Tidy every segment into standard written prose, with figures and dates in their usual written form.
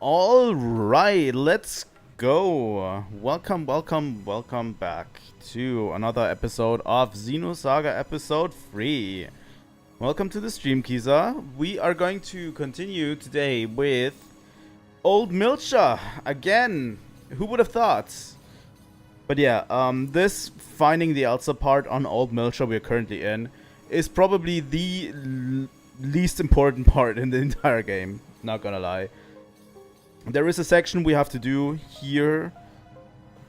All right, let's go. Welcome back to another episode of Xenosaga episode 3. Welcome to the stream, Kiza. We are going to continue today with Old Miltia again. Who would have thought? But yeah, this finding the Elsa part on Old Miltia we're currently in is probably the least important part in the entire game. Not gonna lie. There is a section we have to do here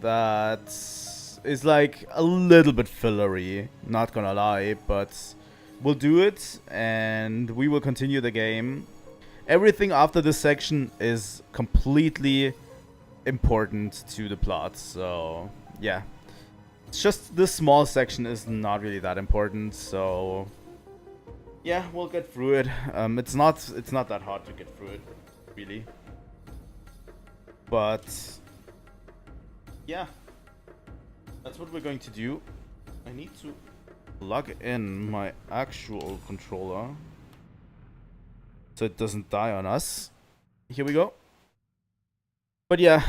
that is like a little bit fillery, not gonna lie, but we'll do it and we will continue the game. Everything after this section is completely important to the plot, so yeah. It's just this small section is not really that important, so yeah, we'll get through it. It's not that hard to get through it, really. But yeah, that's what we're going to do. I need to plug in my actual controller so it doesn't die on us. Here we go. But yeah,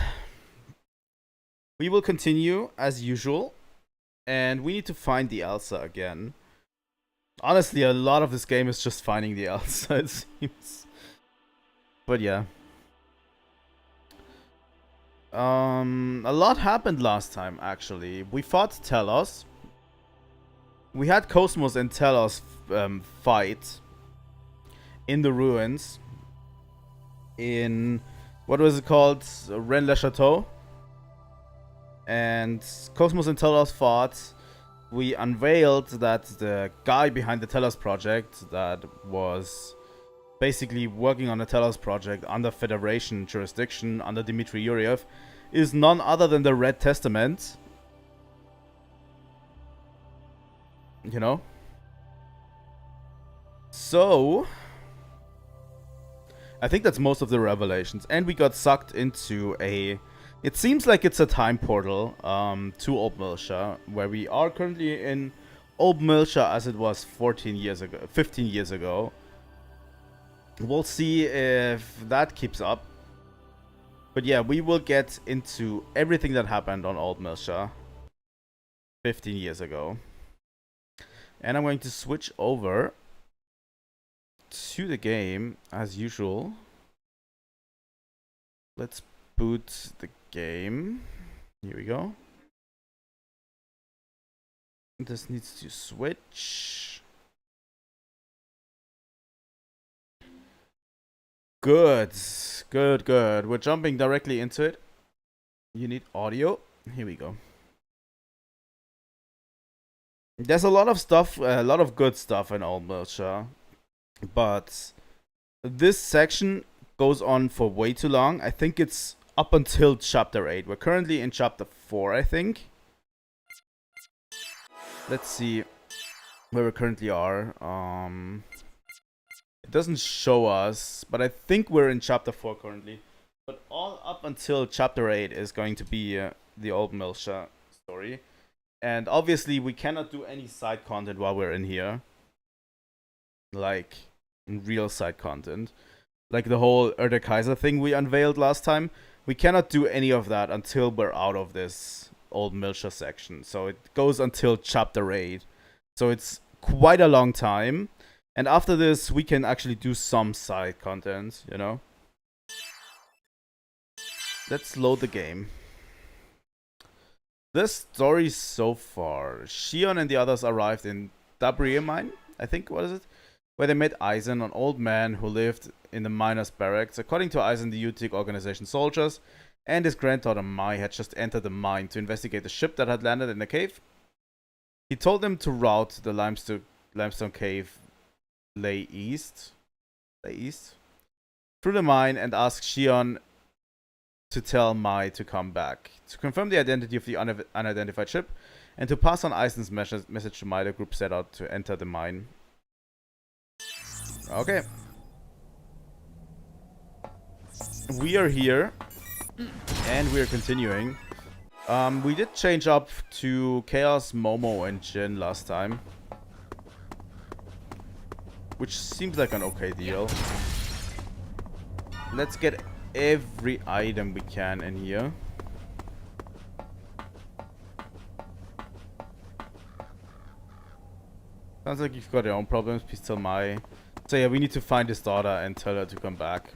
we will continue as usual, and we need to find the Elsa again. Honestly, a lot of this game is just finding the Elsa, it seems. But yeah. A lot happened last time, actually. We fought Telos. We had KOS-MOS and Telos fight in the ruins. In, what was it called? Rennes-le-Château. And KOS-MOS and Telos fought. We unveiled that the guy behind the Telos project that was basically working on the Telos project under Federation jurisdiction under Dmitry Yuriev is none other than the Red Testament. You know? So I think that's most of the revelations. And we got sucked into a... It seems like it's a time portal to Old Miltia, where we are currently in Old Miltia as it was 15 years ago. We'll see if that keeps up. But yeah, we will get into everything that happened on Old Miltia 15 years ago. And I'm going to switch over to the game as usual. Let's boot the game. Here we go. This needs to switch. Good. We're jumping directly into it. You need audio. Here we go. There's a lot of stuff, a lot of good stuff in Old Miltia, but this section goes on for way too long. I think it's up until chapter 8. We're currently in chapter 4, I think. Let's see where we currently are. It doesn't show us, but I think we're in chapter 4 currently. But all up until chapter 8 is going to be the Old Miltia story. And obviously we cannot do any side content while we're in here. Like, real side content. Like the whole Erde Kaiser thing we unveiled last time. We cannot do any of that until we're out of this Old Miltia section. So it goes until chapter 8. So it's quite a long time. And after this, we can actually do some side content, you know? Let's load the game. The story so far. Shion and the others arrived in Dabrie mine, I think, what is it? Where they met Eisen, an old man who lived in the miners' barracks. According to Eisen, the Utic organization soldiers and his granddaughter Mai had just entered the mine to investigate the ship that had landed in the cave. He told them to route the limestone cave lay east through the mine and ask Shion to tell Mai to come back. To confirm the identity of the unidentified ship and to pass on Eisen's message to Mai, the group set out to enter the mine. Okay. We are here and we are continuing. We did change up to Chaos, Momo, and Jin last time, which seems like an okay deal. Let's get every item we can in here. Sounds like you've got your own problems. Please tell Mai. So yeah, we need to find his daughter and tell her to come back.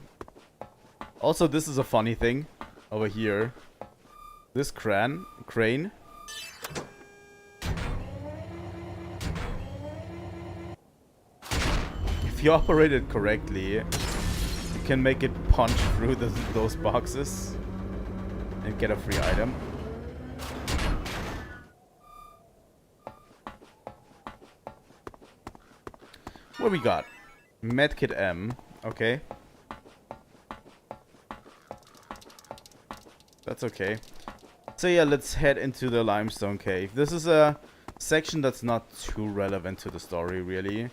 Also, this is a funny thing over here. This crane. If you operate it correctly, you can make it punch through those boxes and get a free item. What we got? Medkit M. Okay. That's okay. So yeah, let's head into the limestone cave. This is a section that's not too relevant to the story, really.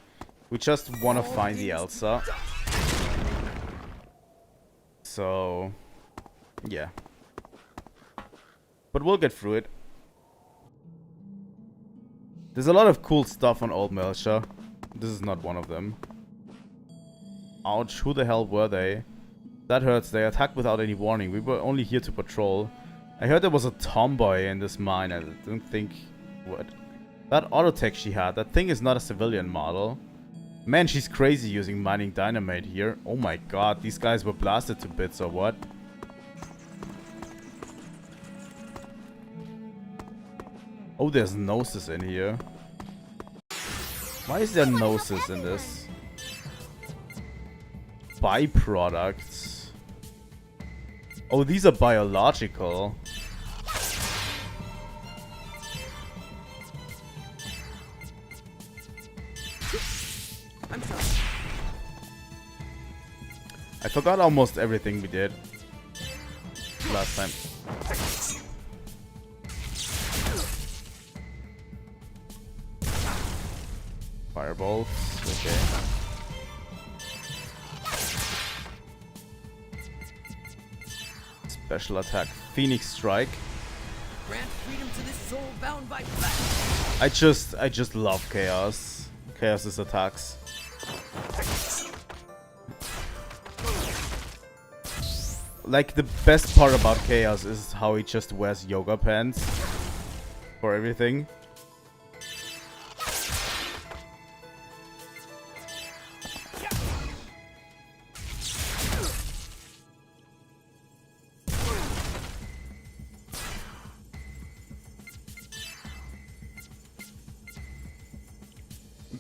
We just want to find the Elsa. So, yeah. But we'll get through it. There's a lot of cool stuff on Old Miltia. This is not one of them. Ouch, who the hell were they? That hurts. They attacked without any warning. We were only here to patrol. I heard there was a tomboy in this mine. I don't think... What? That auto tech she had. That thing is not a civilian model. Man, she's crazy using mining dynamite here. Oh my god, these guys were blasted to bits or what? Oh, there's Gnosis in here. Why is there Gnosis in this? Byproducts. Oh, these are biological. I forgot almost everything we did last time. Fireballs, okay. Special attack, Phoenix Strike. Grant freedom to this soul bound by flesh. I just love Chaos. Chaos's attacks. Like, the best part about Chaos is how he just wears yoga pants for everything.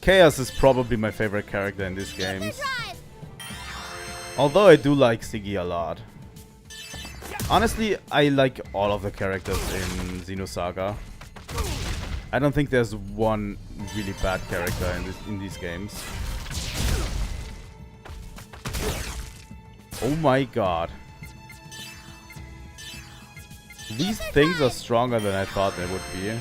Chaos is probably my favorite character in these games. Although I do like Siggy a lot. Honestly, I like all of the characters in Xenosaga. I don't think there's one really bad character in these games. Oh my god. These things are stronger than I thought they would be.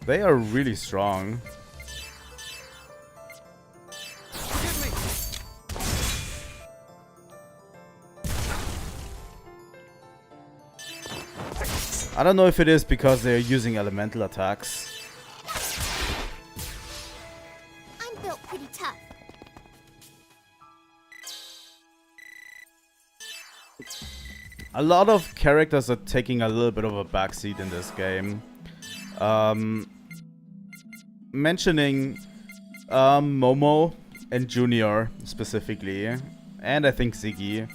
They are really strong. I don't know if it is because they're using elemental attacks. I'm built pretty tough. A lot of characters are taking a little bit of a backseat in this game. Mentioning Momo and Junior specifically, and I think Ziggy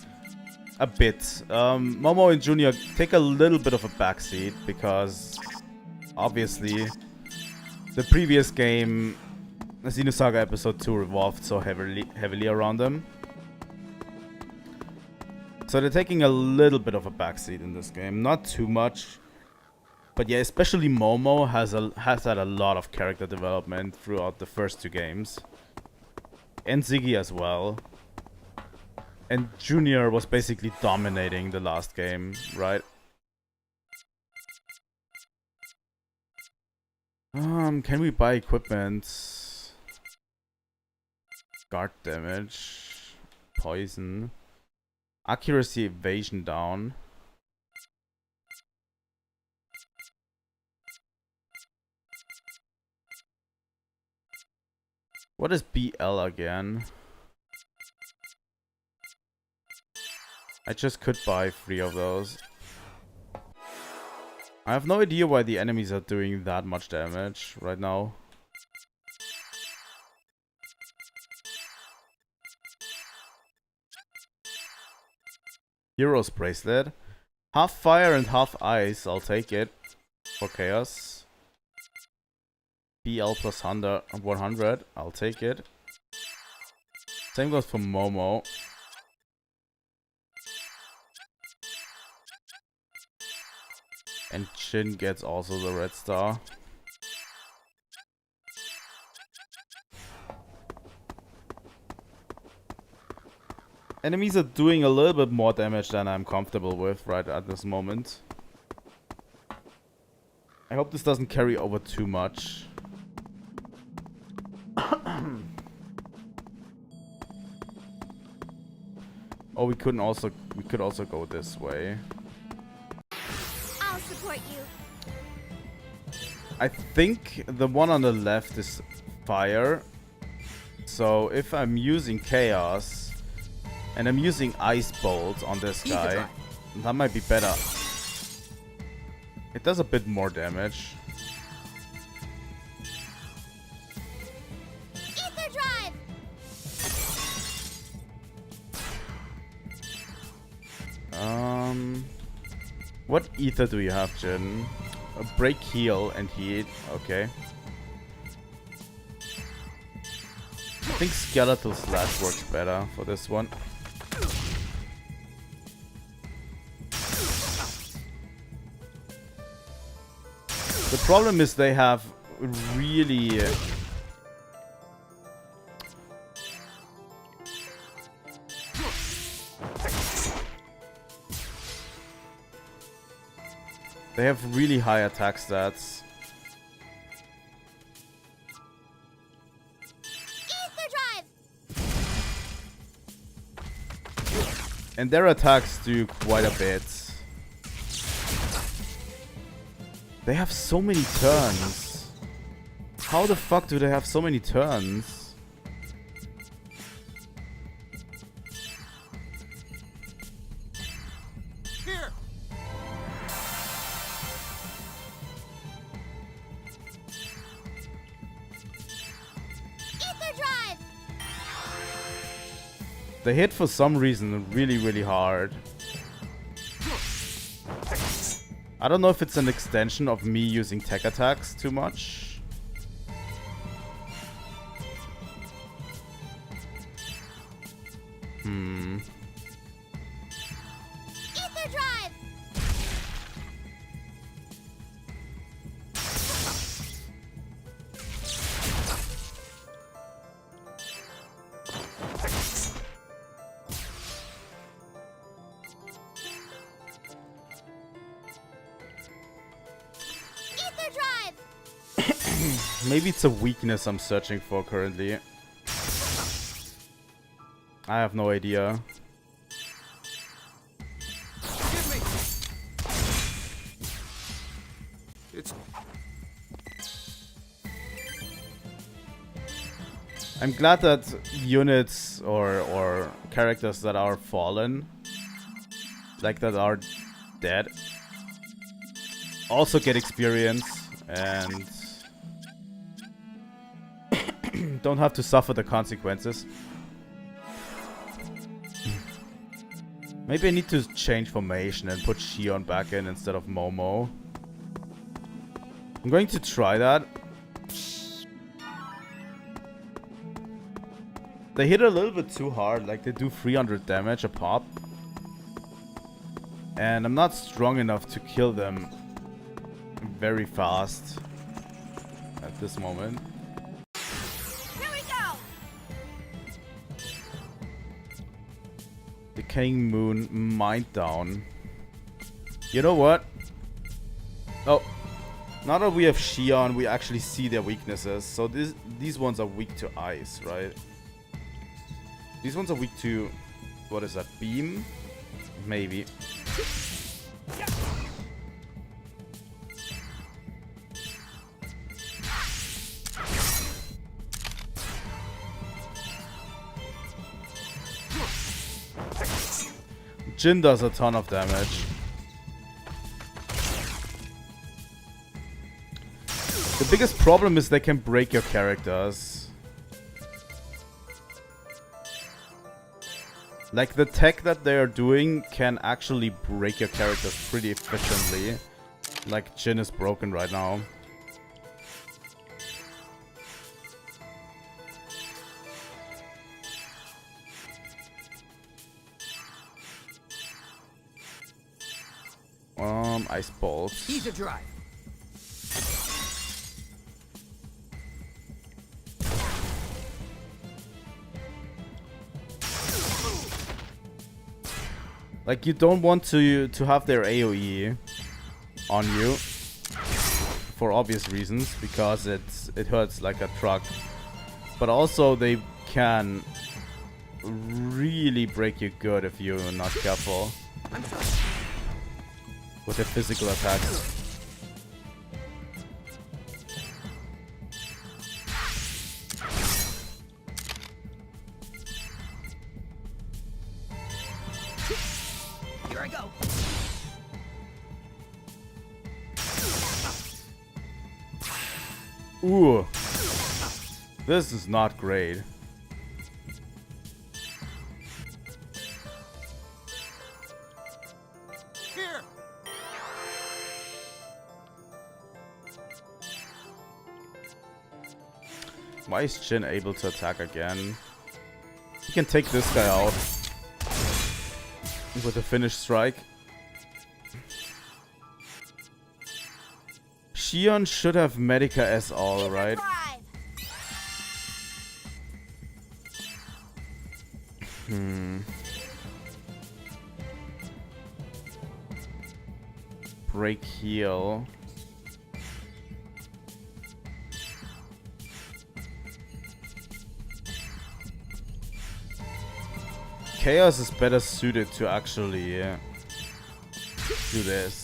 a bit. Momo and Junior take a little bit of a backseat because obviously the previous game, Xenosaga Episode 2, revolved so heavily around them. So they're taking a little bit of a backseat in this game, not too much. But yeah, especially Momo has had a lot of character development throughout the first two games. And Ziggy as well. And Junior was basically dominating the last game, right? Can we buy equipment? guard damage, poison, accuracy, evasion down. What is BL again? I just could buy 3 of those. I have no idea why the enemies are doing that much damage right now. Hero's Bracelet. Half fire and half ice. I'll take it. For chaos. BL plus 100. I'll take it. Same goes for Momo. And Shin gets also the red star. Enemies are doing a little bit more damage than I'm comfortable with right at this moment. I hope this doesn't carry over too much. Oh, we could also go this way. I'll support you. I think the one on the left is fire. So if I'm using chaos and I'm using ice bolt on this guy, that might be better. It does a bit more damage. Ether drive. What ether do you have, Jin? A break, heal, and heat. Okay. I think skeletal slash works better for this one. The problem is they have really high attack stats. Ether drive. And their attacks do quite a bit. They have so many turns. How the fuck do they have so many turns? Here. Ether drive. They hit for some reason really, really hard. I don't know if it's an extension of me using tech attacks too much. Ether drive. Ether drive. Maybe it's a weakness I'm searching for currently. I have no idea. Give me. It's I'm glad that units or characters that are fallen, like that are dead, also get experience and don't have to suffer the consequences. Maybe I need to change formation and put Shion back in instead of Momo. I'm going to try that. They hit a little bit too hard, like they do 300 damage a pop. And I'm not strong enough to kill them very fast at this moment. Here we go. Decaying Moon, Mind Down. You know what? Oh, now that we have Shion, we actually see their weaknesses. So these ones are weak to ice, right? These ones are weak to... What is that? Beam? Maybe. Jin does a ton of damage. The biggest problem is they can break your characters. Like, the tech that they are doing can actually break your characters pretty efficiently. Like, Jin is broken right now. Ice bolts. Ether drive. Like, you don't want to have their AoE on you for obvious reasons, because it hurts like a truck. But also they can really break you good if you're not careful I'm sorry. with their physical attacks. Here I go. Ooh. This is not great. Here. Why is Jin able to attack again? He can take this guy out with a finished strike. Xion should have Medica as all, right? Break heal. Chaos is better suited to actually do this.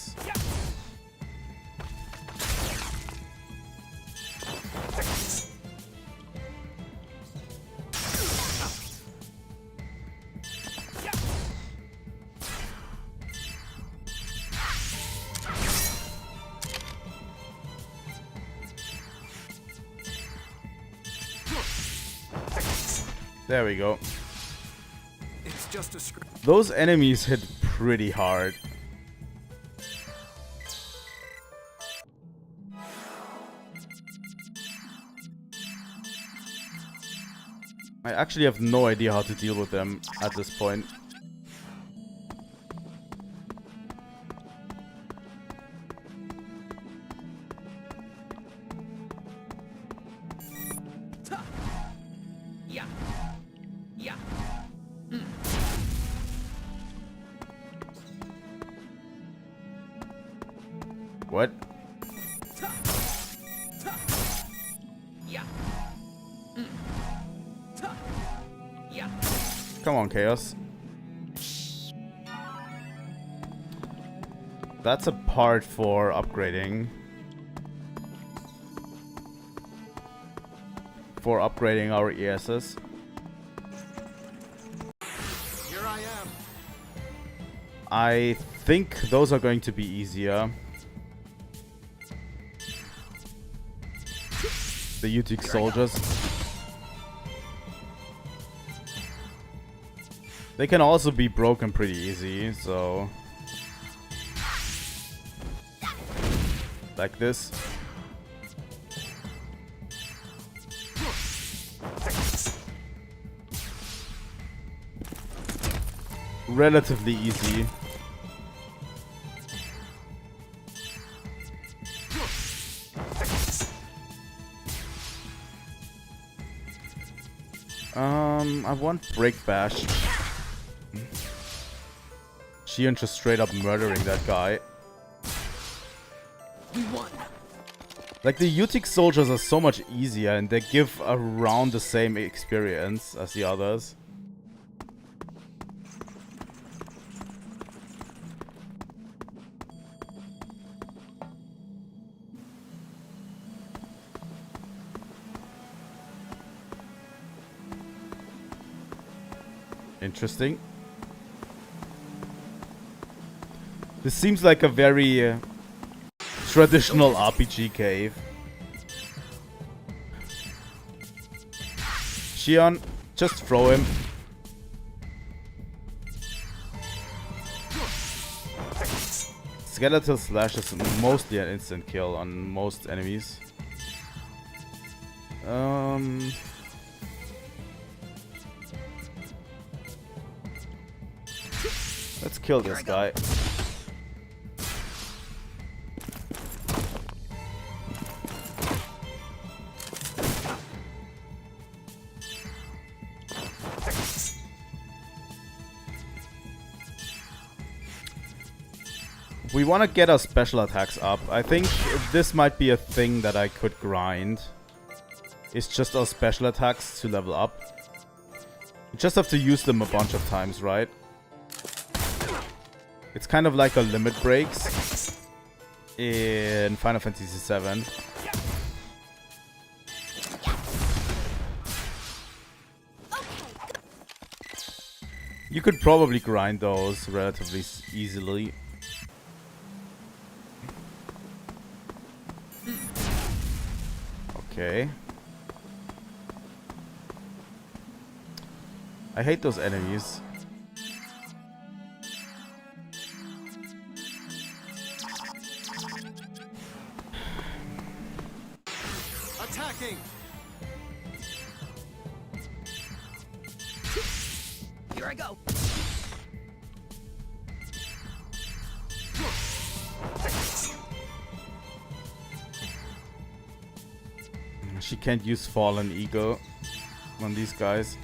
There we go. It's just a script. Those enemies hit pretty hard. I actually have no idea how to deal with them at this point. Yeah. Yeah. What? Yeah. Yeah. Come on, Chaos. That's a part for upgrading. For upgrading our ESs. Here I am. I think those are going to be easier. The Utic soldiers. They can also be broken pretty easy, so... Like this. Relatively easy. I want Break Bash. Xion just straight up murdering that guy. We won. Like, the Utic soldiers are so much easier and they give around the same experience as the others. Interesting. This seems like a very traditional RPG cave. Xion, just throw him. Skeletal Slash is mostly an instant kill on most enemies. Let's kill this guy. We want to get our special attacks up. I think this might be a thing that I could grind. It's just our special attacks to level up. You just have to use them a bunch of times, right? It's kind of like a limit breaks in Final Fantasy VII. You could probably grind those relatively easily. Okay. I hate those enemies. Attacking. Here I go. She can't use Fallen Ego on these guys.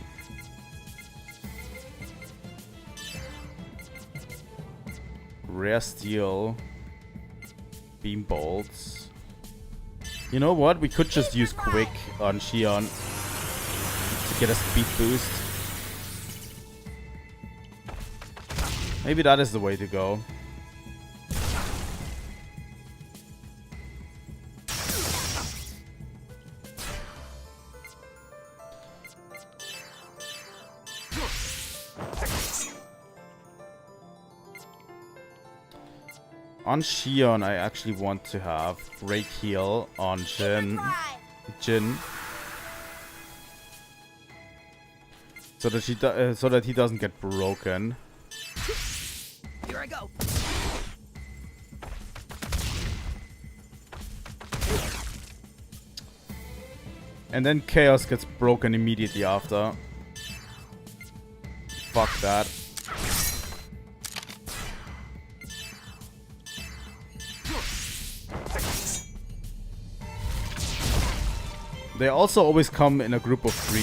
Rare Steel. Beam Bolts. You know what? We could just use Quick on Xion to get a speed boost. Maybe that is the way to go. On Xion, I actually want to have Break Heal on Jin, so that he doesn't get broken. Here I go. And then Chaos gets broken immediately after. Fuck that. They also always come in a group of 3.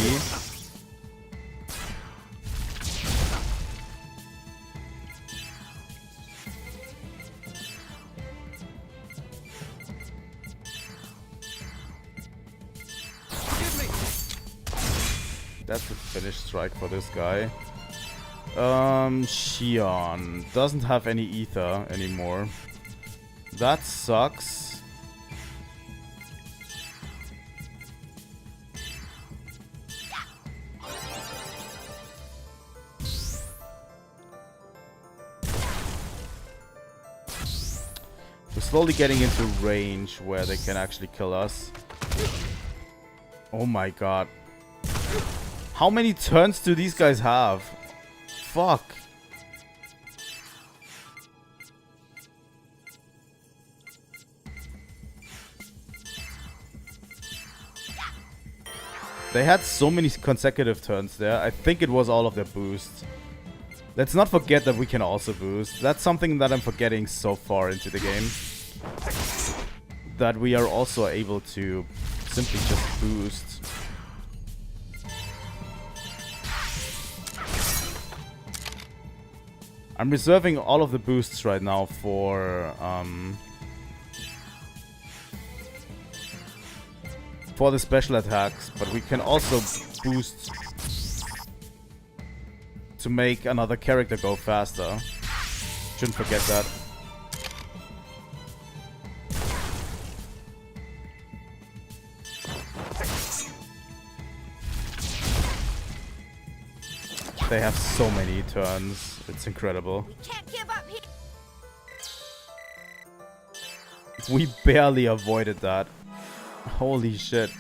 That's a finished strike for this guy. Xion doesn't have any ether anymore. That sucks. We're slowly getting into range where they can actually kill us. Oh my god. How many turns do these guys have? Fuck. They had so many consecutive turns there. I think it was all of their boosts. Let's not forget that we can also boost. That's something that I'm forgetting so far into the game. That we are also able to simply just boost. I'm reserving all of the boosts right now for the special attacks, but we can also boost to make another character go faster. Shouldn't forget that. They have so many turns. It's incredible. We can't give up here. We barely avoided that. Holy shit.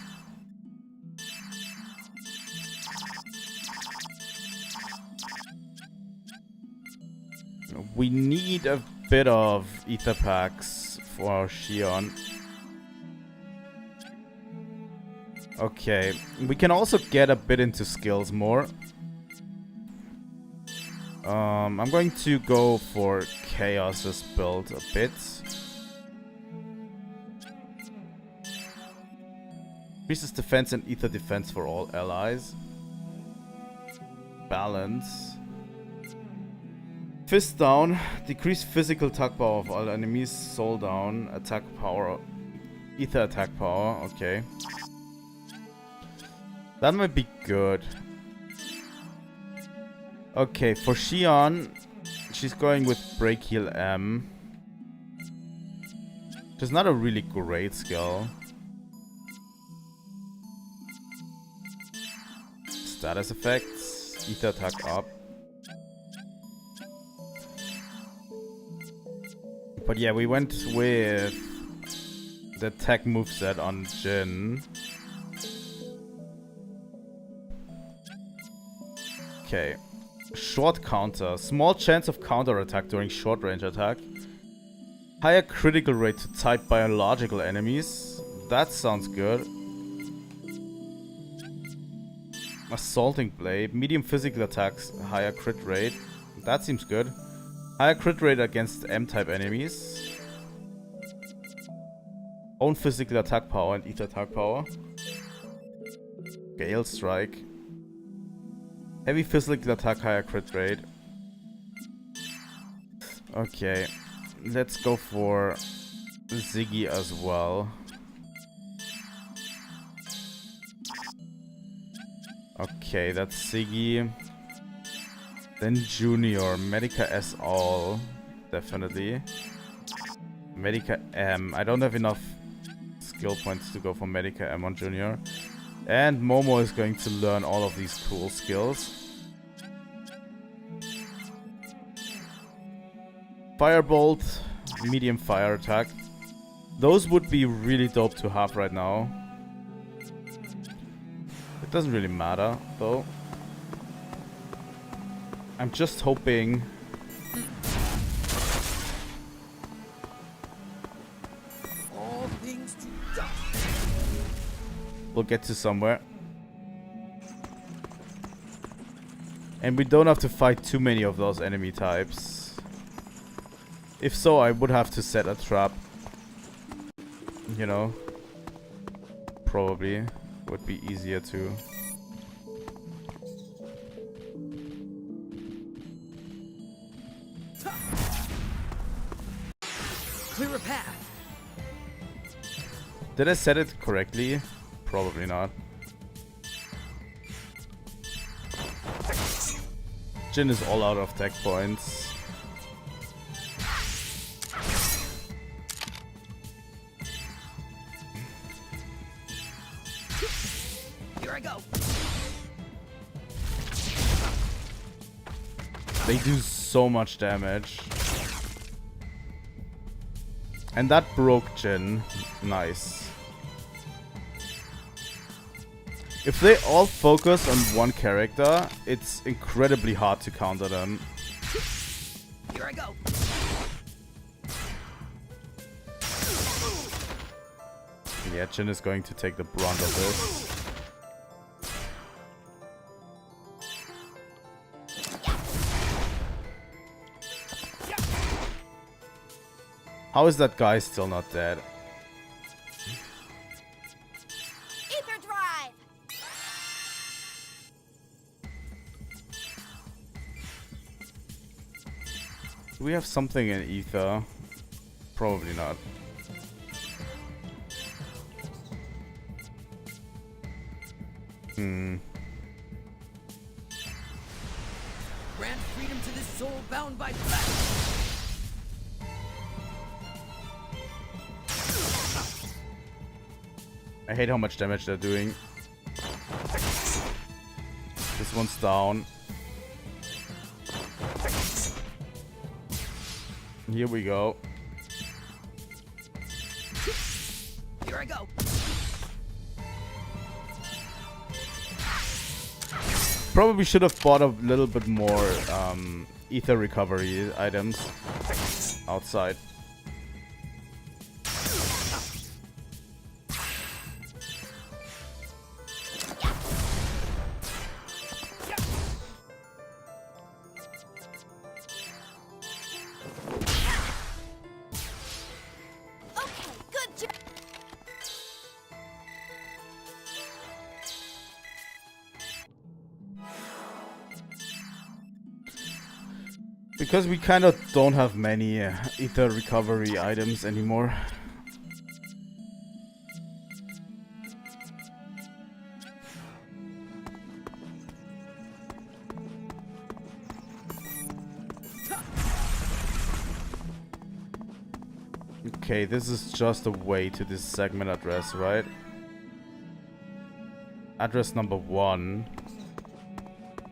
We need a bit of ether packs for Xion. Okay, we can also get a bit into skills more. I'm going to go for Chaos's build a bit. Increases defense and ether defense for all allies. Balance. Fist down. Decrease physical attack power of all enemies. Soul down. Attack power. Ether attack power. Okay. That might be good. Okay, for Xion, she's going with Break Heal M. Which is not a really great skill. Status effects. Ether attack up. But yeah, we went with the tech moveset on Jin. Okay. Short counter. Small chance of counter attack during short range attack. Higher critical rate to type biological enemies. That sounds good. Assaulting blade. Medium physical attacks. Higher crit rate. That seems good. Higher crit rate against M-type enemies. Own physical attack power and ether attack power. Gale strike. Heavy physical attack, higher crit rate. Okay. Let's go for Ziggy as well. Okay, that's Ziggy. Then Junior. Medica S all. Definitely. Medica M. I don't have enough skill points to go for Medica M on Junior. And Momo is going to learn all of these cool skills. Firebolt, medium fire attack. Those would be really dope to have right now. It doesn't really matter, though. I'm just hoping... All things to dust. We'll get to somewhere. And we don't have to fight too many of those enemy types. If so, I would have to set a trap. You know. Probably would be easier to. Clear a path. Did I set it correctly? Probably not. Jin is all out of tech points. Here I go. They do so much damage. And that broke Jin. Nice. If they all focus on one character, it's incredibly hard to counter them. Here I go. Yeah, Jin is going to take the brunt of this. How is that guy still not dead? Ether drive. Do we have something in ether? Probably not. Grant freedom to this soul bound by flesh. I hate how much damage they're doing. This one's down. Here we go. Here I go. Probably should have bought a little bit more ether recovery items outside. Okay, good job. Because we kind of don't have many ether recovery items anymore. Okay, this is just a way to this segment address, right? Address number 1.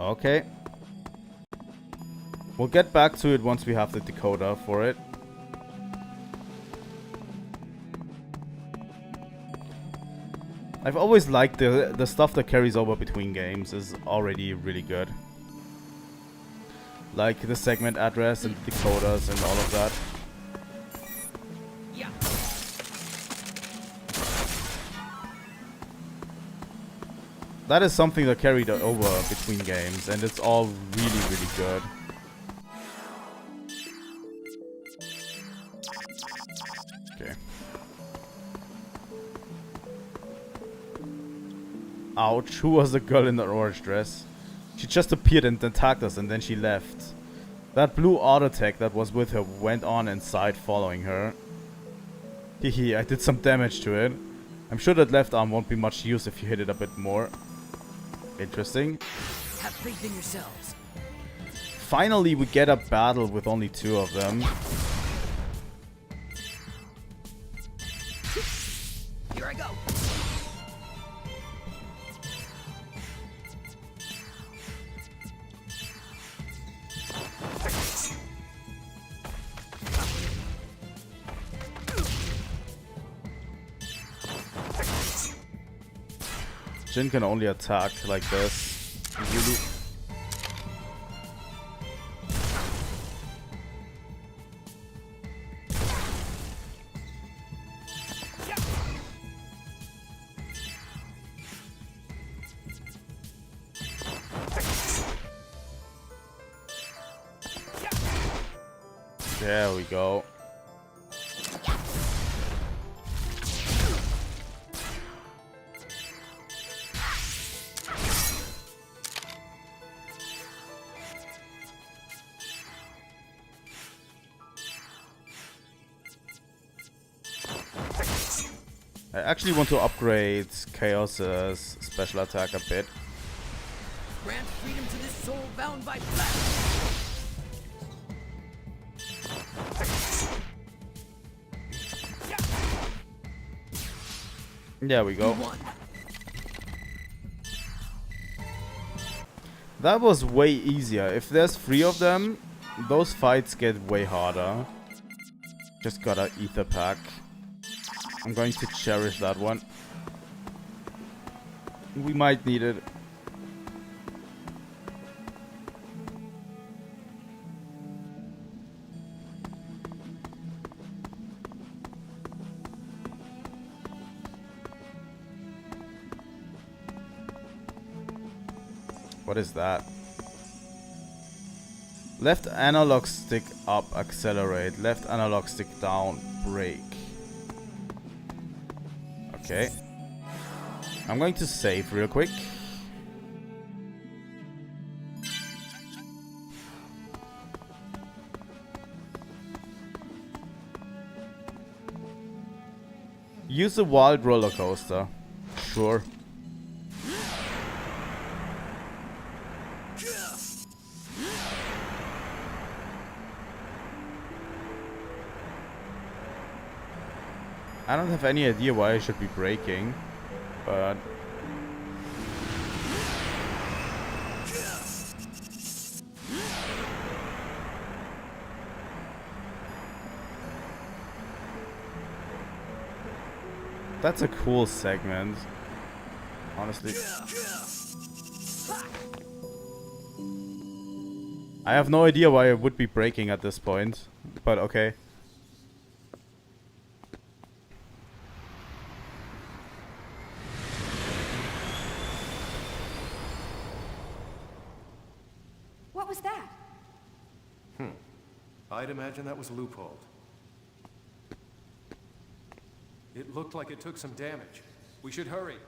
Okay. We'll get back to it once we have the decoder for it. I've always liked the stuff that carries over between games is already really good. Like the segment address and decoders and all of that. Yeah. That is something that carried over between games, and it's all really, really good. Okay. Ouch, who was the girl in the orange dress? She just appeared and attacked us and then she left. That blue auto tech that was with her went on inside following her. Hehe, I did some damage to it. I'm sure that left arm won't be much use if you hit it a bit more. Interesting. Have faith in yourselves. Finally, we get a battle with only 2 of them. Here I go. Jin can only attack like this. Really. There we go. I actually want to upgrade Chaos's special attack a bit. Grant freedom to this soul bound by flesh. There we go. One. That was way easier. If there's 3 of them, those fights get way harder. Just got an ether pack. I'm going to cherish that one. We might need it. What is that? Left analog stick up, accelerate. Left analog stick down, brake. Okay. I'm going to save real quick. Use a wild roller coaster. Sure. I don't have any idea why I should be braking, but That's a cool segment. Honestly. I have no idea why it would be breaking at this point, but okay. What was that? I'd imagine that was loopholed. It looked like it took some damage. We should hurry.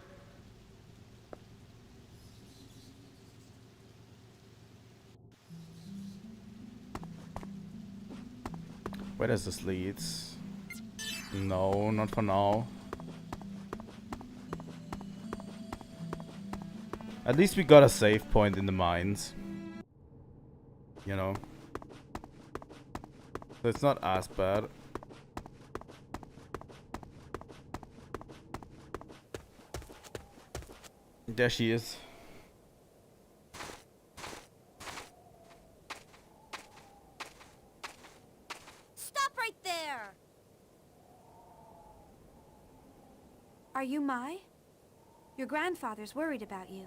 Where does this lead? No, not for now. At least we got a save point in the mines. You know. So it's not as bad. There she is. Stop right there! Are you Mai? Your grandfather's worried about you.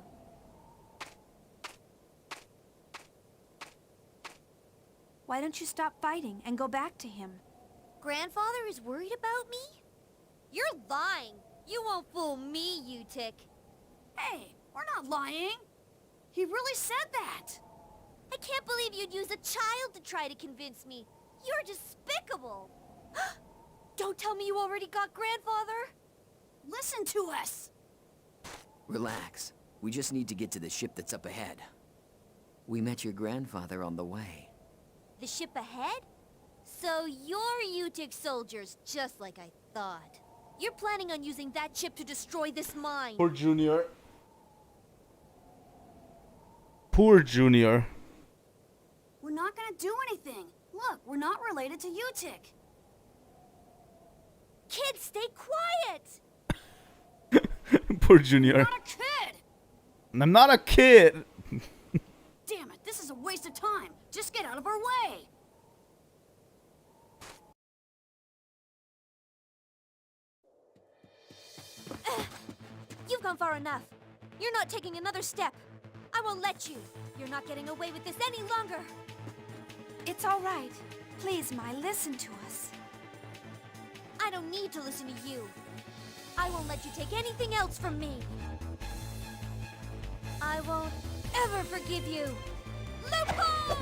Why don't you stop fighting and go back to him? Grandfather is worried about me? You're lying. You won't fool me, you tick. Hey, we're not lying. He really said that. I can't believe you'd use a child to try to convince me. You're despicable. Don't tell me you already got grandfather. Listen to us. Relax. We just need to get to the ship that's up ahead. We met your grandfather on the way. The ship ahead? So you're Utic soldiers, just like I thought. You're planning on using that ship to destroy this mine. Poor Junior. Poor Junior. We're not gonna do anything. Look, we're not related to Utic. Kids, stay quiet! Poor Junior. Not a kid! I'm not a kid. Damn it, this is a waste of time. Just get out of our way. You've gone far enough. You're not taking another step. I won't let you. You're not getting away with this any longer. It's all right. Please, Mai, listen to us. I don't need to listen to you. I won't let you take anything else from me. I won't ever forgive you. Loophole!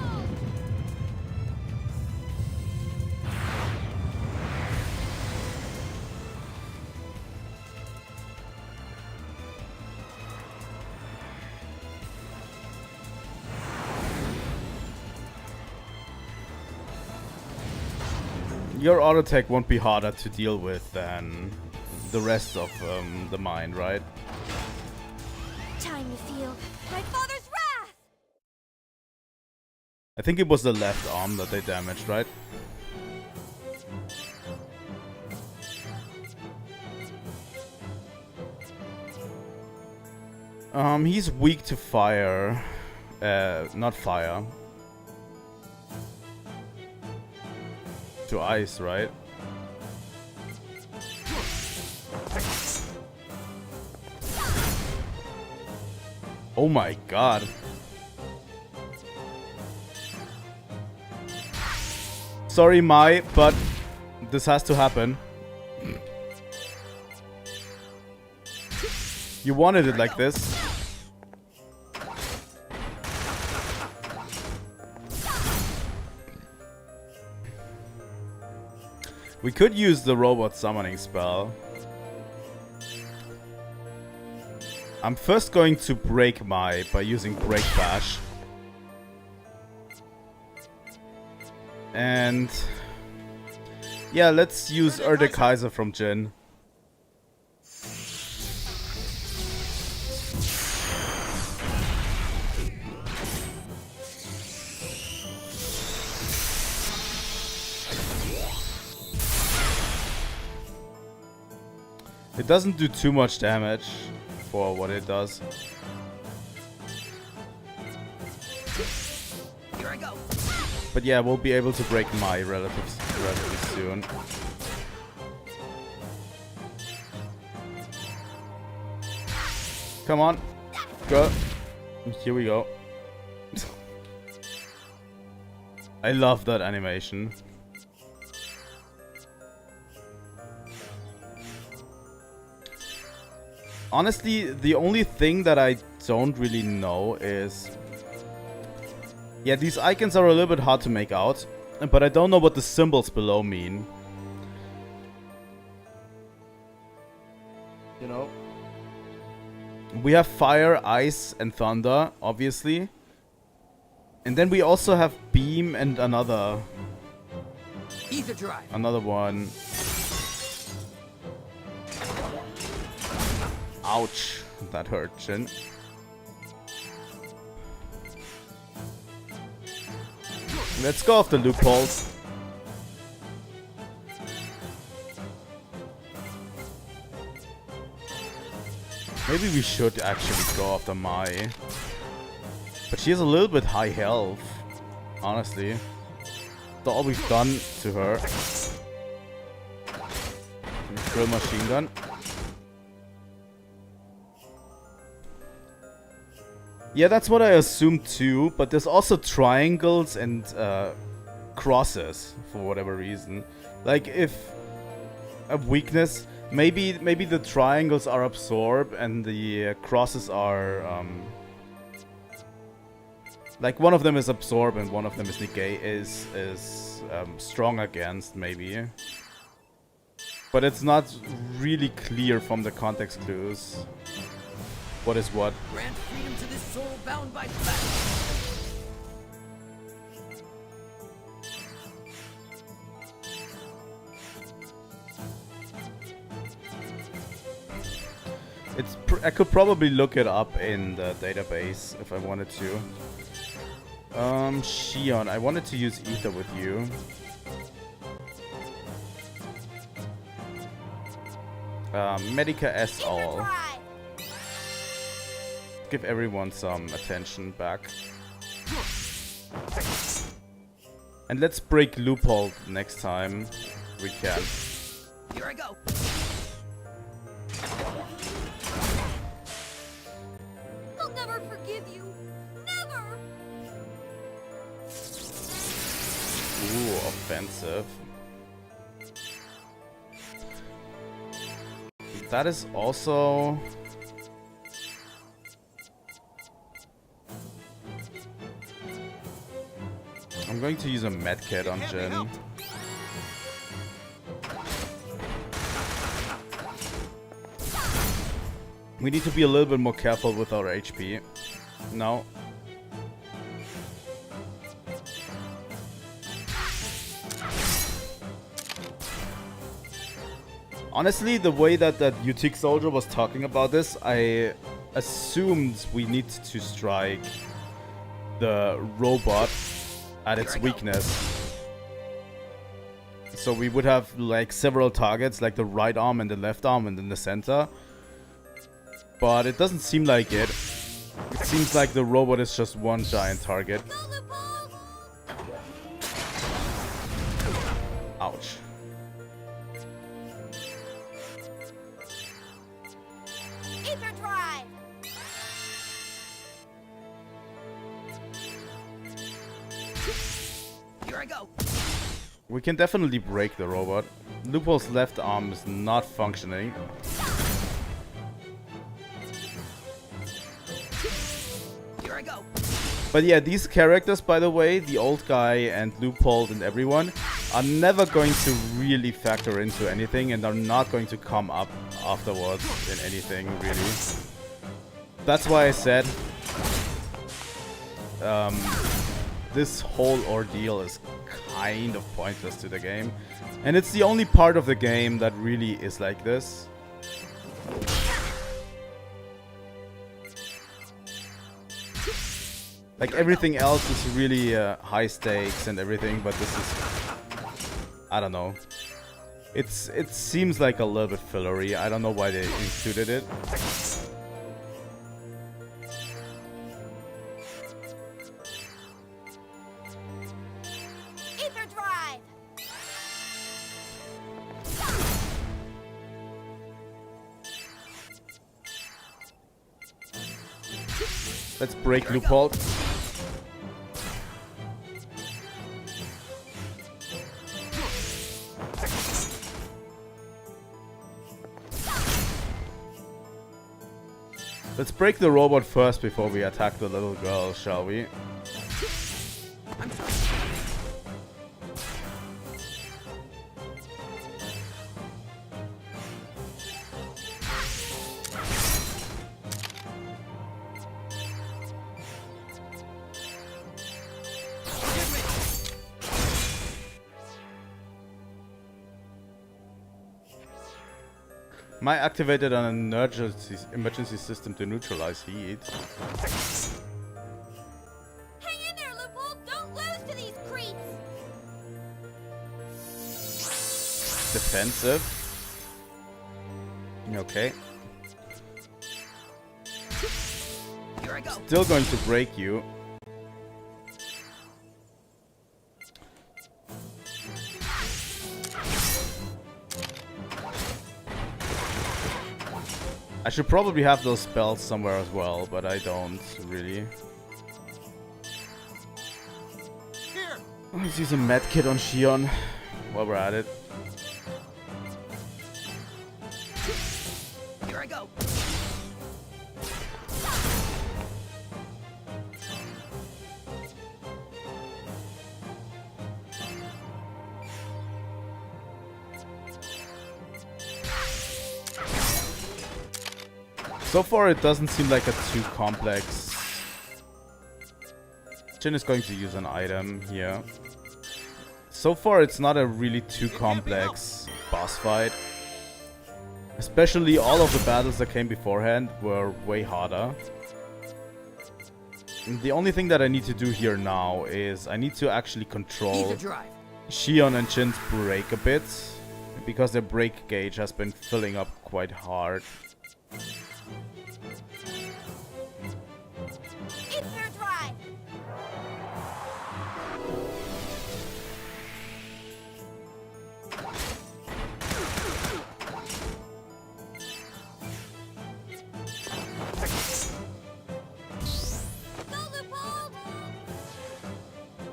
Your auto attack won't be harder to deal with than the rest of the mine, right? Time to feel my father's wrath! I think it was the left arm that they damaged, right? He's weak to fire. Not fire. To ice, right? Oh my god. Sorry, Mai, but this has to happen. You wanted it like this. We could use the robot summoning spell. I'm first going to break Mai by using Break Bash. And yeah, let's use Erde Kaiser from Jin. It doesn't do too much damage for what it does. Here I go. But yeah, we'll be able to break Mai relatively soon. Come on. Go. Here we go. I love that animation. Honestly, the only thing that I don't really know is... Yeah, these icons are a little bit hard to make out, but I don't know what the symbols below mean. You know? We have fire, ice, and thunder, obviously. And then we also have beam and another... Ether drive. Another one. Ouch. That hurt, Jin. Let's go off the loopholes. Maybe we should actually go after Mai. But she has a little bit high health. Honestly. That's all we've done to her. Drill machine gun. Yeah, that's what I assumed too, but there's also triangles and crosses for whatever reason. Like if a weakness, maybe the triangles are absorb and the crosses are like one of them is absorb and one of them is negate, is strong against, maybe. But it's not really clear from the context clues what is what. Grant freedom to this soul bound by flesh. I could probably look it up in the database if I wanted to. Shion, I wanted to use Ether with you. Medica S all. Give everyone some attention back. And let's break loophole next time we can. Here I go. I'll never forgive you. Never. Ooh, offensive. That is also... I'm going to use a medkit on Jin. We need to be a little bit more careful with our HP. No. Honestly, the way that Utique soldier was talking about this, I assumed we need to strike the robot at its weakness. So we would have like several targets, like the right arm and the left arm and then the center. But it doesn't seem like it. It seems like the robot is just one giant target. Ouch. Ether drive. Here I go. We can definitely break the robot. Loophole's left arm is not functioning. Here I go. But yeah, these characters, by the way, the old guy and Loophole and everyone, are never going to really factor into anything and are not going to come up afterwards in anything, really. That's why I said this whole ordeal is kind of pointless to the game. And it's the only part of the game that really is like this. Like everything else is really high stakes and everything, but this is, I don't know. It seems like a little bit fillery. I don't know why they included it. Ether drive. Let's break loophole. Let's break the robot first before we attack the little girl, shall we? I activated an emergency system to neutralize heat. Hang in there, Loophole! Don't lose to these creeps! Defensive. Okay. Here I go. Still going to break you. I should probably have those spells somewhere as well, but I don't really. Let's use a medkit on Shion while we're at it. Here I go. So far, it doesn't seem like a too complex. Jin is going to use an item here. So far, it's not a really too complex boss fight. Especially all of the battles that came beforehand were way harder. And the only thing that I need to do here now is I need to actually control Shion and Jin's break a bit. Because their break gauge has been filling up quite hard.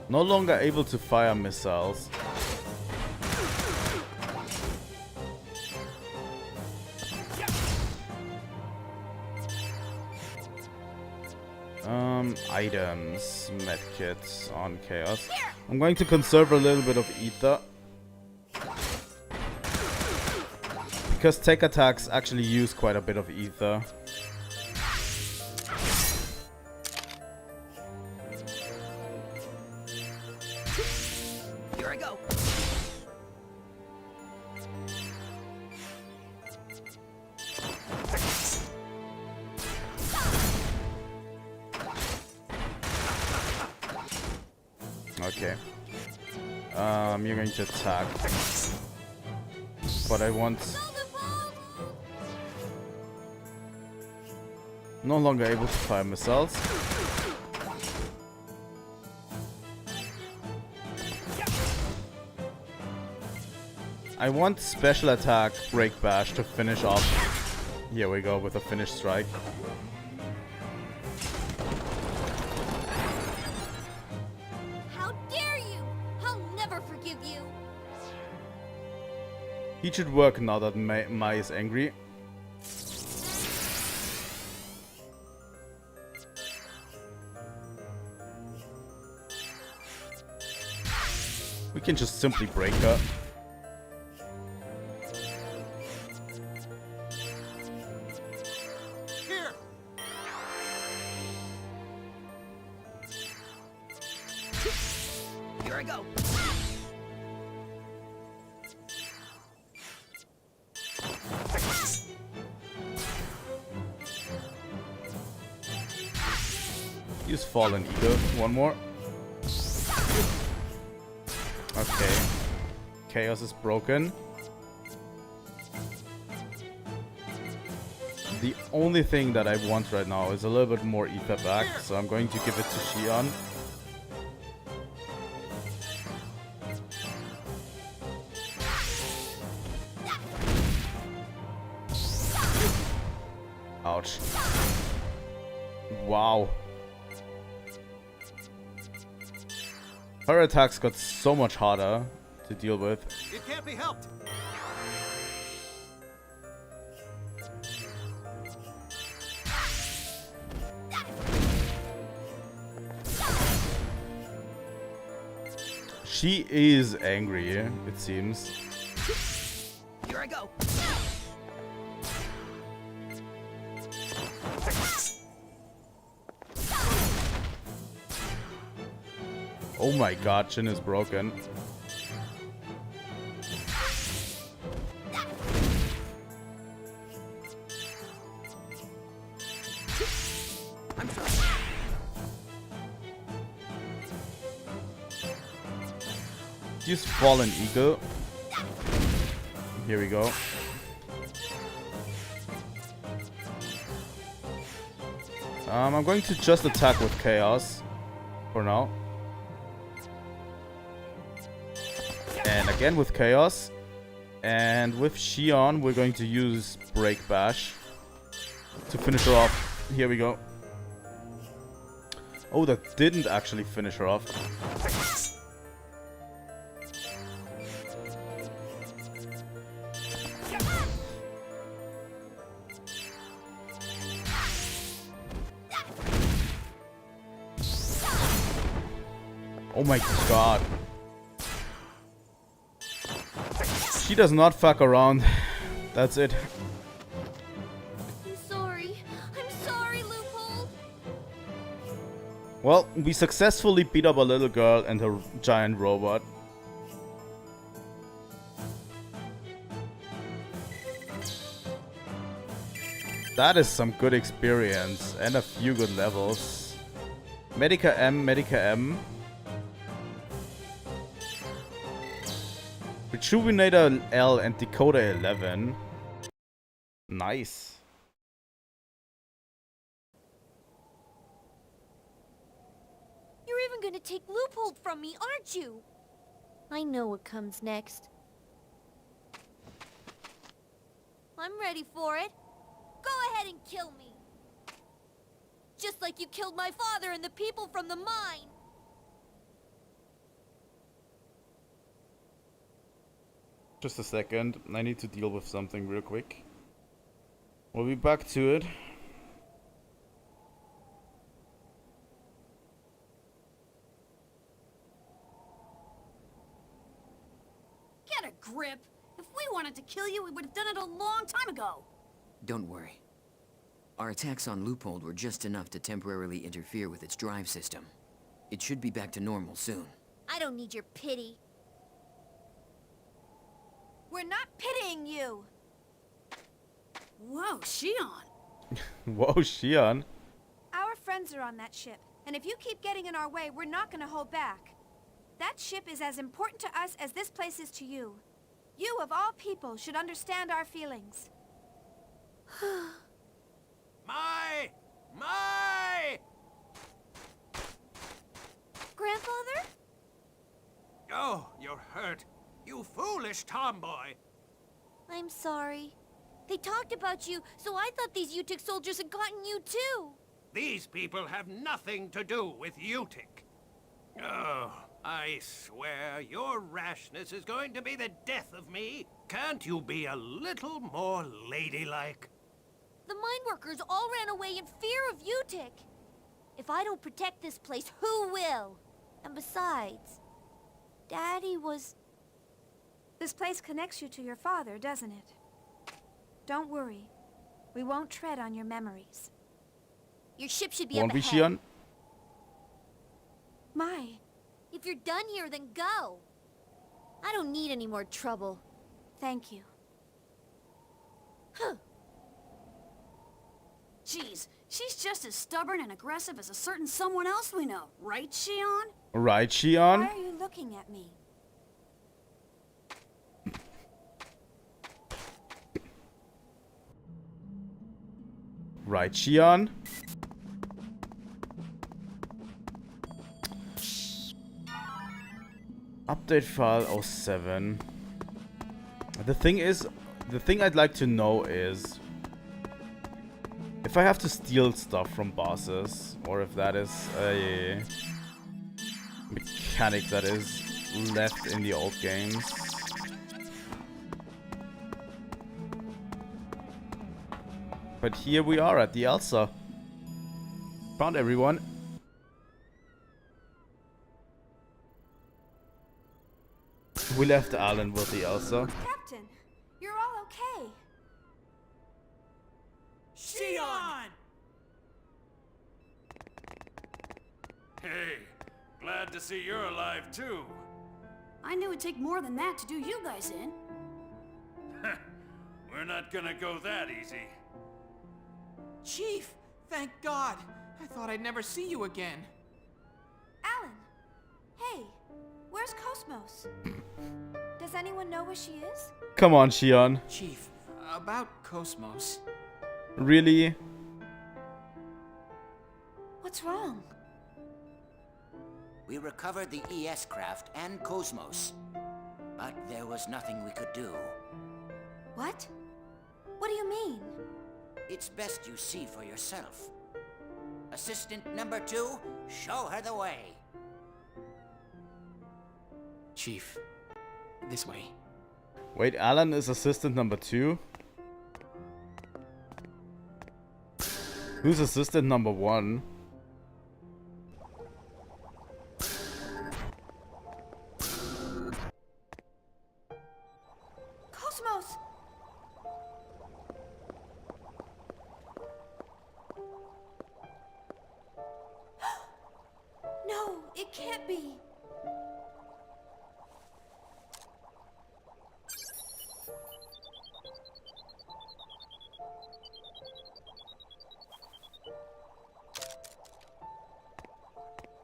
No longer able to fire missiles. Items, medkits on Chaos. I'm going to conserve a little bit of ether. Because tech attacks actually use quite a bit of ether. Here I go. Okay. You're going to attack. But I want... No longer able to fire missiles. I want special attack break bash to finish off. Here we go with a finish strike. How dare you! I'll never forgive you! He should work now that Mai is angry. We can just simply break her. Here I go. Use Fallen Eagle. One more. Okay. Chaos is broken. The only thing that I want right now is a little bit more ether back, so I'm going to give it to Shion. Ouch. Wow. Her attacks got so much harder to deal with. It can't be helped. She is angry, it seems. Here I go. Oh my god, Jin is broken. I'm sorry. Use Fallen Eagle. Here we go. I'm going to just attack with Chaos for now. And again with Chaos. And with Xion, we're going to use Break Bash to finish her off. Here we go. Oh, that didn't actually finish her off. Oh my god. She does not fuck around. That's it. I'm sorry. I'm sorry, Loophole. Well, we successfully beat up a little girl and her giant robot. That is some good experience and a few good levels. Medica M, Medica M. Rejuvenator L and Decoder 11. Nice. You're even gonna take Loophole from me, aren't you? I know what comes next. I'm ready for it. Go ahead and kill me. Just like you killed my father and the people from the mine. Just a second. I need to deal with something real quick. We'll be back to it. Get a grip. If we wanted to kill you, we would have done it a long time ago. Don't worry. Our attacks on Loophole were just enough to temporarily interfere with its drive system. It should be back to normal soon. I don't need your pity. We're not pitying you. Whoa, Xion. Whoa, Xion. Our friends are on that ship, and if you keep getting in our way, we're not gonna hold back. That ship is as important to us as this place is to you. You, of all people, should understand our feelings. My! Grandfather? Oh, you're hurt. You foolish tomboy. I'm sorry. They talked about you, so I thought these Utic soldiers had gotten you too. These people have nothing to do with Utic. Oh, I swear your rashness is going to be the death of me. Can't you be a little more ladylike? The mine workers all ran away in fear of Utic. If I don't protect this place, who will? And besides, Daddy was... This place connects you to your father, doesn't it? Don't worry. We won't tread on your memories. Your ship should be Won't up we, ahead. Xion? My. If you're done here, then go. I don't need any more trouble. Thank you. Huh. Jeez, she's just as stubborn and aggressive as a certain someone else we know. Right, Xion? Right, Xion? Why are you looking at me? Right, Xion? Update file 07. The thing I'd like to know is if I have to steal stuff from bosses, or if that is a mechanic that is left in the old games. But here we are at the Elsa. Found everyone. We left Alan with the Elsa. Captain, you're all okay. Xion! Hey, glad to see you're alive too. I knew it'd take more than that to do you guys in. We're not gonna go that easy. Chief, thank God. I thought I'd never see you again. Alan, hey, where's KOS-MOS? Does anyone know where she is? Come on, Xion. Chief, about KOS-MOS. Really? What's wrong? We recovered the ES craft and KOS-MOS, but there was nothing we could do. What? What do you mean? It's best you see for yourself. Assistant number 2, show her the way. Chief, this way. Wait, Alan is assistant number 2? Who's assistant number 1? KOS-MOS! No, it can't be.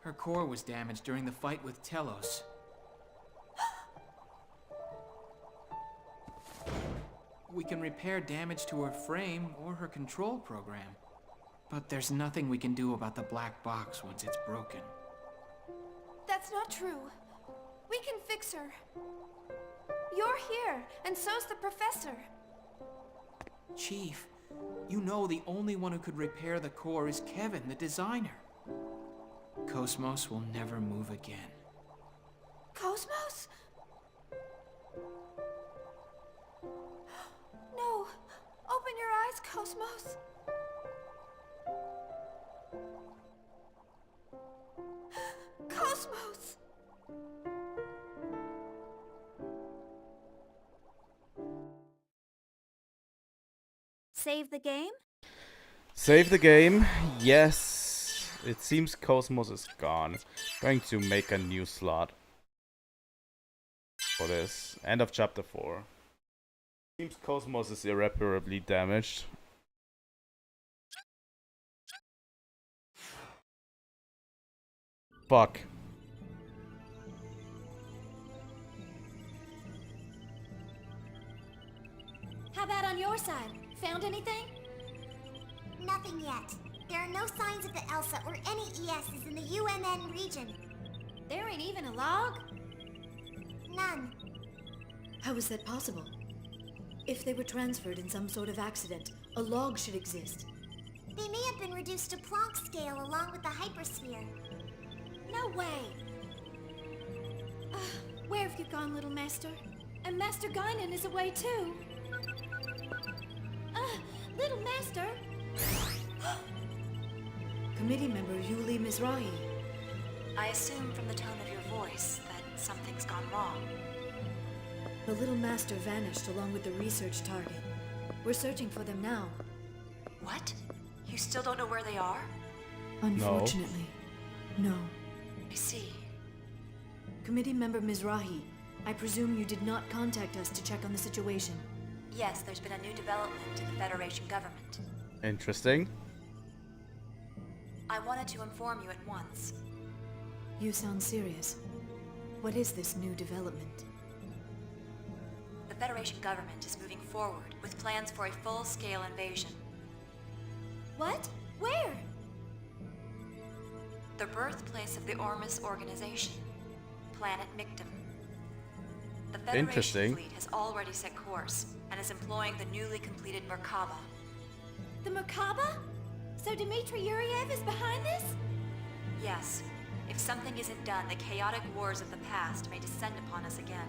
Her core was damaged during the fight with Telos. We can repair damage to her frame or her control program. But there's nothing we can do about the black box once it's broken. That's not true. We can fix her. You're here, and so's the professor. Chief, you know the only one who could repair the core is Kevin, the designer. KOS-MOS will never move again. KOS-MOS? No. Open your eyes, KOS-MOS. KOS-MOS! Save the game? Save the game. Yes. It seems KOS-MOS is gone. Going to make a new slot for this. End of chapter 4. Seems KOS-MOS is irreparably damaged. Fuck. How about on your side? Found anything? Nothing yet. There are no signs of the Elsa or any ESs in the UMN region. There ain't even a log? None. How is that possible? If they were transferred in some sort of accident, a log should exist. They may have been reduced to Planck scale along with the hypersphere. No way! Where have you gone, little master? And Master Gaignun is away too. Little master! Committee member Yuli Mizrahi. I assume from the tone of your voice that something's gone wrong. The little master vanished along with the research target. We're searching for them now. What? You still don't know where they are? Unfortunately, no. I see. Committee member Mizrahi, I presume you did not contact us to check on the situation. Yes, there's been a new development in the Federation government. Interesting. I wanted to inform you at once. You sound serious. What is this new development? The Federation government is moving forward with plans for a full-scale invasion. What? Where? The birthplace of the Ormus organization, Planet Mictum. The Federation Interesting. fleet has already set course and is employing the newly completed Merkaba. The Merkaba? So Dmitry Yuriev is behind this? Yes, If something isn't done, the chaotic wars of the past may descend upon us again.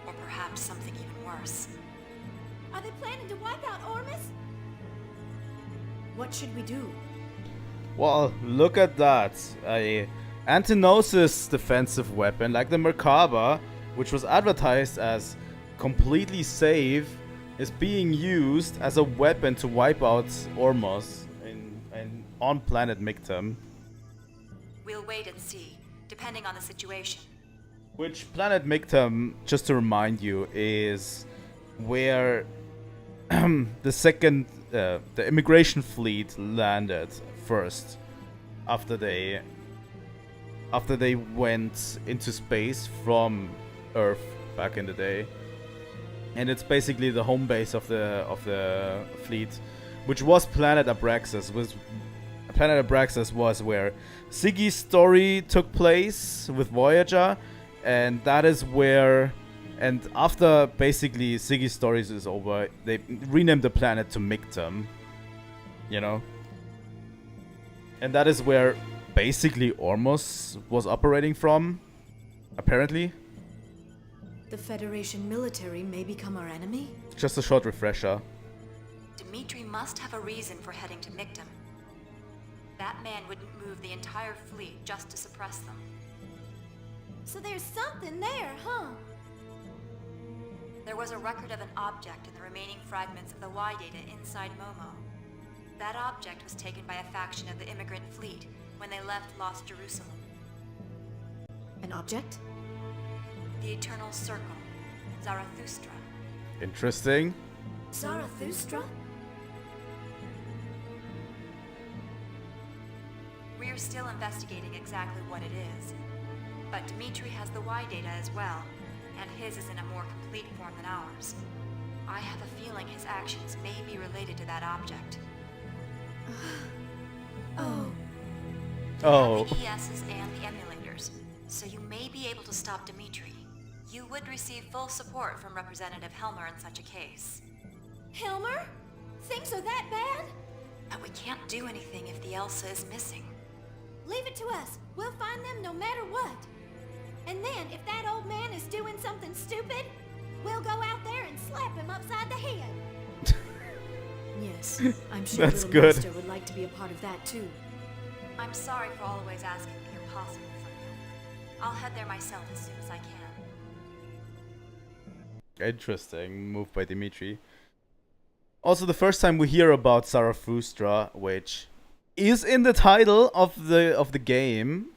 Or perhaps something even worse. Are they planning to wipe out Ormus? What should we do? Well, look at that. A anti-gnosis defensive weapon like the Merkaba, which was advertised as completely safe, is being used as a weapon to wipe out Ormus on planet Mictum. We'll wait and see, depending on the situation. Which planet Mictum, just to remind you, is where the immigration fleet landed first after they went into space from Earth back in the day. And it's basically the home base of the fleet, which was planet Abraxas. Planet Abraxas was where Siggy's story took place with Voyager, and that is where, and after basically Siggy's stories is over, they renamed the planet to Mictum, you know? And that is where basically Ormus was operating from, apparently. The Federation military may become our enemy? Just a short refresher. Dimitri must have a reason for heading to Mictum. That man wouldn't move the entire fleet just to suppress them. So there's something there, huh? There was a record of an object in the remaining fragments of the Y data inside Momo. That object was taken by a faction of the immigrant fleet when they left Lost Jerusalem. An object? The Eternal Circle, Zarathustra. Interesting. Zarathustra? We're still investigating exactly what it is. But Dimitri has the Y data as well, and his is in a more complete form than ours. I have a feeling his actions may be related to that object. Oh. Oh. The ESs and the emulators, so you may be able to stop Dimitri. You would receive full support from Representative Helmer in such a case. Helmer? Things are that bad? But we can't do anything if the Elsa is missing. Leave it to us. We'll find them no matter what. And then, if that old man is doing something stupid, we'll go out there and slap him upside the head. Yes, I'm sure That's Little good. Master would like to be a part of that too. I'm sorry for always asking the impossible from you. I'll head there myself as soon as I can. Interesting move by Dimitri. Also, the first time we hear about Zarathustra, which is in the title of the game.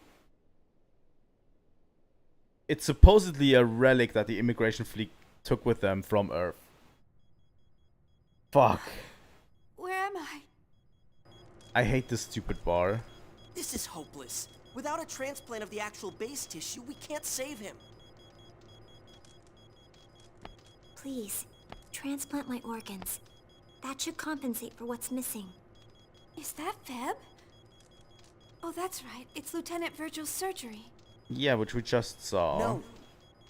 It's supposedly a relic that the immigration fleet took with them from Earth. Fuck. Where am I? I hate this stupid bar. This is hopeless. Without a transplant of the actual base tissue, we can't save him. Please, transplant my organs. That should compensate for what's missing. Is that Feb? Oh, that's right. It's Lieutenant Virgil's surgery. Yeah, which we just saw. No.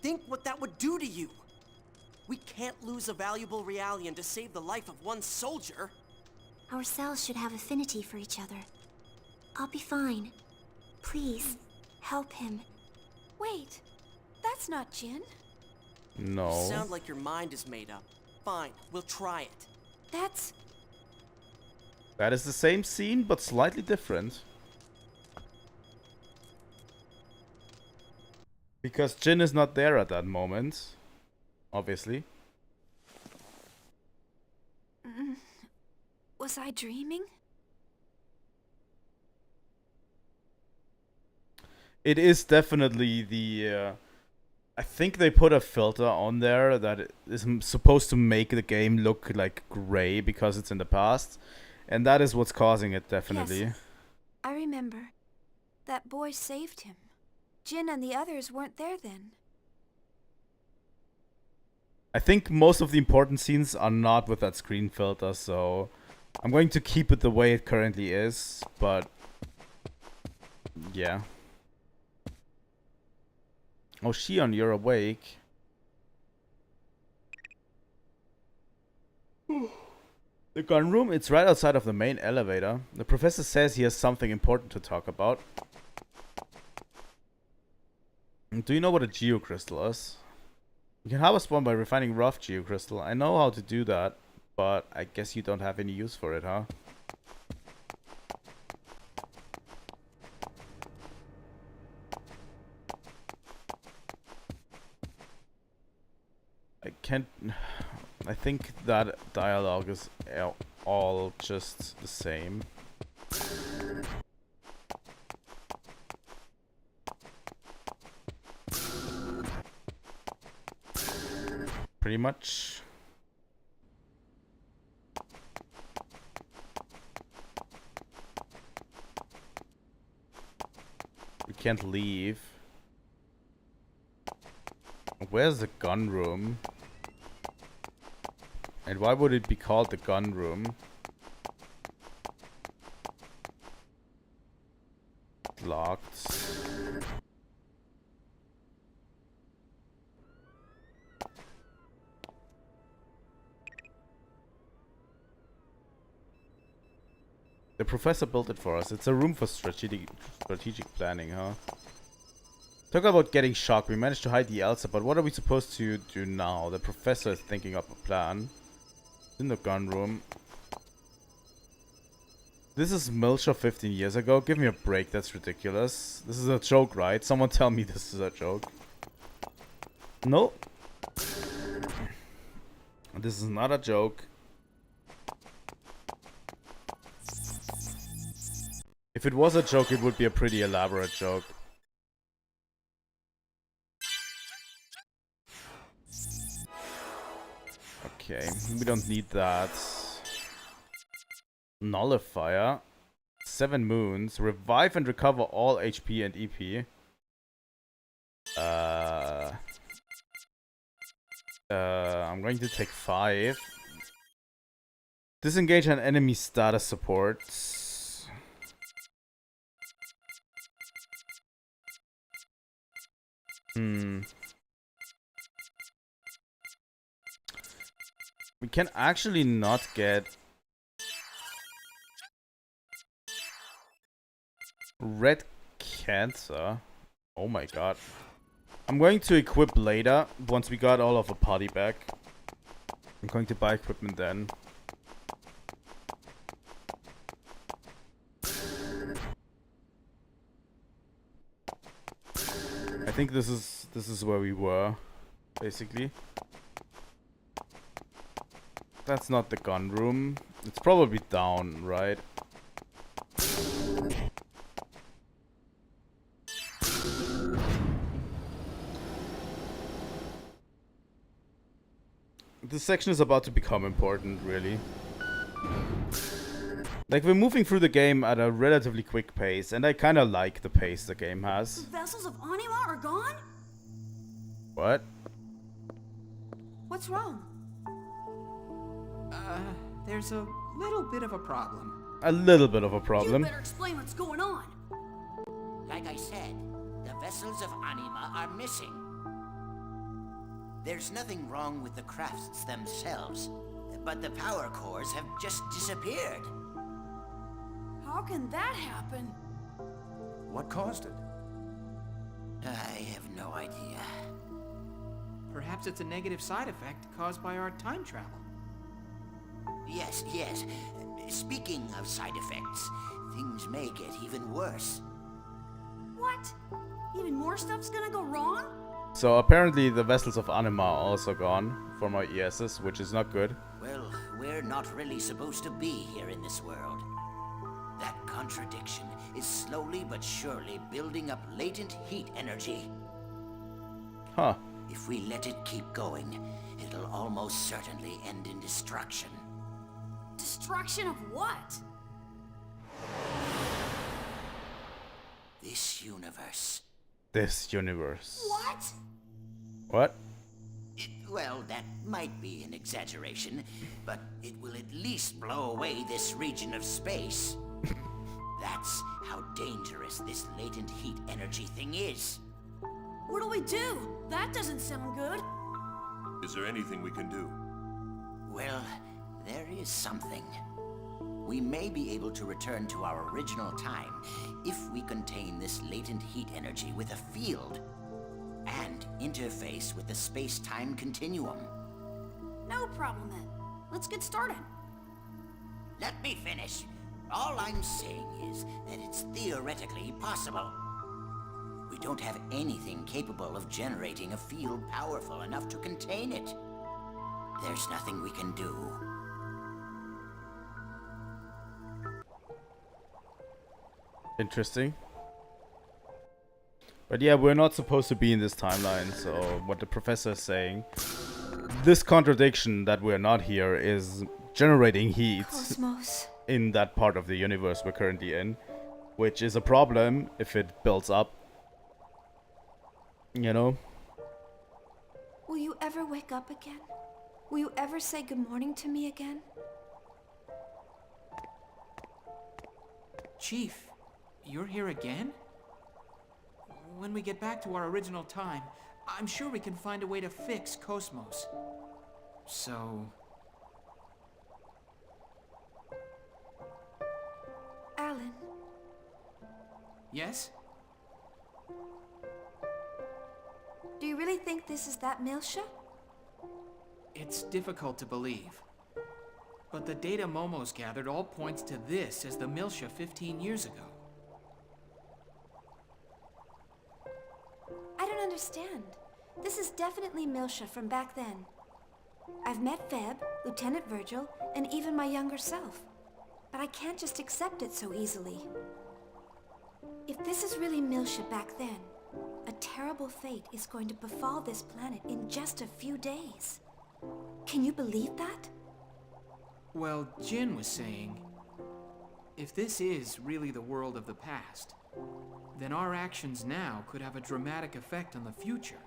Think what that would do to you. We can't lose a valuable Realian to save the life of one soldier. Our cells should have affinity for each other. I'll be fine. Please, help him. Wait, that's not Jin. No. You sound like your mind is made up. Fine, we'll try it. That is the same scene, but slightly different. Because Jin is not there at that moment. Obviously. Was I dreaming? It is definitely the... I think they put a filter on there that is supposed to make the game look like gray because it's in the past. And that is what's causing it, definitely. Yes. I remember. That boy saved him. Jin and the others weren't there then. I think most of the important scenes are not with that screen filter, so I'm going to keep it the way it currently is, but yeah. Oh, Shion, you're awake. The gun room, it's right outside of the main elevator. The professor says he has something important to talk about. Do you know what a geocrystal is? You can harvest one by refining rough geocrystal. I know how to do that, but I guess you don't have any use for it, huh? I can't... I think that dialogue is all just the same. Pretty much. We can't leave. Where's the gun room? And why would it be called the gun room? Locked. The professor built it for us. It's a room for strategic planning, huh? Talk about getting shocked. We managed to hide the Elsa, but what are we supposed to do now? The professor is thinking up a plan. In the gun room. This is Miltia 15 years ago. Give me a break. That's ridiculous. This is a joke, right? Someone tell me this is a joke. No. This is not a joke. If it was a joke, it would be a pretty elaborate joke. Okay, we don't need that. Nullifier. 7 moons. Revive and recover all HP and EP. I'm going to take 5. Disengage an enemy status support. We can actually not get red cancer. Oh my god. I'm going to equip later once we got all of a party back. I'm going to buy equipment then. I think this is where we were, basically. That's not the gun room. It's probably down, right? This section is about to become important, really. Like, we're moving through the game at a relatively quick pace, and I kinda like the pace the game has. The vessels of Anima are gone? What? What's wrong? There's a little bit of a problem. A little bit of a problem. You better explain what's going on. Like I said, the vessels of Anima are missing. There's nothing wrong with the crafts themselves, but the power cores have just disappeared. How can that happen? What caused it? I have no idea. Perhaps it's a negative side effect caused by our time travel. Yes. Speaking of side effects, things may get even worse. What? Even more stuff's gonna go wrong? So apparently the vessels of Anima are also gone from our ESs, which is not good. Well, we're not really supposed to be here in this world. That contradiction is slowly but surely building up latent heat energy. Huh. If we let it keep going, it'll almost certainly end in destruction. Destruction of what? This universe. This universe. What? What? Well, that might be an exaggeration, but it will at least blow away this region of space. That's how dangerous this latent heat energy thing is. What do we do? That doesn't sound good. Is there anything we can do? Well, there is something. We may be able to return to our original time if we contain this latent heat energy with a field. and interface with the space-time continuum. No problem then. Let's get started. Let me finish. All I'm saying is that it's theoretically possible. We don't have anything capable of generating a field powerful enough to contain it. There's nothing we can do. Interesting. But yeah, we're not supposed to be in this timeline, so what the professor is saying, this contradiction that we're not here is generating heat KOS-MOS. in that part of the universe we're currently in, which is a problem if it builds up. You know? Will you ever wake up again? Will you ever say good morning to me again? Chief, you're here again? When we get back to our original time, I'm sure we can find a way to fix KOS-MOS. So... Alan. Yes? Do you really think this is that Miltia? It's difficult to believe. But the data Momo's gathered all points to this as the Miltia 15 years ago. I don't understand. This is definitely Miltia from back then. I've met Feb, Lieutenant Virgil, and even my younger self. But I can't just accept it so easily. If this is really Miltia back then, a terrible fate is going to befall this planet in just a few days. Can you believe that? Well, Jin was saying, if this is really the world of the past, then our actions now could have a dramatic effect on the future.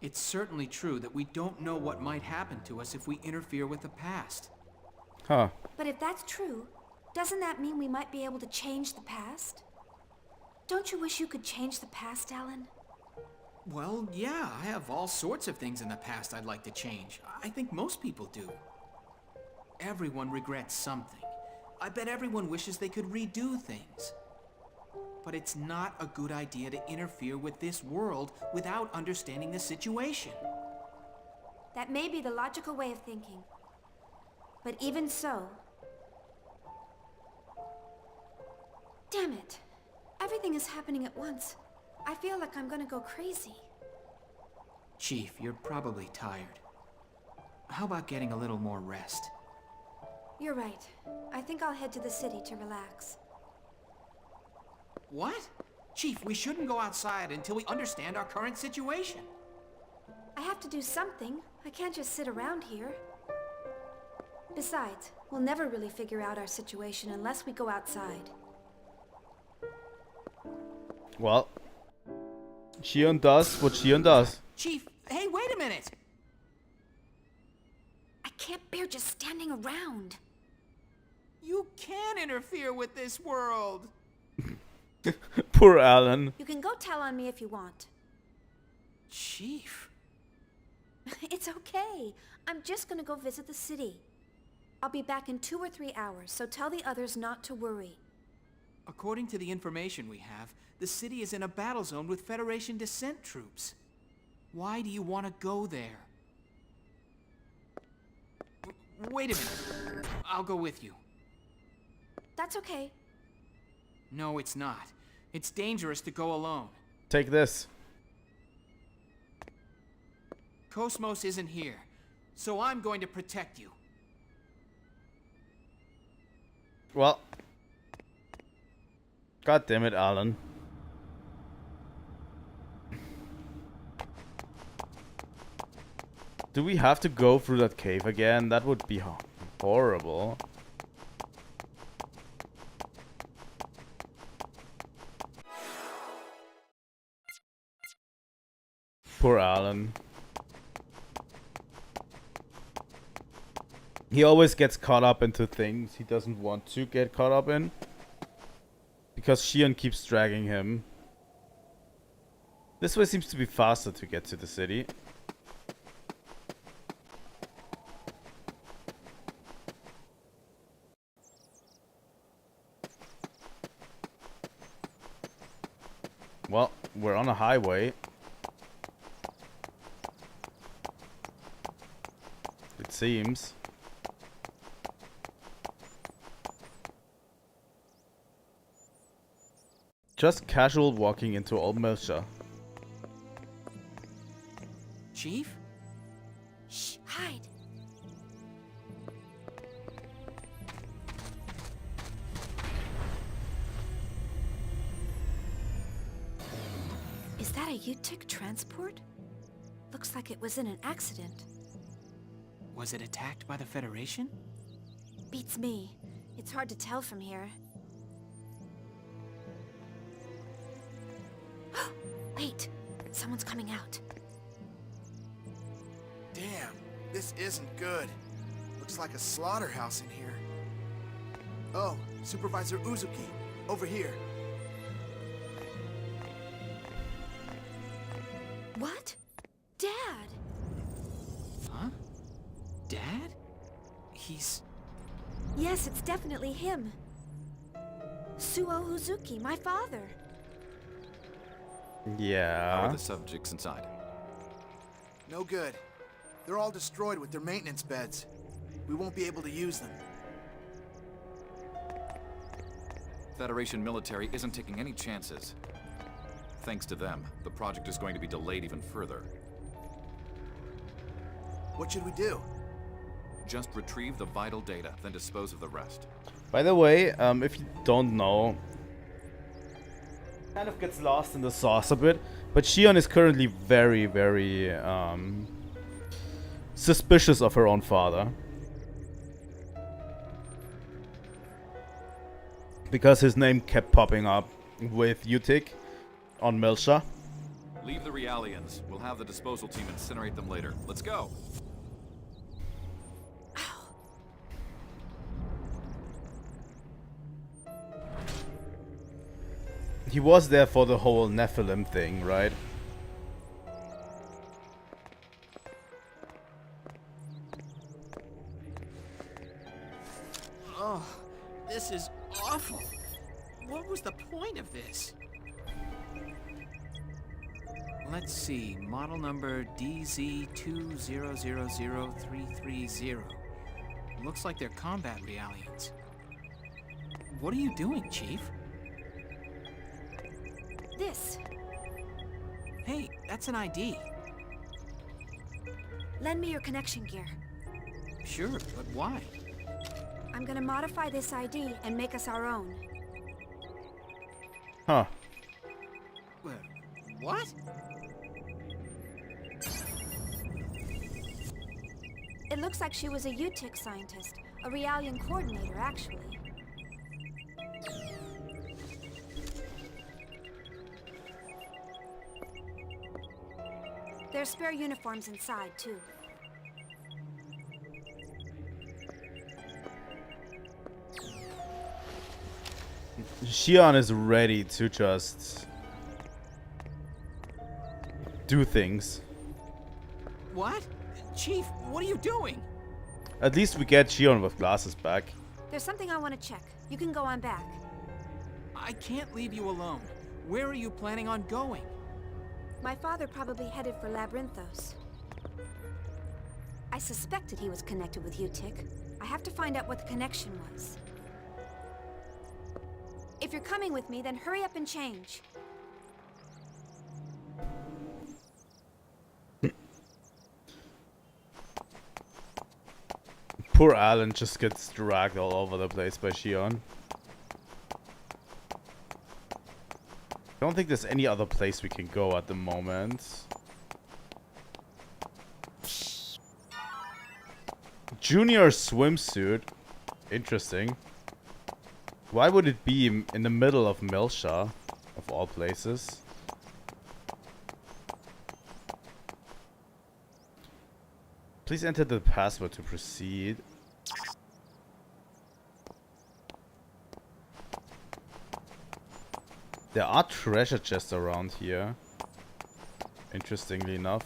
It's certainly true that we don't know what might happen to us if we interfere with the past. Huh. But if that's true, doesn't that mean we might be able to change the past? Don't you wish you could change the past, Alan? Well, yeah, I have all sorts of things in the past I'd like to change. I think most people do. Everyone regrets something. I bet everyone wishes they could redo things. But it's not a good idea to interfere with this world without understanding the situation. That may be the logical way of thinking. But even so... Damn it. Everything is happening at once. I feel like I'm gonna go crazy. Chief, you're probably tired. How about getting a little more rest? You're right. I think I'll head to the city to relax. What? Chief, we shouldn't go outside until we understand our current situation. I have to do something. I can't just sit around here. Besides, we'll never really figure out our situation unless we go outside. Well, Shion does what Shion does. Chief, hey, wait a minute! I can't bear just standing around. You can interfere with this world! Poor Alan. You can go tell on me if you want. Chief. It's okay. I'm just gonna go visit the city. I'll be back in 2 or 3 hours, so tell the others not to worry. According to the information we have, the city is in a battle zone with Federation descent troops. Why do you want to go there? Wait a minute. I'll go with you. That's okay. No, it's not. It's dangerous to go alone. Take this. KOS-MOS isn't here, so I'm going to protect you. Well. God damn it, Alan. Do we have to go through that cave again? That would be horrible. Poor Alan. He always gets caught up into things he doesn't want to get caught up in. Because Shion keeps dragging him. This way seems to be faster to get to the city. Well, we're on a highway. It seems. Just casual walking into old Miltia. Chief? Shh, hide. Is that a Utic transport? Looks like it was in an accident. Was it attacked by the Federation? Beats me. It's hard to tell from here. Wait! Someone's coming out. Damn, this isn't good. Looks like a slaughterhouse in here. Oh, Supervisor Uzuki, over here. What? Dad! Huh? Dad? He's... Yes, it's definitely him. Suo Uzuki, my father. Yeah. How are the subjects inside? No good. They're all destroyed with their maintenance beds. We won't be able to use them. Federation military isn't taking any chances. Thanks to them, the project is going to be delayed even further. What should we do? Just retrieve the vital data, then dispose of the rest. By the way, if you don't know, kind of gets lost in the sauce a bit, but Shion is currently very, very suspicious of her own father. Because his name kept popping up with Utic on Miltia. Leave the Realians. We'll have the disposal team incinerate them later. Let's go! He was there for the whole Nephilim thing, right? Oh, this is awful. What was the point of this? Let's see, model number DZ2000330. Looks like they're combat Realians. What are you doing, Chief? This. Hey, that's an ID. Lend me your connection gear. Sure, but why? I'm gonna modify this ID and make us our own. Huh. What? It looks like she was a Utic scientist, a Realian coordinator, actually. There are spare uniforms inside, too. Shion is ready to just do things. What? Chief, what are you doing? At least we get Shion with glasses back. There's something I want to check. You can go on back. I can't leave you alone. Where are you planning on going? My father probably headed for Labyrinthos. I suspected he was connected with Utic. I have to find out what the connection was. If you're coming with me, then hurry up and change. Poor Alan just gets dragged all over the place by Shion. I don't think there's any other place we can go at the moment. Junior swimsuit. Interesting. Why would it be in the middle of Miltia, of all places? Please enter the password to proceed. There are treasure chests around here. Interestingly enough.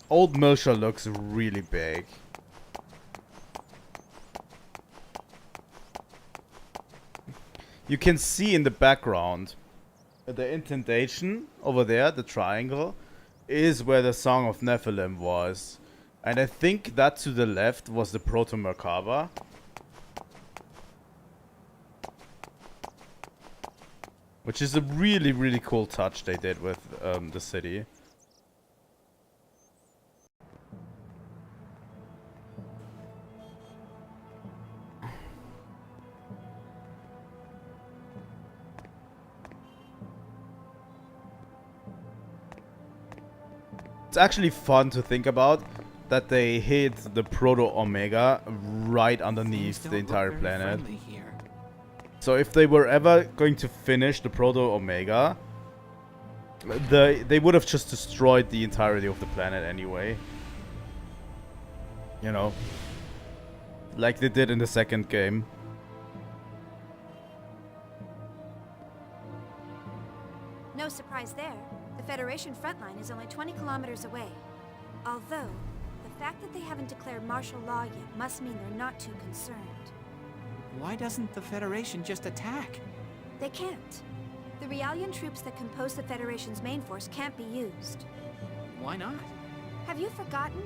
Old Miltia looks really big. You can see in the background the indentation over there, the triangle, is where the Song of Nephilim was. And I think that to the left was the Proto-Merkaba. Which is a really, really cool touch they did with the city. It's actually fun to think about that they hid the Proto-Omega right underneath the entire planet. So if they were ever going to finish the Proto-Omega, they would have just destroyed the entirety of the planet anyway. You know, like they did in the second game. No surprise there. The Federation front line is only 20 kilometers away. Although, the fact that they haven't declared martial law yet must mean they're not too concerned. Why doesn't the Federation just attack? They can't. The Realian troops that compose the Federation's main force can't be used. Why not? Have you forgotten?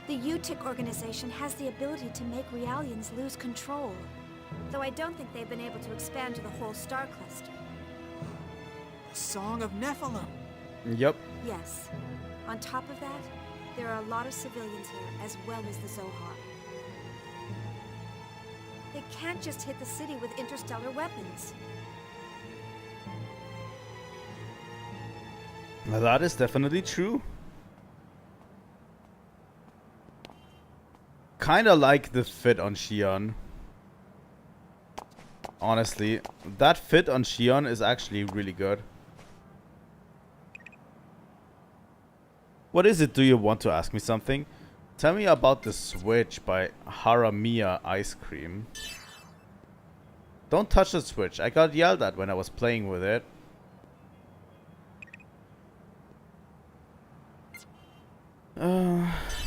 The UTIC organization has the ability to make Realians lose control. Though I don't think they've been able to expand to the whole star cluster. Song of Nephilim. Yep. Yes. On top of that, there are a lot of civilians here, as well as the Zohar. They can't just hit the city with interstellar weapons. Well, that is definitely true. Kinda like the fit on Xion. Honestly, that fit on Xion is actually really good. What is it? Do you want to ask me something? Tell me about the Switch by Haramiya Ice Cream. Don't touch the Switch. I got yelled at when I was playing with it.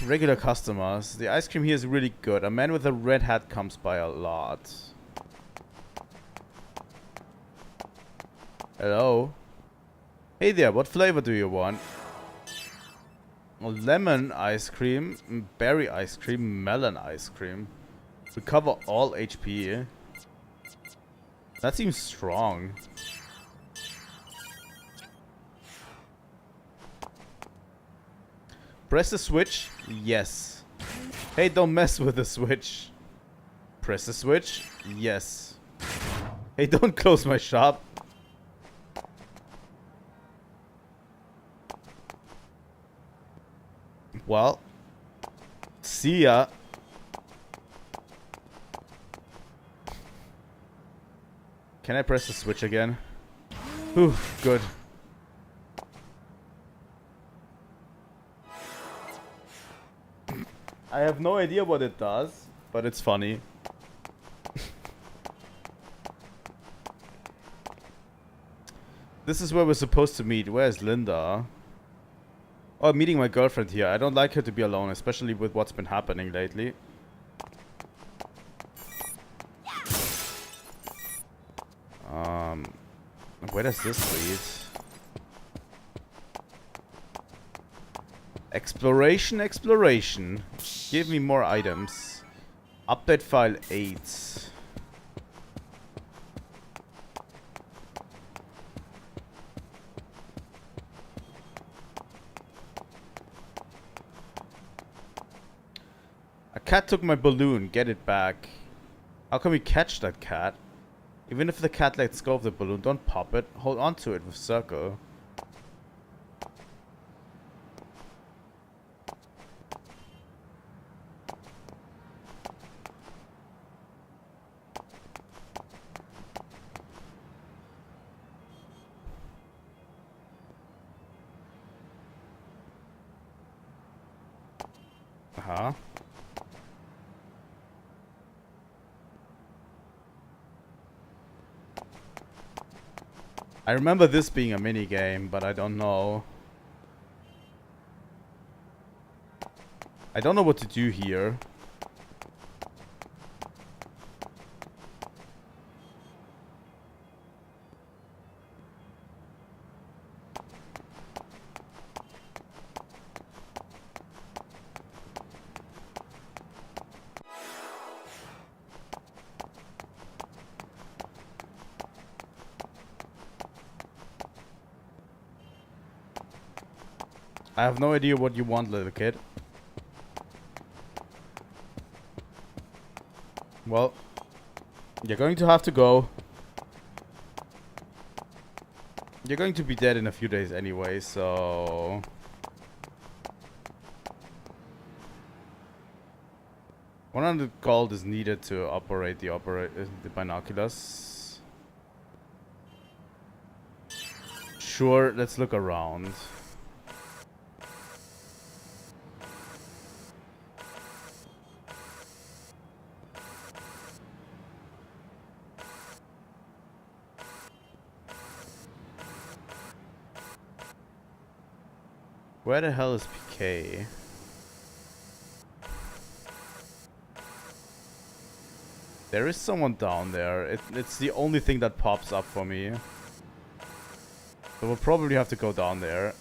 Regular customers. The ice cream here is really good. A man with a red hat comes by a lot. Hello? Hey there, what flavor do you want? Lemon ice cream, berry ice cream, melon ice cream. Recover all HP. That seems strong. Press the switch? Yes. Hey, don't mess with the switch. Press the switch? Yes. Hey, don't close my shop. Well, see ya. Can I press the switch again? Whew, good. I have no idea what it does, but it's funny. This is where we're supposed to meet. Where's Linda? Oh, I'm meeting my girlfriend here. I don't like her to be alone, especially with what's been happening lately. Where does this lead? Exploration, exploration. Give me more items. Update file 8. A cat took my balloon. Get it back. How can we catch that cat? Even if the cat lets go of the balloon, don't pop it. Hold on to it with circle. Uh-huh. I remember this being a mini game, but I don't know. I don't know what to do here. I have no idea what you want, little kid. Well, you're going to have to go. You're going to be dead in a few days anyway, so... 100 gold is needed to operate the binoculars. Sure, let's look around. Where the hell is PK? There is someone down there. It's the only thing that pops up for me. So we'll probably have to go down there.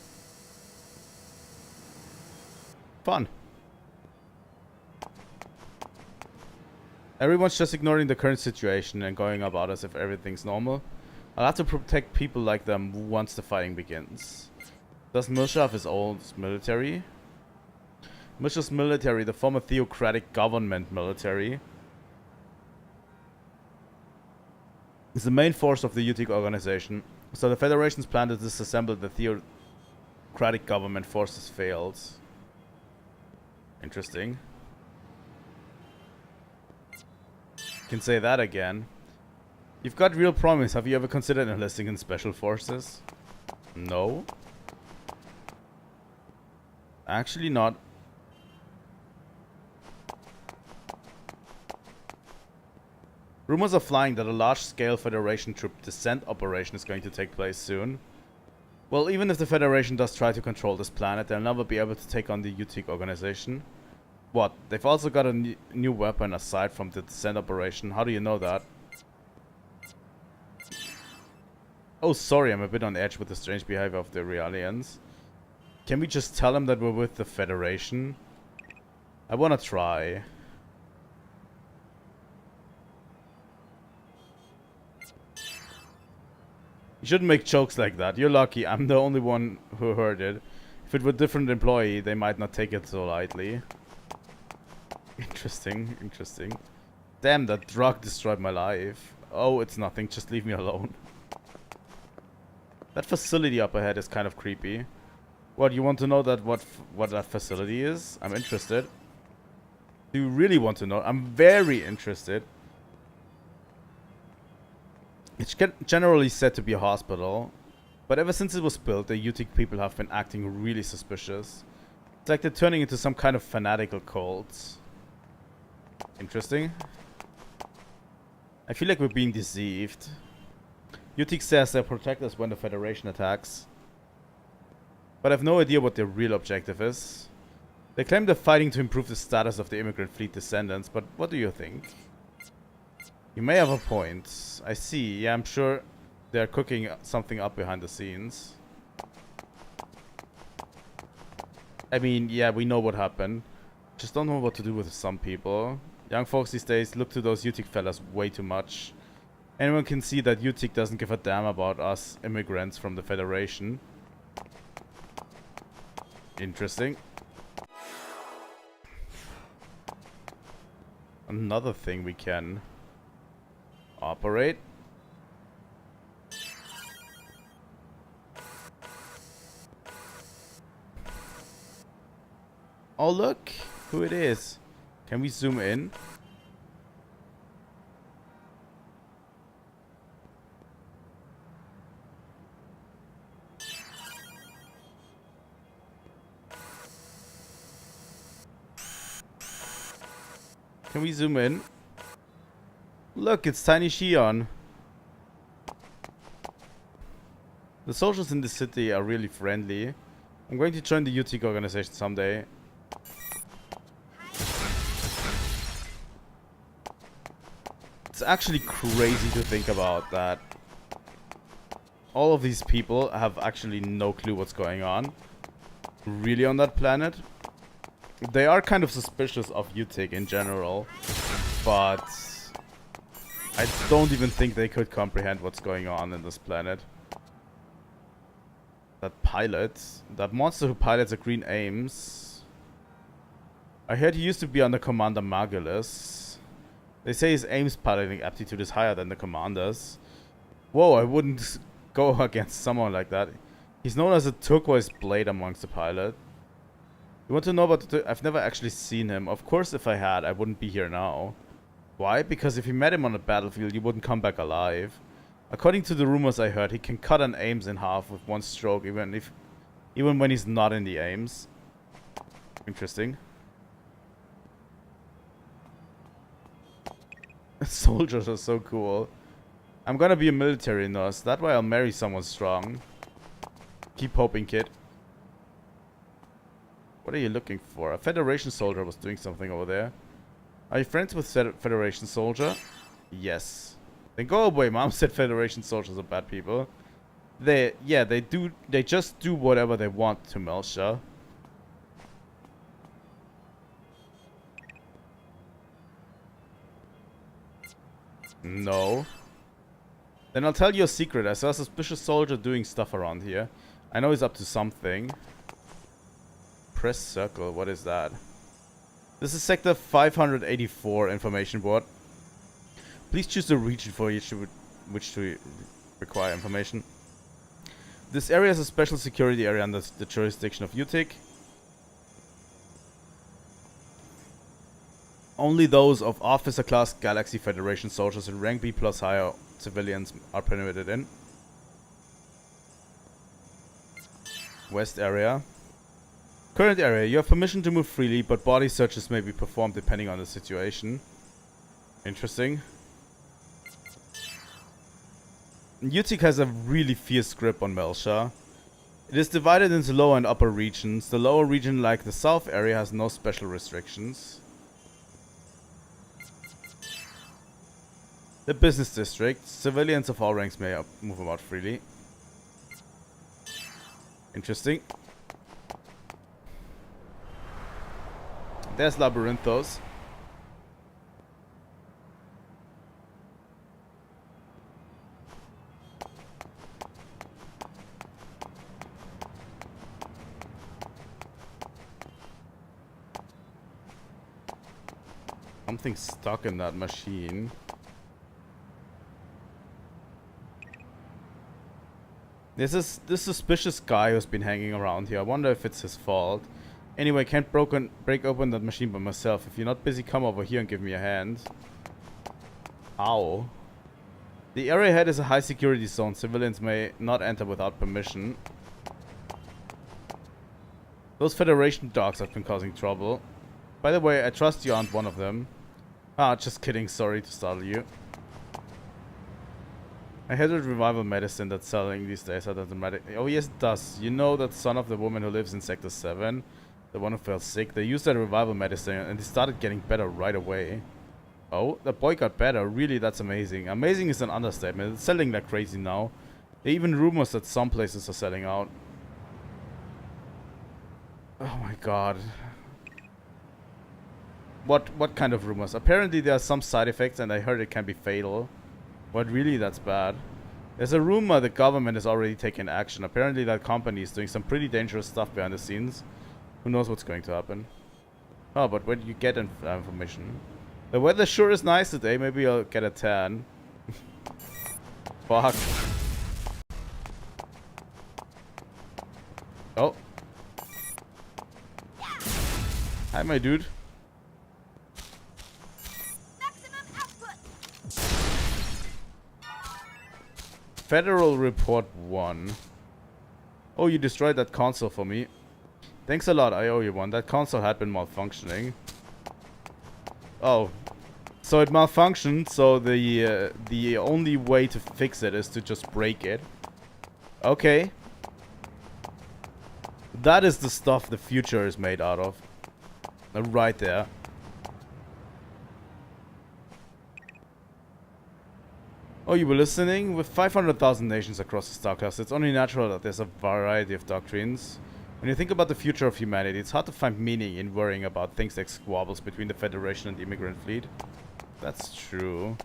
Fun. Everyone's just ignoring the current situation and going about as if everything's normal. I'll have to protect people like them once the fighting begins. Does Miltia have his own military? Miltia's military, the former theocratic government military, is the main force of the UTIC organization. So the Federation's plan to disassemble the theocratic government forces failed. Interesting. Can say that again. You've got real promise. Have you ever considered enlisting in special forces? No. Actually not. Rumors are flying that a large-scale Federation troop descent operation is going to take place soon. Well, even if the Federation does try to control this planet, they'll never be able to take on the UTIC organization. What? They've also got a new weapon aside from the descent operation. How do you know that? Oh, sorry, I'm a bit on edge with the strange behavior of the Realians. Can we just tell them that we're with the Federation? I wanna try. You shouldn't make jokes like that. You're lucky. I'm the only one who heard it. If it were a different employee, they might not take it so lightly. Interesting, interesting. Damn, that drug destroyed my life. Oh, it's nothing. Just leave me alone. That facility up ahead is kind of creepy. What, you want to know that what that facility is? I'm interested. Do you really want to know? I'm very interested. It's generally said to be a hospital, but ever since it was built, the UTIC people have been acting really suspicious. It's like they're turning into some kind of fanatical cult. Interesting. I feel like we're being deceived. UTIC says they'll protect us when the Federation attacks, but I have no idea what their real objective is. They claim they're fighting to improve the status of the immigrant fleet descendants, but what do you think? You may have a point. I see. Yeah, I'm sure they're cooking something up behind the scenes. I mean, yeah, we know what happened. Just don't know what to do with some people. Young folks these days look to those UTIC fellas way too much. Anyone can see that UTIC doesn't give a damn about us immigrants from the Federation. Interesting. Another thing we can operate. Oh, look who it is. Can we zoom in? Can we zoom in? Look, it's Tiny Shion. The soldiers in the city are really friendly. I'm going to join the UTIC organization someday. It's actually crazy to think about that all of these people have actually no clue what's going on really on that planet. They are kind of suspicious of UTIC in general, but I don't even think they could comprehend what's going on in this planet. That pilot. That monster who pilots a green Ames. I heard he used to be under Commander Margulis. They say his Ames piloting aptitude is higher than the commander's. Whoa, I wouldn't go against someone like that. He's known as a turquoise blade amongst the pilot. You want to know about the... I've never actually seen him. Of course, if I had, I wouldn't be here now. Why? Because if you met him on the battlefield, you wouldn't come back alive. According to the rumors I heard, he can cut an Ames in half with one stroke, even when he's not in the Ames. Interesting. Soldiers are so cool. I'm gonna be a military nurse. That way I'll marry someone strong. Keep hoping, kid. What are you looking for? A Federation soldier was doing something over there. Are you friends with Federation soldier? Yes. Then go away. Mom said Federation soldiers are bad people. They just do whatever they want to Miltia. No. Then I'll tell you a secret. I saw a suspicious soldier doing stuff around here. I know he's up to something. Press circle. What is that? This is sector 584 information board. Please choose the region for which to require information. This area is a special security area under the jurisdiction of UTIC. Only those of officer class Galaxy Federation soldiers in rank B plus higher civilians are permitted in. West area. Current area. You have permission to move freely, but body searches may be performed depending on the situation. Interesting. UTIC has a really fierce grip on Miltia. It is divided into lower and upper regions. The lower region, like the south area, has no special restrictions. The business district. Civilians of all ranks may move about freely. Interesting. There's Labyrinthos. Something's stuck in that machine. There's this suspicious guy who's been hanging around here. I wonder if it's his fault. Anyway, can't break open that machine by myself. If you're not busy, come over here and give me a hand. Ow. The area ahead is a high security zone. Civilians may not enter without permission. Those Federation dogs have been causing trouble. By the way, I trust you aren't one of them. Ah, just kidding. Sorry to startle you. I heard of revival medicine that's selling these days. Oh yes, it does. You know that son of the woman who lives in Sector 7? The one who fell sick? They used that revival medicine and they started getting better right away. Oh, the boy got better. Really, that's amazing. Amazing is an understatement. It's selling like crazy now. There are even rumors that some places are selling out. Oh my god. What kind of rumors? Apparently there are some side effects and I heard it can be fatal. But really, that's bad. There's a rumor the government has already taken action. Apparently that company is doing some pretty dangerous stuff behind the scenes. Who knows what's going to happen? Oh, but where do you get information? The weather sure is nice today. Maybe I'll get a tan. Fuck. Oh. Hi, my dude. Federal Report 1. Oh, you destroyed that console for me. Thanks a lot, I owe you one. That console had been malfunctioning. Oh. So it malfunctioned, so the only way to fix it is to just break it. Okay. That is the stuff the future is made out of. Right there. Oh, you were listening? With 500,000 nations across the star class, it's only natural that there's a variety of doctrines. When you think about the future of humanity, it's hard to find meaning in worrying about things like squabbles between the Federation and the immigrant fleet. That's true.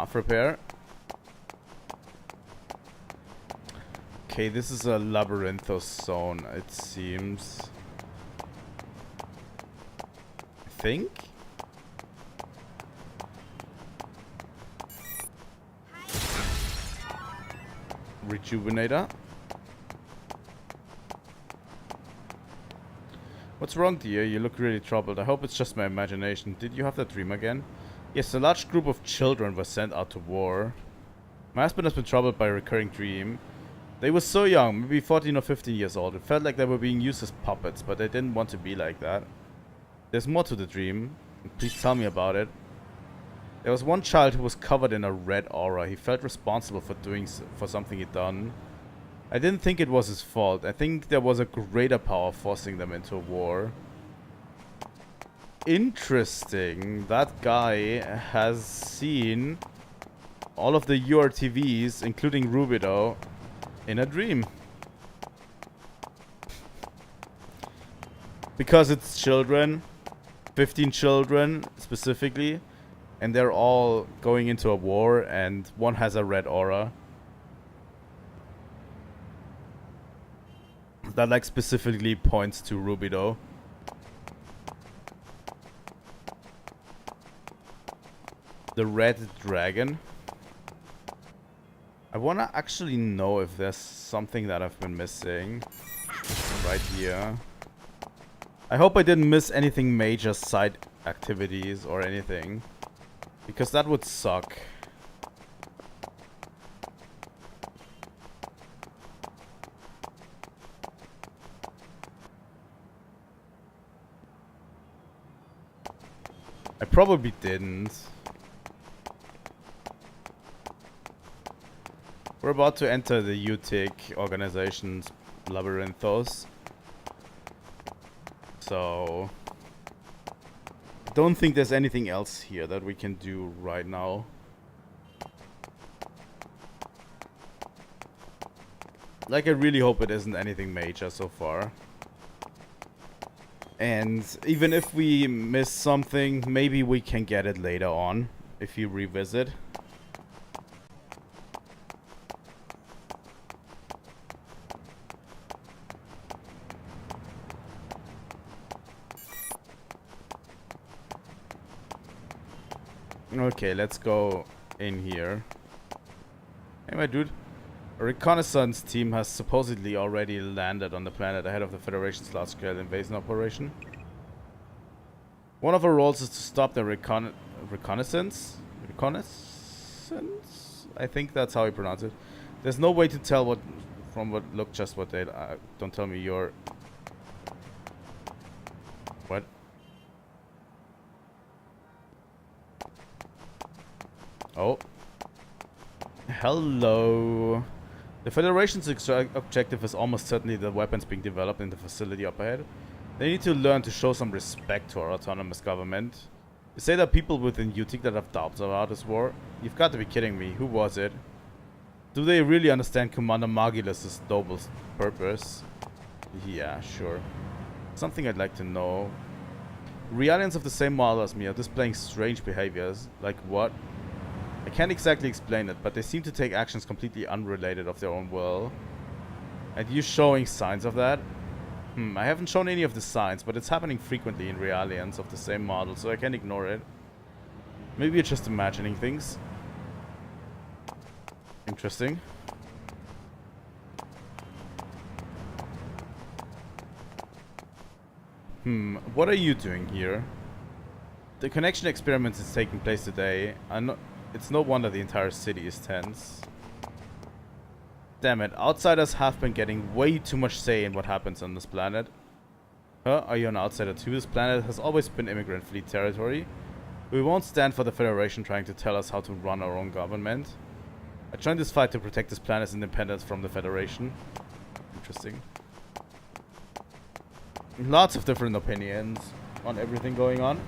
Half repair. Okay, this is a labyrinthos zone, it seems. I think? Rejuvenator. What's wrong, dear? You look really troubled. I hope it's just my imagination. Did you have that dream again? Yes, a large group of children were sent out to war. My husband has been troubled by a recurring dream. They were so young, maybe 14 or 15 years old. It felt like they were being used as puppets, but they didn't want to be like that. There's more to the dream. Please tell me about it. There was one child who was covered in a red aura. He felt responsible for something he'd done. I didn't think it was his fault. I think there was a greater power forcing them into a war. Interesting. That guy has seen all of the URTVs, including Rubido, in a dream. Because it's children, 15 children specifically, and they're all going into a war, and one has a red aura. That like specifically points to Rubido. The red dragon. I wanna actually know if there's something that I've been missing right here. I hope I didn't miss anything major side activities or anything, because that would suck. I probably didn't. We're about to enter the UTIC organization's labyrinthos. So I don't think there's anything else here that we can do right now. Like, I really hope it isn't anything major so far. And even if we miss something, maybe we can get it later on if you revisit. Okay, let's go in here. Hey, my dude. A reconnaissance team has supposedly already landed on the planet ahead of the Federation's large-scale invasion operation. One of our roles is to stop the reconnaissance? Reconnaissance? I think that's how you pronounce it. There's no way to tell what from what look just what they... don't tell me you're... What? Oh. Hello. The Federation's objective is almost certainly the weapons being developed in the facility up ahead. They need to learn to show some respect to our autonomous government. You say that people within UTIC that have doubts about this war? You've got to be kidding me. Who was it? Do they really understand Commander Margulis's noble purpose? Yeah, sure. Something I'd like to know. Realians of the same model as me are displaying strange behaviors. Like what? I can't exactly explain it, but they seem to take actions completely unrelated of their own will. And you showing signs of that? I haven't shown any of the signs, but it's happening frequently in Realians of the same model, so I can't ignore it. Maybe you're just imagining things. Interesting. What are you doing here? The connection experiment is taking place today. It's no wonder the entire city is tense. Damn it, outsiders have been getting way too much say in what happens on this planet. Huh? Are you an outsider too? This planet has always been immigrant fleet territory. We won't stand for the Federation trying to tell us how to run our own government. I joined this fight to protect this planet's independence from the Federation. Interesting. Lots of different opinions on everything going on.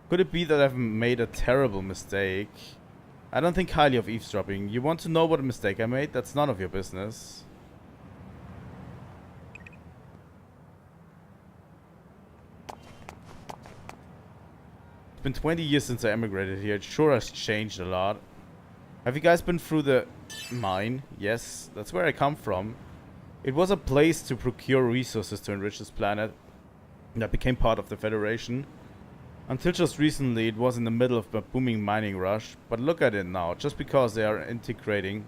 Could it be that I've made a terrible mistake? I don't think highly of eavesdropping. You want to know what a mistake I made? That's none of your business. It's been 20 years since I emigrated here. It sure has changed a lot. Have you guys been through the mine? Yes, that's where I come from. It was a place to procure resources to enrich this planet that became part of the Federation. Until just recently, it was in the middle of a booming mining rush. But look at it now. Just because they are integrating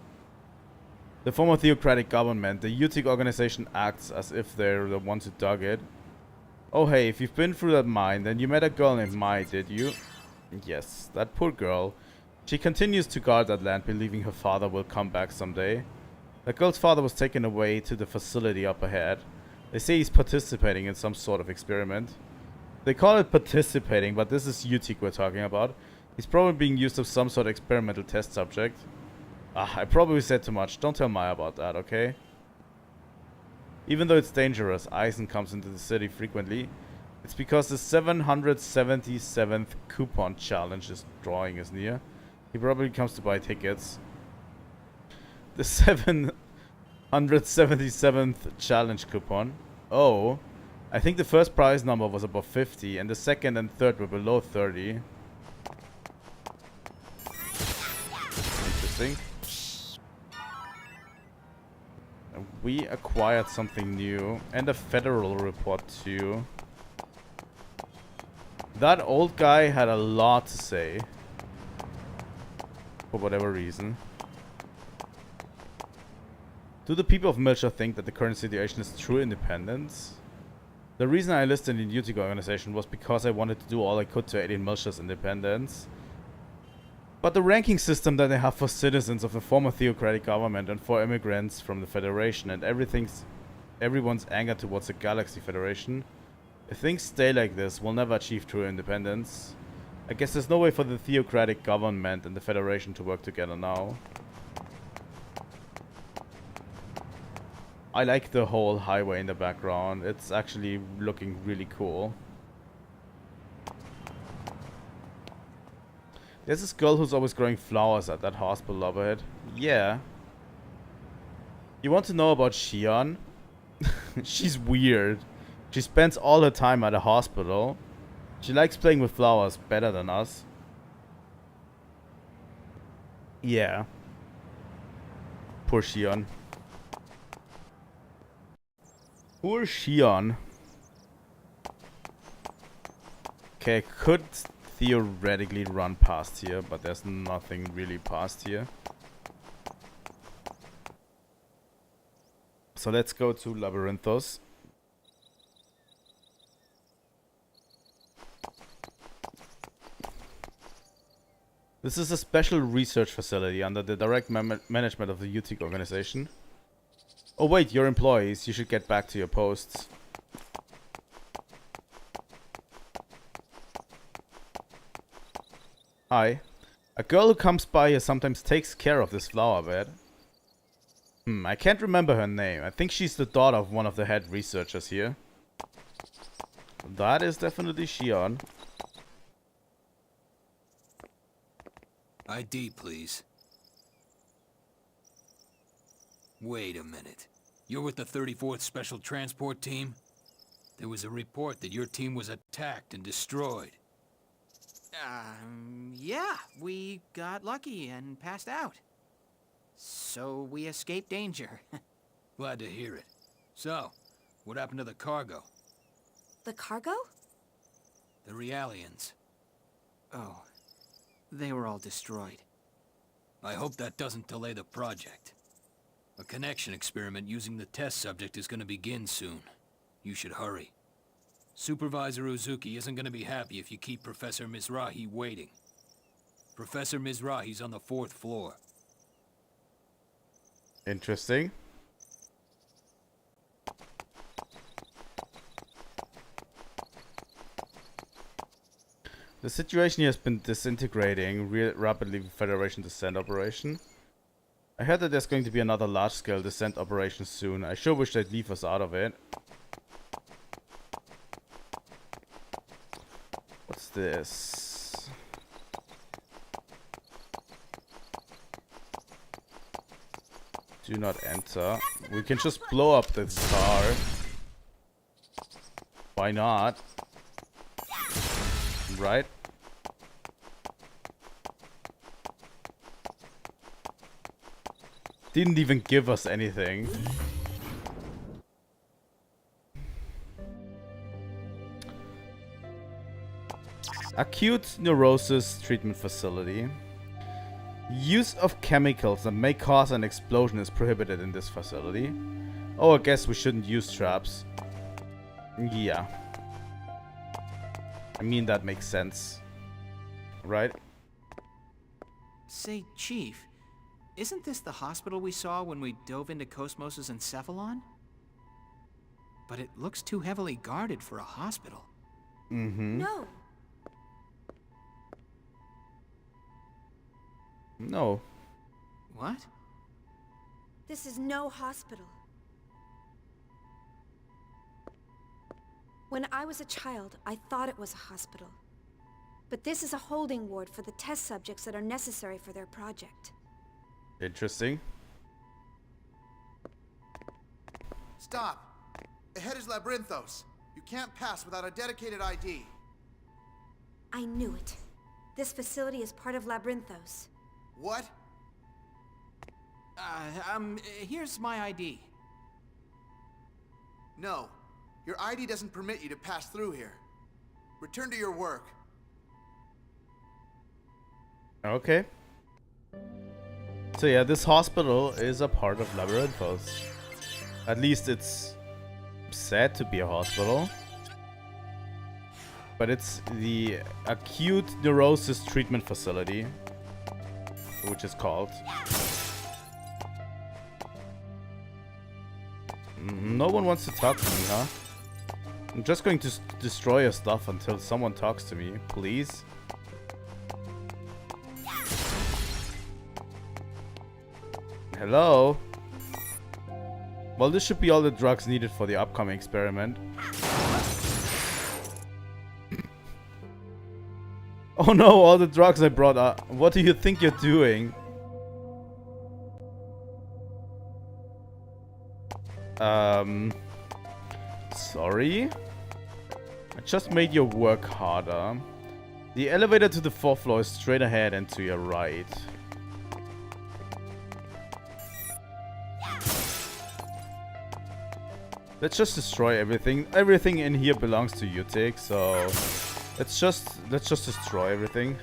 the former theocratic government, the UTIC organization acts as if they're the ones who dug it. Oh hey, if you've been through that mine, then you met a girl named Mai, did you? Yes, that poor girl. She continues to guard that land, believing her father will come back someday. The girl's father was taken away to the facility up ahead. They say he's participating in some sort of experiment. They call it participating, but this is UTIC we're talking about. He's probably being used as some sort of experimental test subject. Ah, I probably said too much. Don't tell Maya about that, okay? Even though it's dangerous, Eisen comes into the city frequently. It's because the 777th coupon challenge drawing is near. He probably comes to buy tickets. The 777th challenge coupon. Oh, I think the first prize number was above 50 and the second and third were below 30. Interesting. We acquired something new and a federal report too. That old guy had a lot to say. For whatever reason. Do the people of Miltia think that the current situation is true independence? The reason I enlisted in the UTIC organization was because I wanted to do all I could to aid in Miltia's independence. But the ranking system that they have for citizens of the former theocratic government and for immigrants from the Federation and everyone's anger towards the Galaxy Federation, if things stay like this, we'll never achieve true independence. I guess there's no way for the theocratic government and the Federation to work together now. I like the whole highway in the background. It's actually looking really cool. There's this girl who's always growing flowers at that hospital overhead. Yeah. You want to know about Shion? She's weird. She spends all her time at a hospital. She likes playing with flowers better than us. Yeah. Poor Shion. Poor Shion. Okay, I could theoretically run past here, but there's nothing really past here. So let's go to Labyrinthos. This is a special research facility under the direct management of the UTIC organization. Oh wait, you're employees. You should get back to your posts. Hi. A girl who comes by here sometimes takes care of this flower bed. I can't remember her name. I think she's the daughter of one of the head researchers here. That is definitely Shion. ID, please. Wait a minute. You're with the 34th Special Transport Team? There was a report that your team was attacked and destroyed. Yeah, we got lucky and passed out. So we escaped danger. Glad to hear it. So, what happened to the cargo? The cargo? The Realians. Oh, they were all destroyed. I hope that doesn't delay the project. A connection experiment using the test subject is going to begin soon. You should hurry. Supervisor Uzuki isn't going to be happy if you keep Professor Mizrahi waiting. Professor Mizrahi's on the 4th floor. Interesting. The situation here has been disintegrating rapidly with Federation descent operation. I heard that there's going to be another large-scale descent operation soon. I sure wish they'd leave us out of it. What's this? Do not enter. We can just blow up this car. Why not? Right? Didn't even give us anything. Acute neurosis treatment facility. Use of chemicals that may cause an explosion is prohibited in this facility. Oh, I guess we shouldn't use traps. Yeah. I mean, that makes sense. Right? Say, Chief, isn't this the hospital we saw when we dove into KOS-MOS's encephalon? But it looks too heavily guarded for a hospital. Mm-hmm. No. No. What? This is no hospital. When I was a child, I thought it was a hospital. But this is a holding ward for the test subjects that are necessary for their project. Interesting. Stop! Ahead is Labyrinthos. You can't pass without a dedicated ID. I knew it. This facility is part of Labyrinthos. What? Here's my ID. No. Your ID doesn't permit you to pass through here. Return to your work. Okay. So yeah, this hospital is a part of Labyrinthos. At least it's said to be a hospital. But it's the Acute Neurosis Treatment Facility, which is called. No one wants to talk to me, huh? I'm just going to destroy your stuff until someone talks to me, please. Hello? Well, this should be all the drugs needed for the upcoming experiment. Oh no, all the drugs I brought up. What do you think you're doing? Sorry? I just made your work harder. The elevator to the 4th floor is straight ahead and to your right. Let's just destroy everything. Everything in here belongs to Utik, so let's just destroy everything.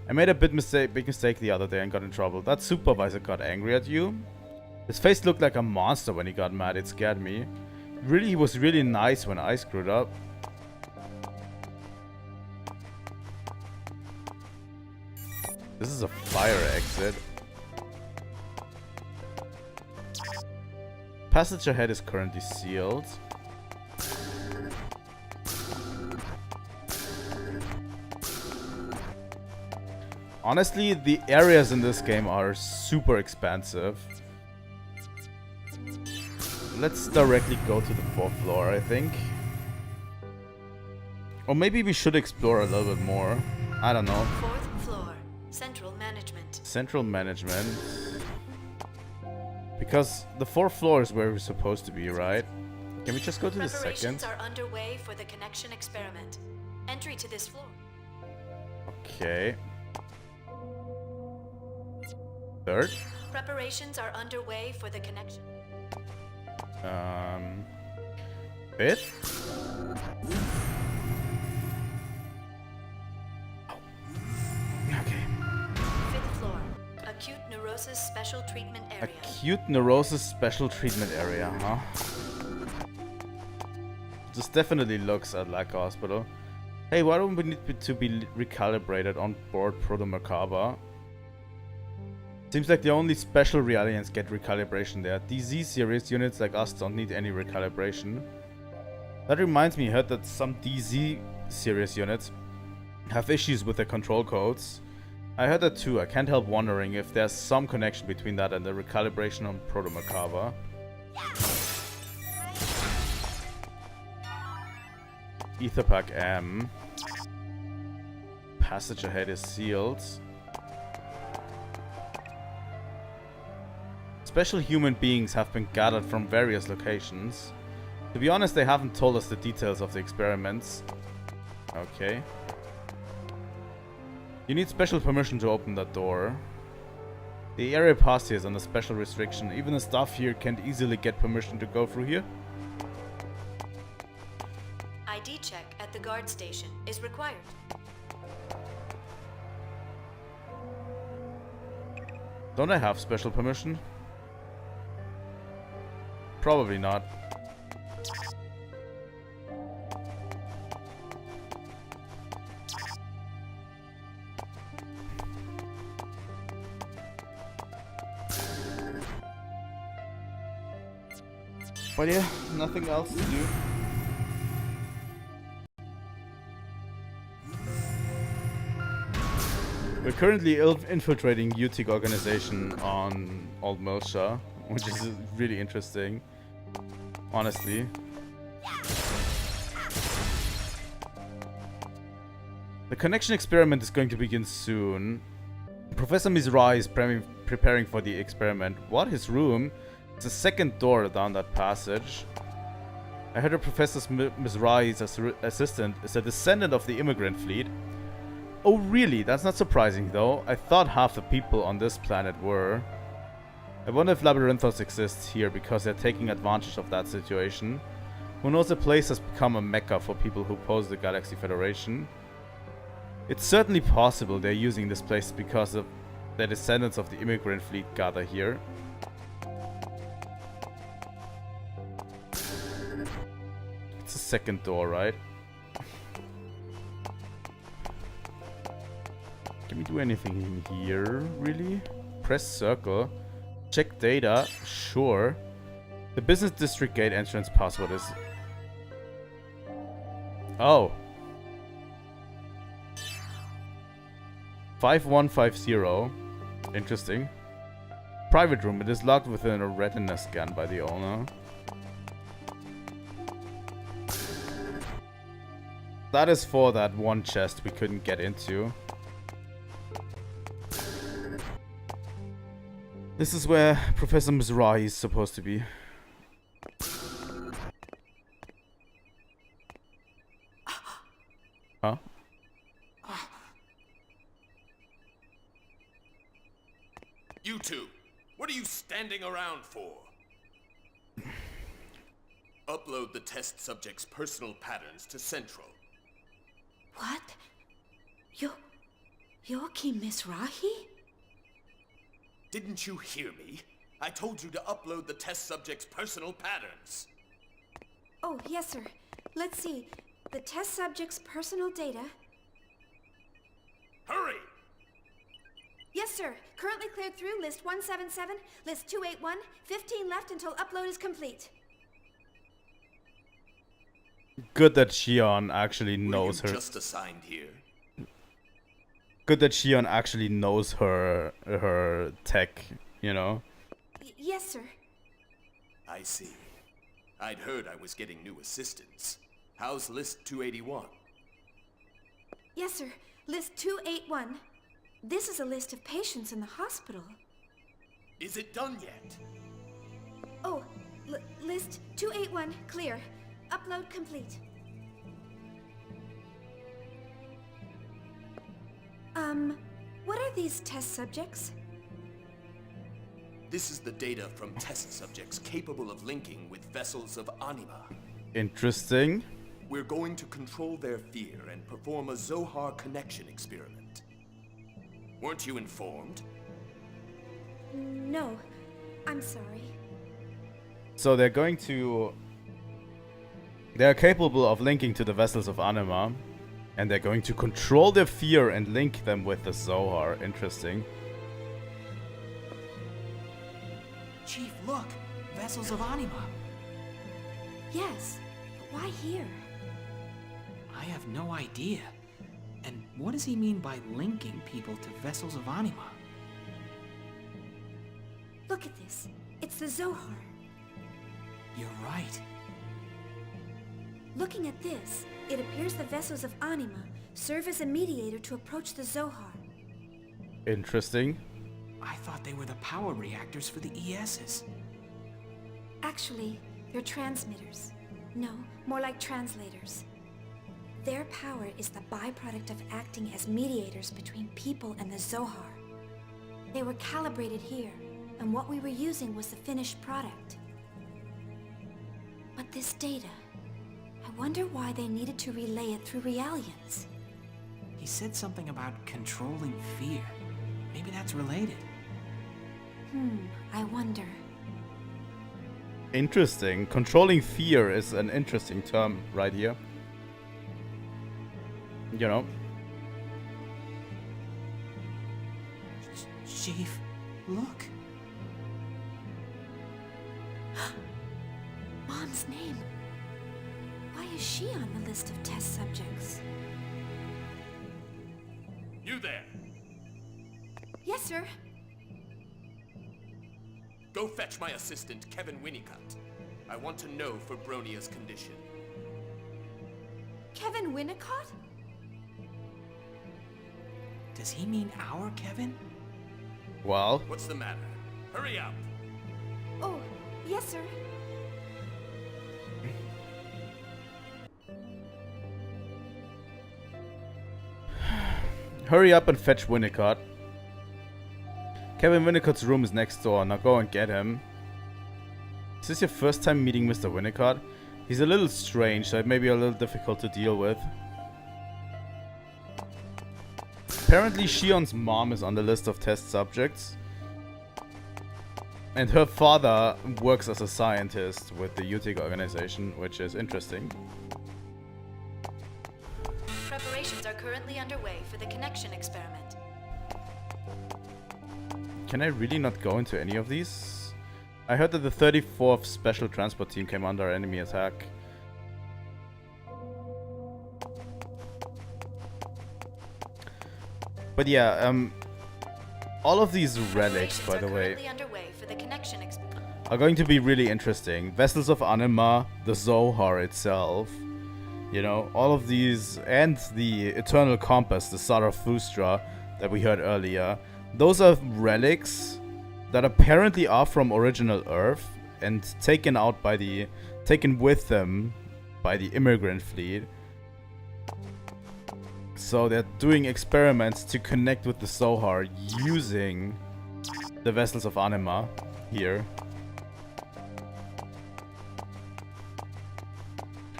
I made a big mistake the other day and got in trouble. That supervisor got angry at you. His face looked like a monster when he got mad. It scared me. Really, he was really nice when I screwed up. This is a fire exit. Passage ahead is currently sealed. Honestly, the areas in this game are super expansive. Let's directly go to the 4th floor, I think. Or maybe we should explore a little bit more. I don't know. 4th floor, central management. Central management. Because the 4th floor is where we're supposed to be, right? Can we just go to the 2nd? Preparations are underway for the connection experiment. Entry to this floor. Okay. 3rd? Preparations are underway for the connection. 5th? Okay. 5th floor, acute neurosis special treatment area. Acute neurosis special treatment area, huh? This definitely looks like a hospital. Hey, why don't we need to be recalibrated on board Proto Merkaba? Seems like the only special realians get recalibration there. DZ series units like us don't need any recalibration. That reminds me, I heard that some DZ series units have issues with their control codes. I heard that too. I can't help wondering if there's some connection between that and the recalibration on Proto Merkaba. Etherpack M. Passage ahead is sealed. Special human beings have been gathered from various locations. To be honest, they haven't told us the details of the experiments. Okay. You need special permission to open that door. The area past here is under special restriction. Even the staff here can't easily get permission to go through here. ID check at the guard station is required. Don't I have special permission? Probably not. But yeah, nothing else to do. We're currently infiltrating UTIC organization on Old Miltia, which is really interesting, honestly. The connection experiment is going to begin soon. Professor Mizrahi is preparing for the experiment. What? His room? It's the second door down that passage. I heard Professor Mizrahi's assistant is a descendant of the immigrant fleet. Oh really? That's not surprising though. I thought half the people on this planet were. I wonder if Labyrinthos exists here because they're taking advantage of that situation. Who knows, the place has become a mecca for people who oppose the Galaxy Federation. It's certainly possible they're using this place because of the descendants of the immigrant fleet gather here. It's the second door, right? Can we do anything in here, really? Press circle. Check data. Sure. The business district gate entrance password is... Oh. 5150. Interesting. Private room. It is locked within a retina scan by the owner. That is for that one chest we couldn't get into. This is where Professor Mizrahi is supposed to be. Huh? You two, what are you standing around for? Upload the test subject's personal patterns to Central. What? Joachim Mizrahi? Didn't you hear me? I told you to upload the test subject's personal patterns. Oh, yes, sir. Let's see. The test subject's personal data. Hurry! Yes, sir. Currently cleared through list 177, list 281, 15 left until upload is complete. Good that Shion actually knows her. Just assigned here. Good that Shion actually knows her tech, you know? Yes, sir. I see. I'd heard I was getting new assistants. How's list 281? Yes, sir. List 281. This is a list of patients in the hospital. Is it done yet? Oh, list 281, clear. Upload complete. What are these test subjects? This is the data from test subjects capable of linking with vessels of anima. Interesting. We're going to control their fear and perform a Zohar connection experiment. Weren't you informed? No, I'm sorry. So they're going to... They're capable of linking to the vessels of anima. And they're going to control their fear and link them with the Zohar. Interesting. Chief, look! Vessels of anima. Yes, but why here? I have no idea. And what does he mean by linking people to vessels of anima? Look at this. It's the Zohar. You're right. Looking at this, it appears the vessels of anima serve as a mediator to approach the Zohar. Interesting. I thought they were the power reactors for the ESs. Actually, they're transmitters. No, more like translators. Their power is the byproduct of acting as mediators between people and the Zohar. They were calibrated here, and what we were using was the finished product. But this data, I wonder why they needed to relay it through Realians. He said something about controlling fear. Maybe that's related. I wonder. Interesting. Controlling fear is an interesting term right here. You know. Chief, look. Mom's name. Why is she on the list of test subjects? You there! Yes, sir. Go fetch my assistant, Kevin Winnicott. I want to know Febronia's condition. Kevin Winnicott? Does he mean our Kevin? Well. What's the matter? Hurry up! Oh, yes, sir. Hurry up and fetch Winnicott. Kevin Winnicott's room is next door. Now go and get him. Is this your first time meeting Mr. Winnicott? He's a little strange, so it may be a little difficult to deal with. Apparently Shion's mom is on the list of test subjects. And her father works as a scientist with the UTIC organization, which is interesting. Preparations are currently underway for the connection experiment. Can I really not go into any of these? I heard that the 34th Special Transport Team came under enemy attack. But yeah, all of these relics, by the way, are going to be really interesting. Vessels of Anima, the Zohar itself, you know, all of these, and the Eternal Compass, the Zarathustra that we heard earlier. Those are relics that apparently are from original Earth and taken with them by the immigrant fleet. So they're doing experiments to connect with the Zohar using the Vessels of Anima here.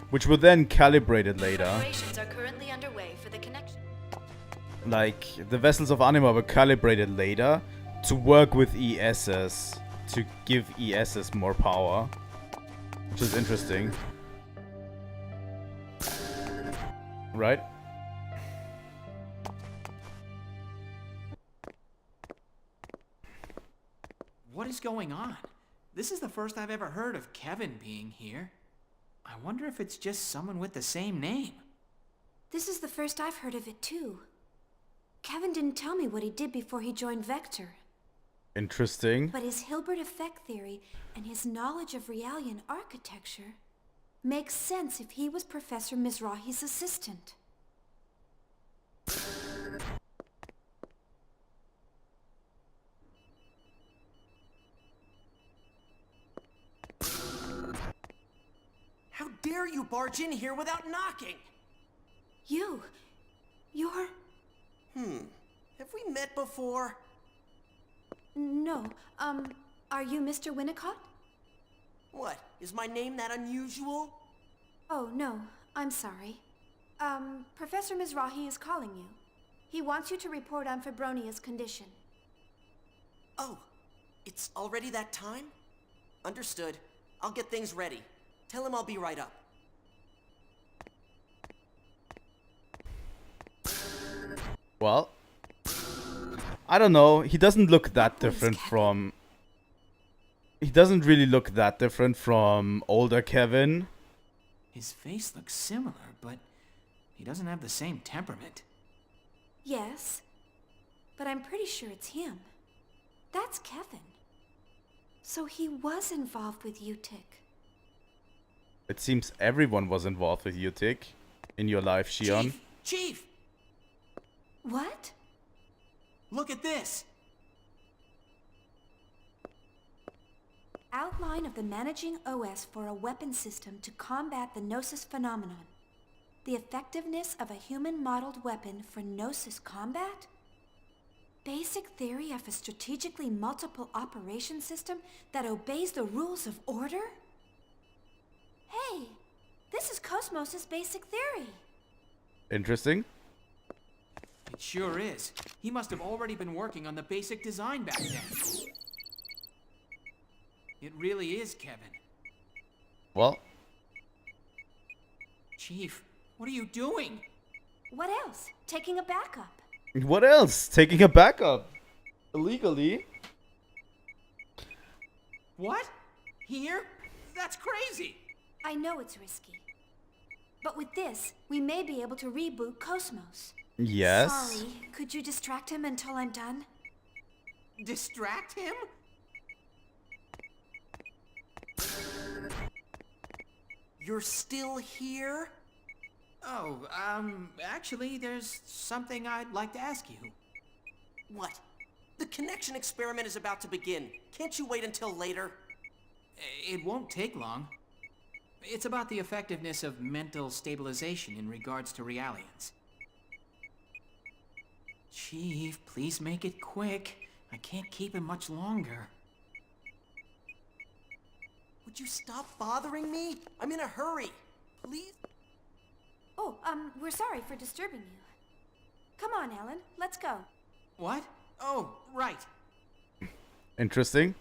Which were then calibrated later. Preparations are currently underway for the connection. Like, the Vessels of Anima were calibrated later to work with ESs, to give ESs more power. Which is interesting. Right? What is going on? This is the first I've ever heard of Kevin being here. I wonder if it's just someone with the same name. This is the first I've heard of it, too. Kevin didn't tell me what he did before he joined Vector. Interesting. But his Hilbert effect theory and his knowledge of Realian architecture makes sense if he was Professor Mizrahi's assistant. How dare you barge in here without knocking? You're... Have we met before? No. Are you Mr. Winnicott? What? Is my name that unusual? Oh, no. I'm sorry. Professor Mizrahi is calling you. He wants you to report on Febronia's condition. Oh, it's already that time? Understood. I'll get things ready. Tell him I'll be right up. Well, I don't know. He doesn't look that different from... He doesn't really look that different from older Kevin. His face looks similar, but he doesn't have the same temperament. Yes, but I'm pretty sure it's him. That's Kevin. So he was involved with UTIC. It seems everyone was involved with UTIC in your life, Shion. Chief! What? Look at this! Outline of the managing OS for a weapon system to combat the Gnosis phenomenon. The effectiveness of a human-modeled weapon for Gnosis combat? Basic theory of a strategically multiple operation system that obeys the rules of order? Hey, this is KOS-MOS's basic theory. Interesting. It sure is. He must have already been working on the basic design back then. It really is, Kevin. Well. Chief, what are you doing? What else? Taking a backup. What else? Taking a backup. Illegally. What? Here? That's crazy. I know it's risky. But with this, we may be able to reboot KOS-MOS. Yes. Sorry, could you distract him until I'm done? Distract him? You're still here? Oh, actually, there's something I'd like to ask you. What? The connection experiment is about to begin. Can't you wait until later? It won't take long. It's about the effectiveness of mental stabilization in regards to realians. Chief, please make it quick. I can't keep him much longer. Would you stop bothering me? I'm in a hurry. Please? Oh, we're sorry for disturbing you. Come on, Alan, let's go. What? Oh, right. Interesting.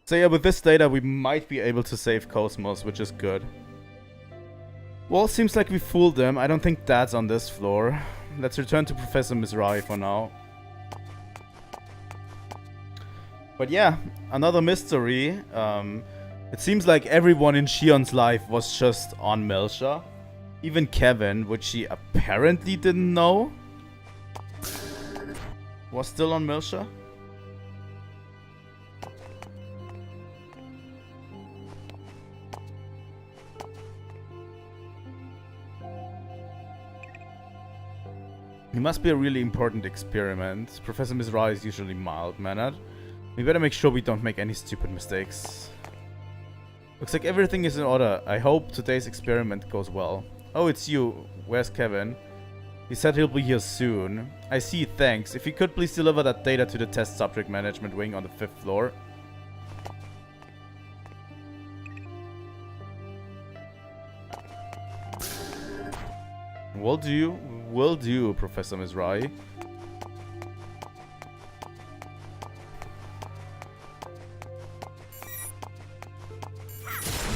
So yeah, with this data we might be able to save KOS-MOS, which is good. Well, seems like we fooled them. I don't think that's on this floor. Let's return to Professor Mizrahi for now. But yeah, another mystery. It seems like everyone in Shion's life was just on Miltia. Even Kevin, which she apparently didn't know, was still on Miltia. It must be a really important experiment. Professor Mizrahi is usually mild-mannered. We better make sure we don't make any stupid mistakes. Looks like everything is in order. I hope today's experiment goes well. Oh, it's you. Where's Kevin? He said he'll be here soon. I see, thanks. If you could please deliver that data to the test subject management wing on the 5th floor. Will do, Professor Mizrahi.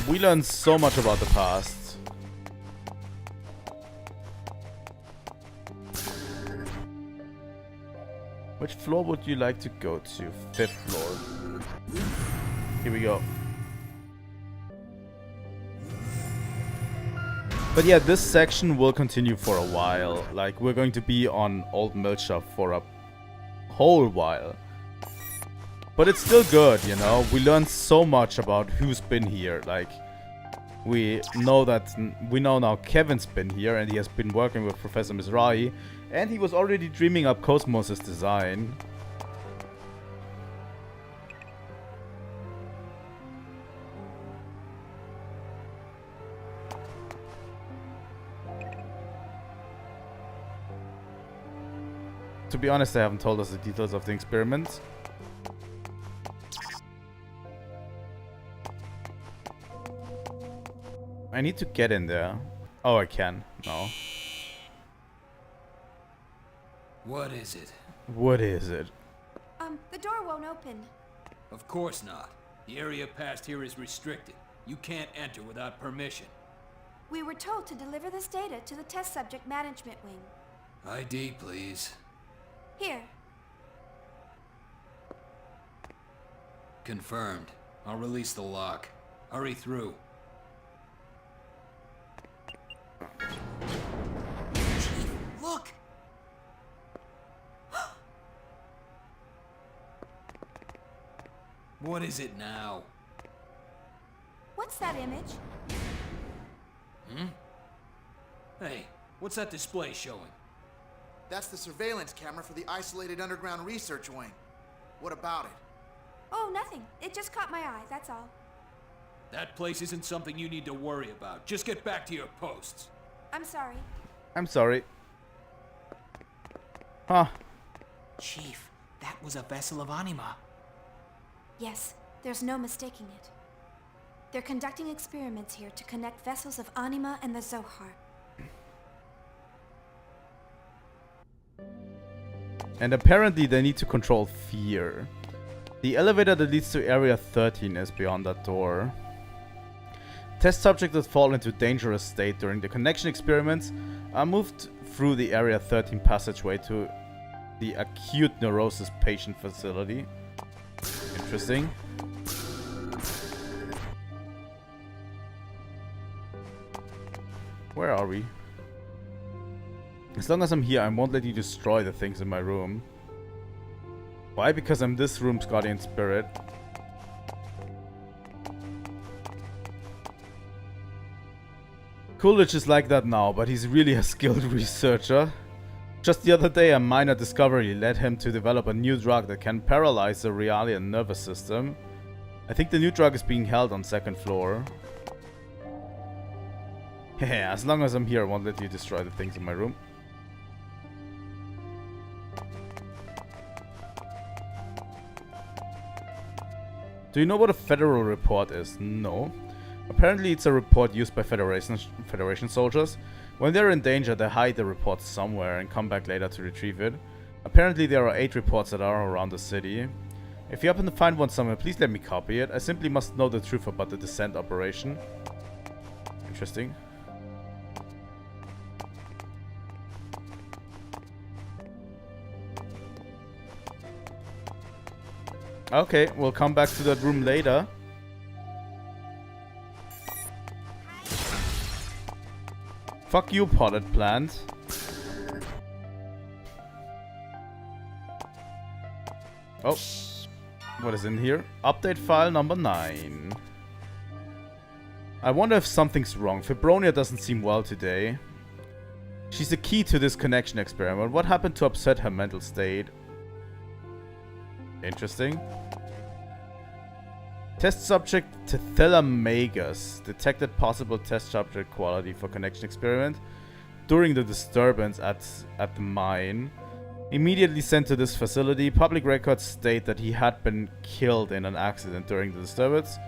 We learned so much about the past. Which floor would you like to go to? 5th floor. Here we go. But yeah, this section will continue for a while. Like, we're going to be on Old Miltia for a whole while. But it's still good, you know? We learned so much about who's been here. Like, we know now Kevin's been here and he has been working with Professor Mizrahi. And he was already dreaming up KOS-MOS's design. To be honest, they haven't told us the details of the experiment. I need to get in there. Oh, I can. No. What is it? What is it? The door won't open. Of course not. The area past here is restricted. You can't enter without permission. We were told to deliver this data to the test subject management wing. ID, please. Here. Confirmed. I'll release the lock. Hurry through. Chief, look! What is it now? What's that image? Hmm? Hey, what's that display showing? That's the surveillance camera for the isolated underground research wing. What about it? Oh, nothing. It just caught my eye, that's all. That place isn't something you need to worry about. Just get back to your posts. I'm sorry. I'm sorry. Huh. Chief, That was a vessel of anima. Yes, there's no mistaking it. They're conducting experiments here to connect vessels of anima and the Zohar. And apparently they need to control fear. The elevator that leads to Area 13 is beyond that door. Test subjects that fall into dangerous state during the connection experiments are moved through the Area 13 passageway to the acute neurosis patient facility. Interesting. Where are we? As long as I'm here, I won't let you destroy the things in my room. Why? Because I'm this room's guardian spirit. Coolidge is like that now, but he's really a skilled researcher. Just the other day, a minor discovery led him to develop a new drug that can paralyze the Realian nervous system. I think the new drug is being held on 2nd floor. Yeah, as long as I'm here, I won't let you destroy the things in my room. Do you know what a federal report is? No. Apparently it's a report used by Federation soldiers. When they're in danger, they hide the report somewhere and come back later to retrieve it. Apparently there are 8 reports that are around the city. If you happen to find one somewhere, please let me copy it. I simply must know the truth about the descent operation. Interesting. Okay, we'll come back to that room later. Fuck you, potted plant. Oh, what is in here? Update file number 9. I wonder if something's wrong. Fibronia doesn't seem well today. She's the key to this connection experiment. What happened to upset her mental state? Interesting. Test subject Thelamagus detected possible test subject quality for connection experiment during the disturbance at the mine. Immediately sent to this facility. Public records state that he had been killed in an accident during the disturbance.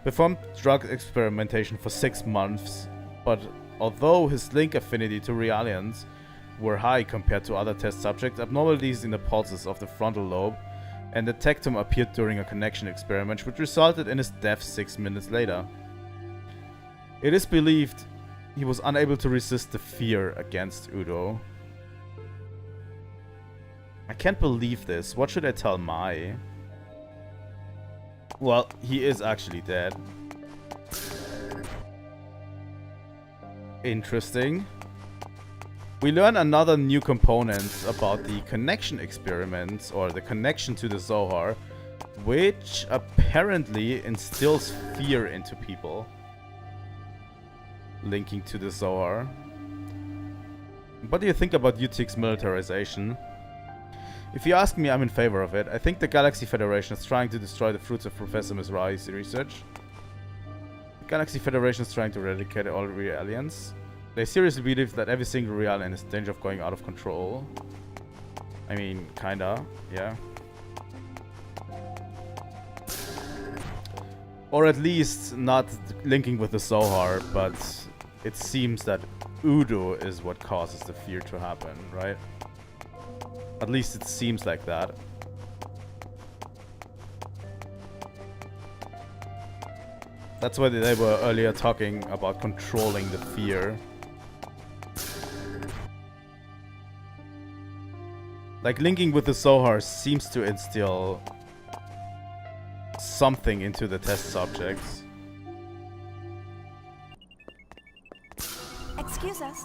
Performed drug experimentation for 6 months, but although his link affinity to Realians were high compared to other test subjects, abnormalities in the pulses of the frontal lobe and the tectum appeared during a connection experiment, which resulted in his death 6 minutes later. It is believed he was unable to resist the fear against Udo. I can't believe this. What should I tell Mai? Well, he is actually dead. Interesting. We learn another new component about the connection experiments, or the connection to the Zohar, which apparently instills fear into people. Linking to the Zohar. What do you think about UTIC's militarization? If you ask me, I'm in favor of it. I think the Galaxy Federation is trying to destroy the fruits of Professor Mizrahi's research. The Galaxy Federation is trying to eradicate all Realians. They seriously believe that every single Realian is in danger of going out of control. I mean, kinda, yeah. Or at least not linking with the Zohar, but it seems that Udo is what causes the fear to happen, right? At least it seems like that. That's why they were earlier talking about controlling the fear. Like, linking with the Zohar seems to instill something into the test subjects. Excuse us.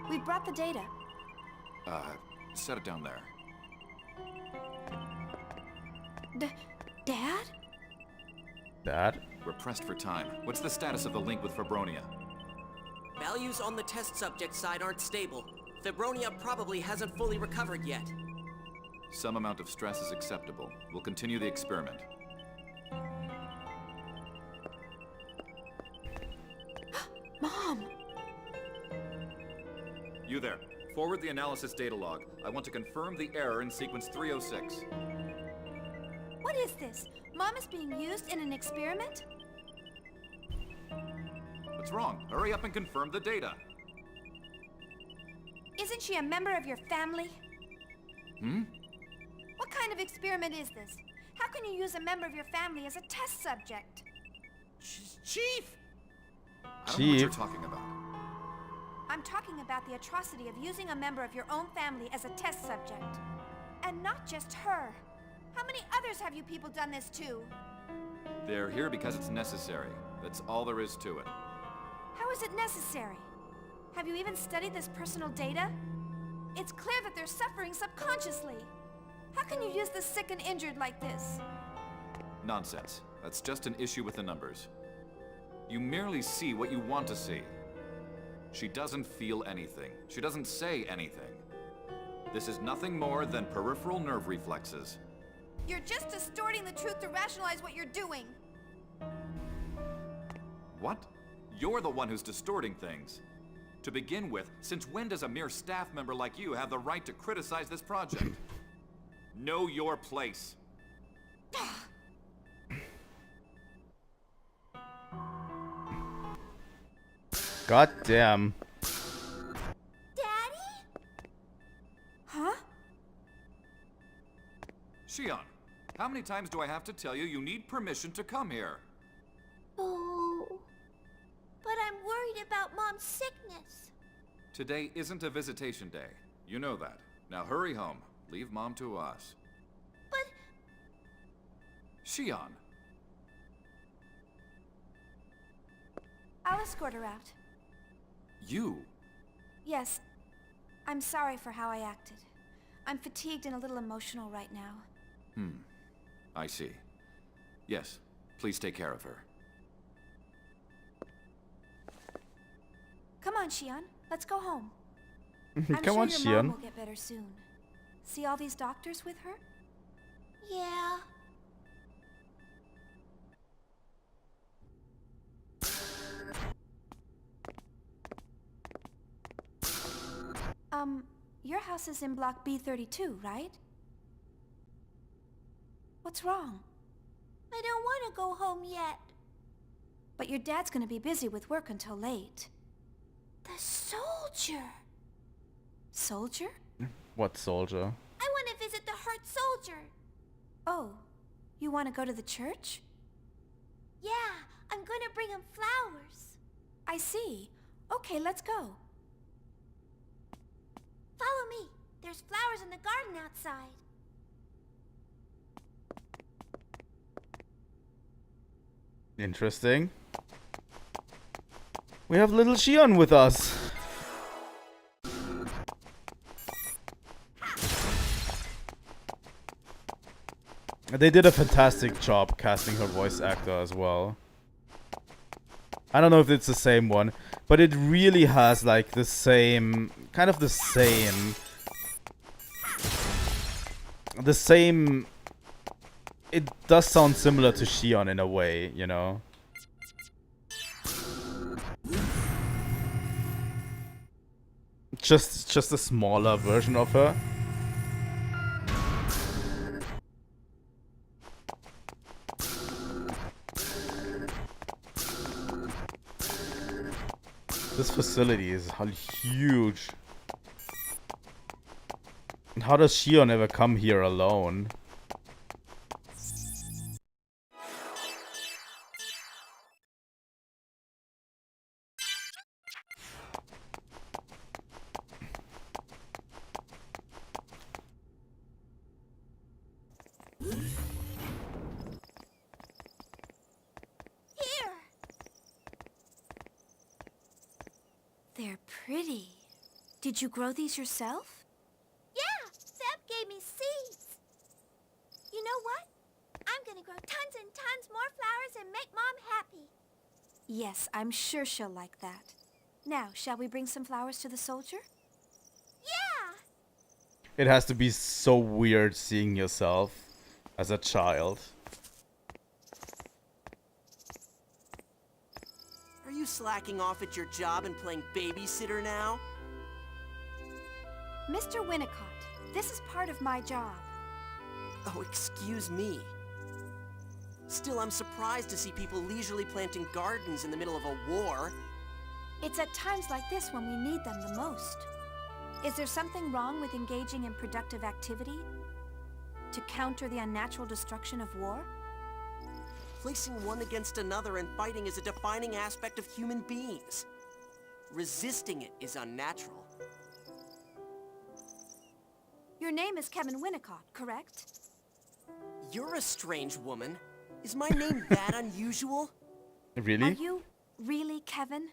We brought the data. Set it down there. Dad? Dad? We're pressed for time. What's the status of the link with Fibronia? Values on the test subject side aren't stable. Fibronia probably hasn't fully recovered yet. Some amount of stress is acceptable. We'll continue the experiment. Mom! You there. Forward the analysis data log. I want to confirm the error in sequence 306. What is this? Mom is being used in an experiment? What's wrong? Hurry up and confirm the data. Isn't she a member of your family? Hmm? What kind of experiment is this? How can you use a member of your family as a test subject? Chief! I don't know what you're talking about. I'm talking about the atrocity of using a member of your own family as a test subject. And not just her. How many others have you people done this to? They're here because it's necessary. That's all there is to it. How is it necessary? Have you even studied this personal data? It's clear that they're suffering subconsciously. How can you use the sick and injured like this? Nonsense. That's just an issue with the numbers. You merely see what you want to see. She doesn't feel anything. She doesn't say anything. This is nothing more than peripheral nerve reflexes. You're just distorting the truth to rationalize what you're doing. What? You're the one who's distorting things. To begin with, since when does a mere staff member like you have the right to criticize this project? Know your place. God damn. Daddy? Huh? Shion, how many times do I have to tell you you need permission to come here? Oh. But I'm worried about Mom's sickness. Today isn't a visitation day. You know that. Now hurry home. Leave Mom to us. But... Shion. I'll escort her out. You? Yes. I'm sorry for how I acted. I'm fatigued and a little emotional right now. I see. Yes, please take care of her. Come on, Shion. Let's go home. Come I'm on, sure your mom Shion. will get better soon. See all these doctors with her? Yeah. Your house is in block B32, right? What's wrong? I don't want to go home yet. But your dad's gonna be busy with work until late. The soldier. Soldier? What soldier? I want to visit the hurt soldier. Oh, you want to go to the church? Yeah, I'm going to bring him flowers. I see. Okay, let's go. Follow me. There's flowers in the garden outside. Interesting. We have little Shion with us. They did a fantastic job casting her voice actor as well. I don't know if it's the same one, but it really has like the same, kind of the same, it does sound similar to Shion in a way, you know? Just a smaller version of her. This facility is huge. And how does Shion ever come here alone? They're pretty. Did you grow these yourself? Yeah, Seb gave me seeds. You know what? I'm gonna grow tons and tons more flowers and make Mom happy. Yes, I'm sure she'll like that. Now, shall we bring some flowers to the soldier? Yeah! It has to be so weird seeing yourself as a child. Are you slacking off at your job and playing babysitter now? Mr. Winnicott, this is part of my job. Oh, excuse me. Still, I'm surprised to see people leisurely planting gardens in the middle of a war. It's at times like this when we need them the most. Is there something wrong with engaging in productive activity to counter the unnatural destruction of war? Placing one against another and fighting is a defining aspect of human beings. Resisting it is unnatural. Your name is Kevin Winnicott, correct? You're a strange woman. Is my name that unusual? Really? Are you really Kevin?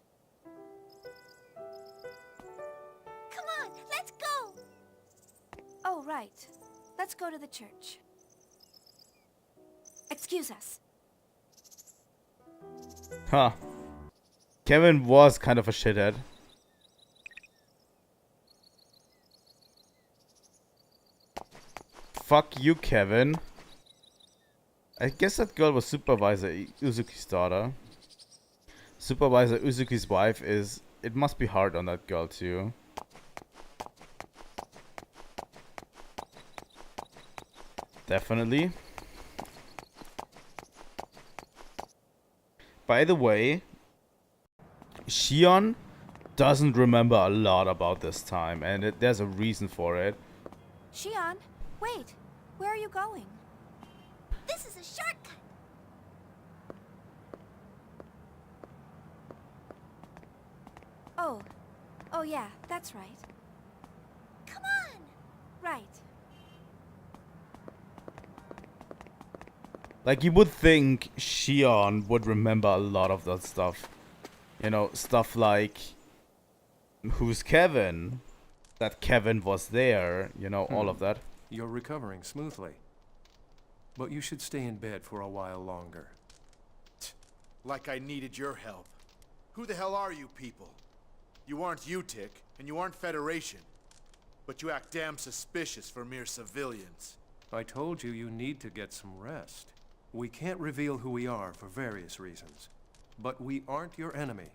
Come on, let's go! Oh, right. Let's go to the church. Excuse us. Huh. Kevin was kind of a shithead. Fuck you, Kevin. I guess that girl was Supervisor Uzuki's daughter. Supervisor Uzuki's wife is... It must be hard on that girl too. Definitely. By the way, Shion doesn't remember a lot about this time, and there's a reason for it. Shion, wait. Where are you going? This is a shortcut. Oh. Oh yeah, that's right. Come on. Right. Like, you would think Shion would remember a lot of that stuff. You know, stuff like... Who's Kevin? That Kevin was there, you know, all of that. You're recovering smoothly. But you should stay in bed for a while longer. Like I needed your help. Who the hell are you people? You aren't UTIC, and you aren't Federation. But you act damn suspicious for mere civilians. I told you you need to get some rest. We can't reveal who we are for various reasons. But we aren't your enemy.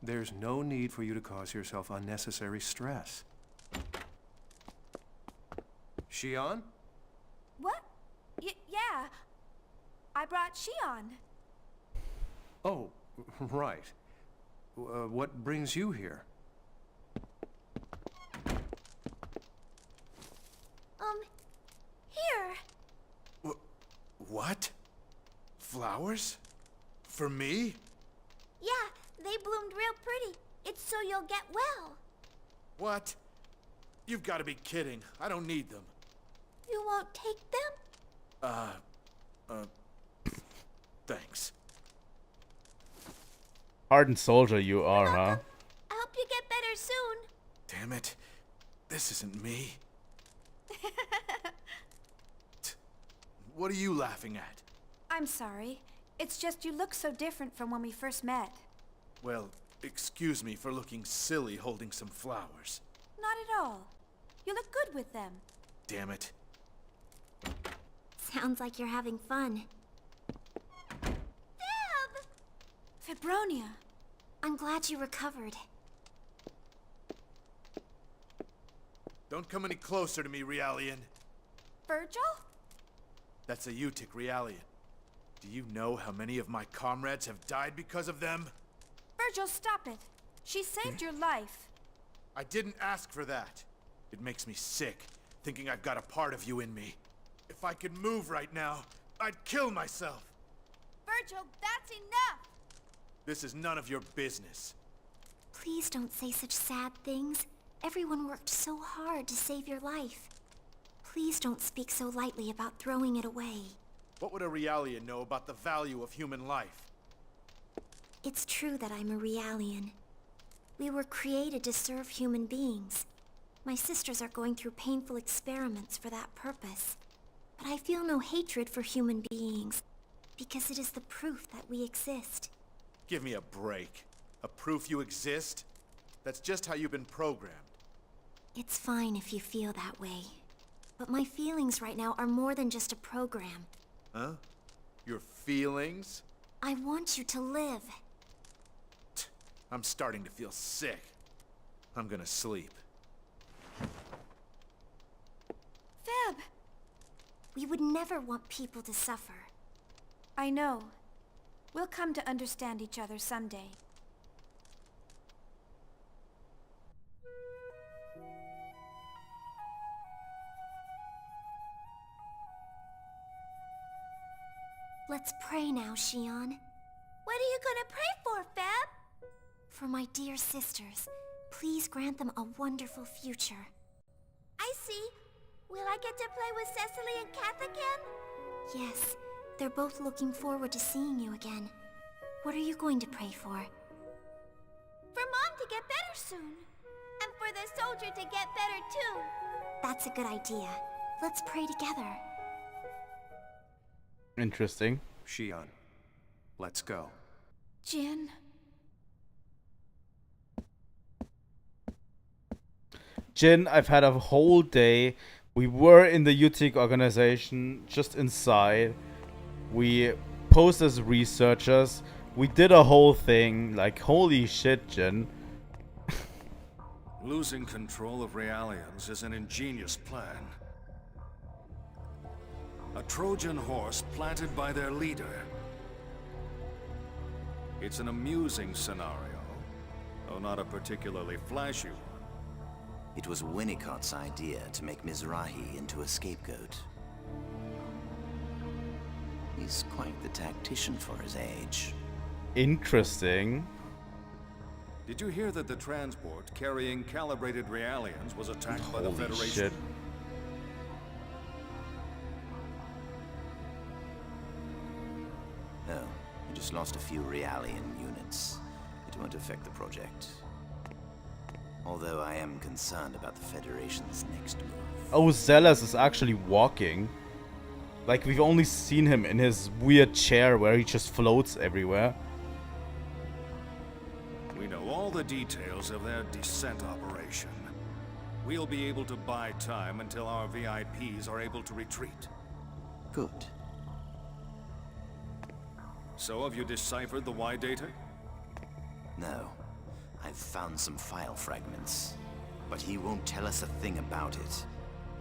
There's no need for you to cause yourself unnecessary stress. Shion? What? Yeah. I brought Shion. Oh, right. What brings you here? Here. What? Flowers? For me? Yeah, they bloomed real pretty. It's so you'll get well. What? You've got to be kidding. I don't need them. You won't take them? Thanks. Hardened soldier you are, huh? I hope you get better soon. Damn it. This isn't me. What are you laughing at? I'm sorry. It's just you look so different from when we first met. Well, excuse me for looking silly holding some flowers. Not at all. You look good with them. Damn it. Sounds like you're having fun. Fibronia. I'm glad you recovered. Don't come any closer to me, Realian. Virgil? That's a UTIC, Realian. Do you know how many of my comrades have died because of them? Virgil, stop it. She saved your life. I didn't ask for that. It makes me sick, thinking I've got a part of you in me. If I could move right now, I'd kill myself. Virgil, that's enough! This is none of your business. Please don't say such sad things. Everyone worked so hard to save your life. Please don't speak so lightly about throwing it away. What would a Realian know about the value of human life? It's true that I'm a Realian. We were created to serve human beings. My sisters are going through painful experiments for that purpose. But I feel no hatred for human beings, because it is the proof that we exist. Give me a break. A proof you exist? That's just how you've been programmed. It's fine if you feel that way. But my feelings right now are more than just a program. Huh? Your feelings? I want you to live. I'm starting to feel sick. I'm gonna sleep. Fib! We would never want people to suffer. I know. We'll come to understand each other someday. Let's pray now, Xion. What are you gonna pray for, Fab? For my dear sisters, please grant them a wonderful future. I see. Will I get to play with Cecily and Kath again? Yes, they're both looking forward to seeing you again. What are you going to pray for? For Mom to get better soon. And for the soldier to get better too. That's a good idea. Let's pray together. Interesting. Xion, let's go. Jin. Jin, I've had a whole day. We were in the UTIC organization, just inside. We posed as researchers. We did a whole thing. Like, holy shit, Jin. Losing control of Realians is an ingenious plan. A Trojan horse planted by their leader. It's an amusing scenario, though not a particularly flashy one. It was Winnicott's idea to make Mizrahi into a scapegoat. He's quite the tactician for his age. Interesting. Did you hear that the transport carrying calibrated Realians was attacked by the Holy Federation? shit. No, we just lost a few Realian units. It won't affect the project. Although I am concerned about the Federation's next move. Oh, Zealous is actually walking. Like, we've only seen him in his weird chair where he just floats everywhere. We know all the details of their descent operation. We'll be able to buy time until our VIPs are able to retreat. Good. So have you deciphered the Y data? No. I've found some file fragments. But he won't tell us a thing about it.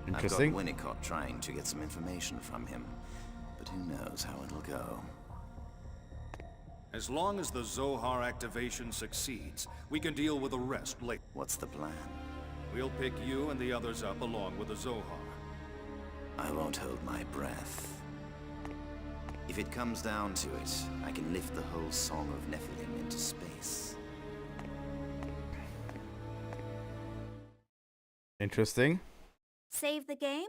Interesting. I've got Winnicott trying to get some information from him. But who knows how it'll go. As long as the Zohar activation succeeds, we can deal with the rest later. What's the plan? We'll pick you and the others up along with the Zohar. I won't hold my breath. If it comes down to it, I can lift the whole Song of Nephilim into space. Interesting. Save the game?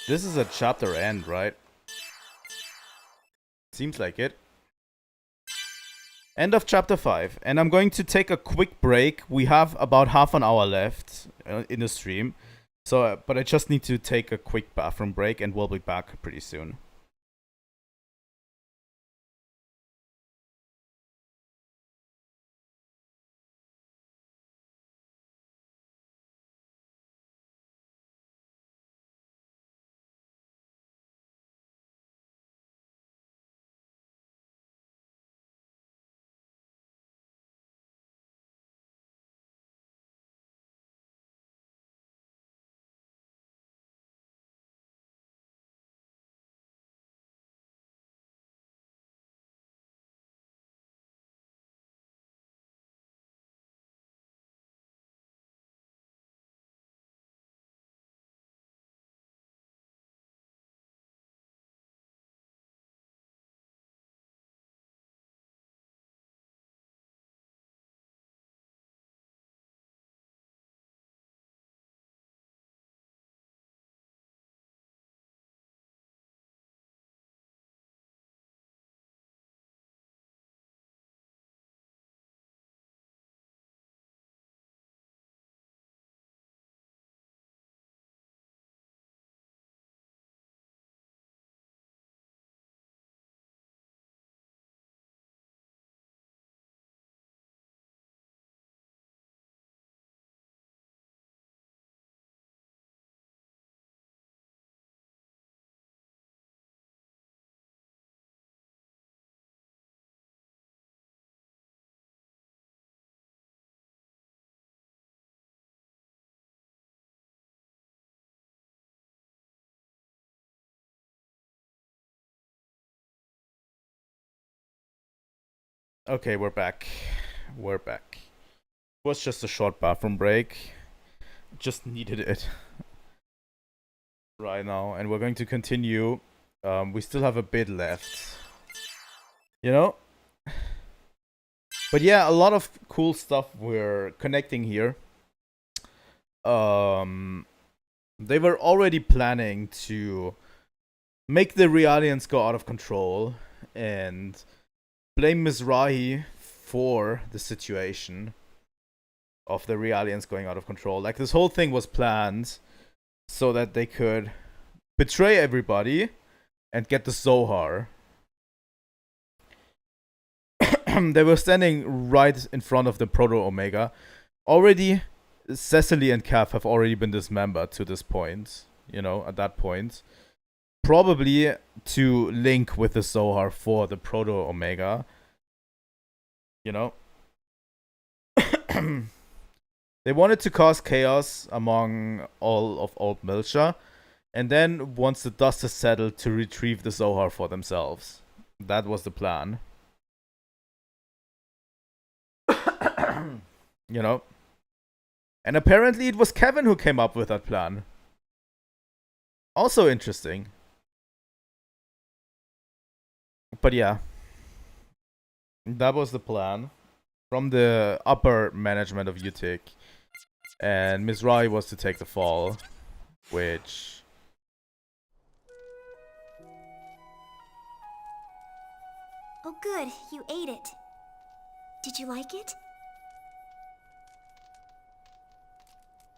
This is a chapter end, right? Seems like it. End of chapter 5. And I'm going to take a quick break. We have about half an hour left in the stream. So, but I just need to take a quick bathroom break and we'll be back pretty soon. Okay, we're back. We're back. It was just a short bathroom break. Just needed it right now, and we're going to continue. We still have a bit left, you know. But yeah, a lot of cool stuff we're connecting here. They were already planning to make the Realians go out of control and blame Mizrahi for the situation of the Realians going out of control. Like, this whole thing was planned so that they could betray everybody and get the Zohar. They were standing right in front of the Proto-Omega. Already, Cecily and Cav have already been dismembered to this point, you know, at that point. Probably to link with the Zohar for the Proto-Omega. You know? They wanted to cause chaos among all of Old Miltia, and then, once the dust has settled, to retrieve the Zohar for themselves. That was the plan. You know? And apparently it was Kevin who came up with that plan. Also interesting. But yeah. That was the plan. From the upper management of UTIC. And Mizrahi was to take the fall. Which... Oh good, you ate it. Did you like it?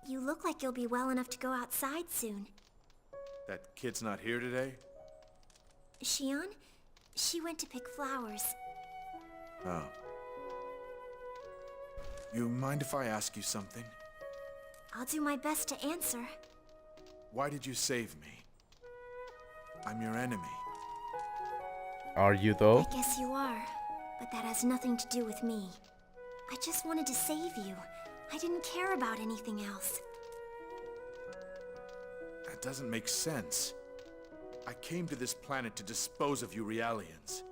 You look like you'll be well enough to go outside soon. That kid's not here today? Xion? She went to pick flowers. Oh. You mind if I ask you something? I'll do my best to answer. Why did you save me? I'm your enemy. Are you, though? I guess you are, but that has nothing to do with me. I just wanted to save you. I didn't care about anything else. That doesn't make sense. I came to this planet to dispose of you Realians.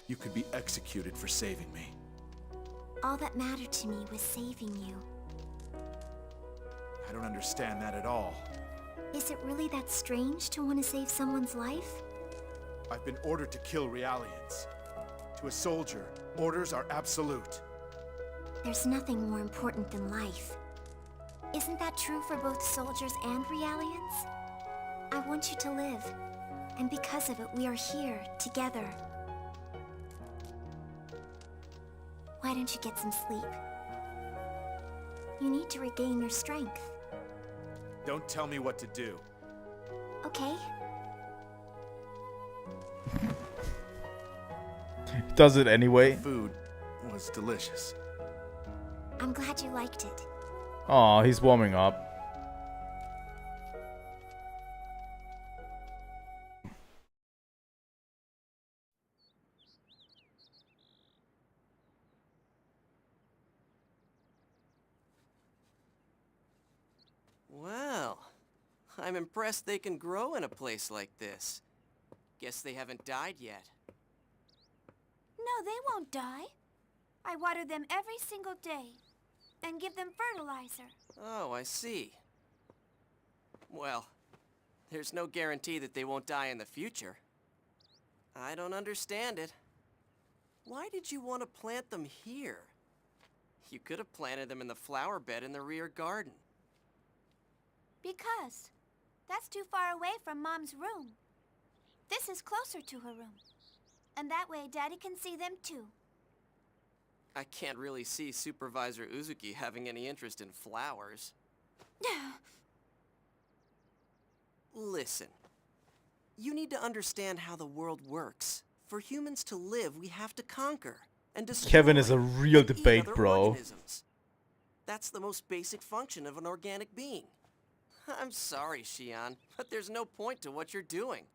You could be executed for saving me. All that mattered to me was saving you. I don't understand that at all. Is it really that strange to want to save someone's life? I've been ordered to kill Realians. To a soldier, orders are absolute. There's nothing more important than life. Isn't that true for both soldiers and Realians? I want you to live, and because of it, we are here, together. Why don't you get some sleep? You need to regain your strength. Don't tell me what to do. Okay. Does it anyway? Food was delicious. I'm glad you liked it. Aw, he's warming up. Well, I'm impressed they can grow in a place like this. Guess they haven't died yet. No, they won't die. I water them every single day and give them fertilizer. Oh, I see. Well, there's no guarantee that they won't die in the future. I don't understand it. Why did you want to plant them here? You could have planted them in the flower bed in the rear garden. Because that's too far away from Mom's room. This is closer to her room. And that way Daddy can see them too. I can't really see Supervisor Uzuki having any interest in flowers. Listen, you need to understand how the world works. For humans to live, we have to conquer and destroy. Kevin is a real and eat debate, other bro. organisms. That's the most basic function of an organic being. I'm sorry, Xion, but there's no point to what you're doing.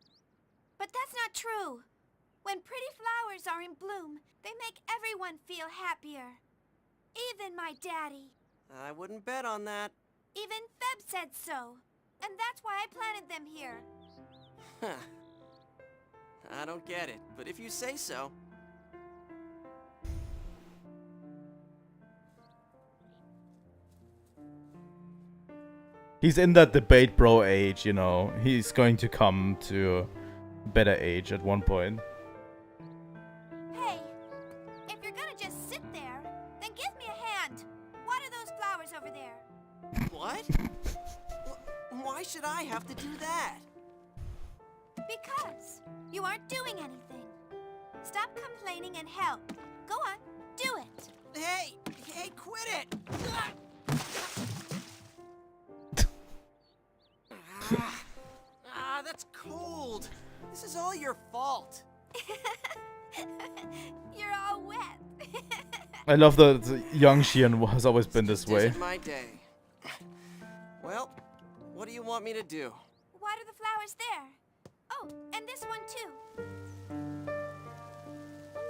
But that's not true. When pretty flowers are in bloom, they make everyone feel happier. Even my daddy. I wouldn't bet on that. Even Feb said so. And that's why I planted them here. Huh. I don't get it, but if you say so. He's in that debate bro age, you know. He's going to come to better age at one point. Hey, if you're gonna just sit there, then give me a hand. What are those flowers over there? What? Why should I have to do that? Because you aren't doing anything. Stop complaining and help. Go on, do it. Hey, quit it! That's cold. This is all your fault. You're all wet. I love that young Xian has always been this way. Isn't my day. Well, what do you want me to do? Why are the flowers there? Oh, and this one too.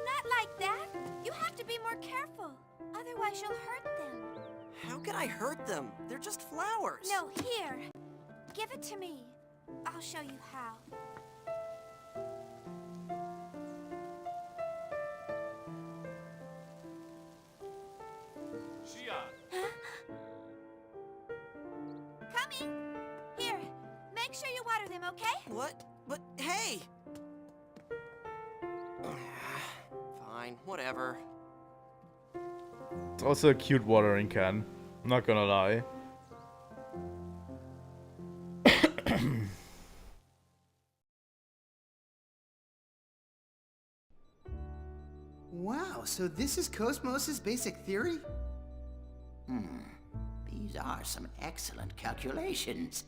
Not like that. You have to be more careful. Otherwise you'll hurt them. How can I hurt them? They're just flowers. No, here. Give it to me. I'll show you how. Coming. Here, make sure you water them, okay? What? But hey! Fine, whatever. It's also a cute watering can. I'm not gonna lie. Wow, so this is KOS-MOS's basic theory? These are some excellent calculations.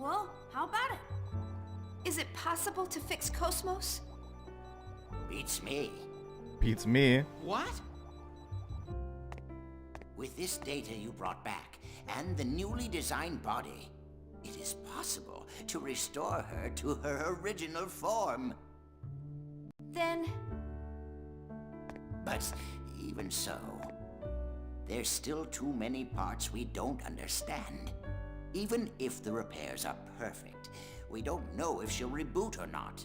Well, how about it? Is it possible to fix KOS-MOS? Beats me. Beats me. What? With this data you brought back, and the newly designed body, it is possible to restore her to her original form. Then... But even so, there's still too many parts we don't understand. Even if the repairs are perfect, we don't know if she'll reboot or not.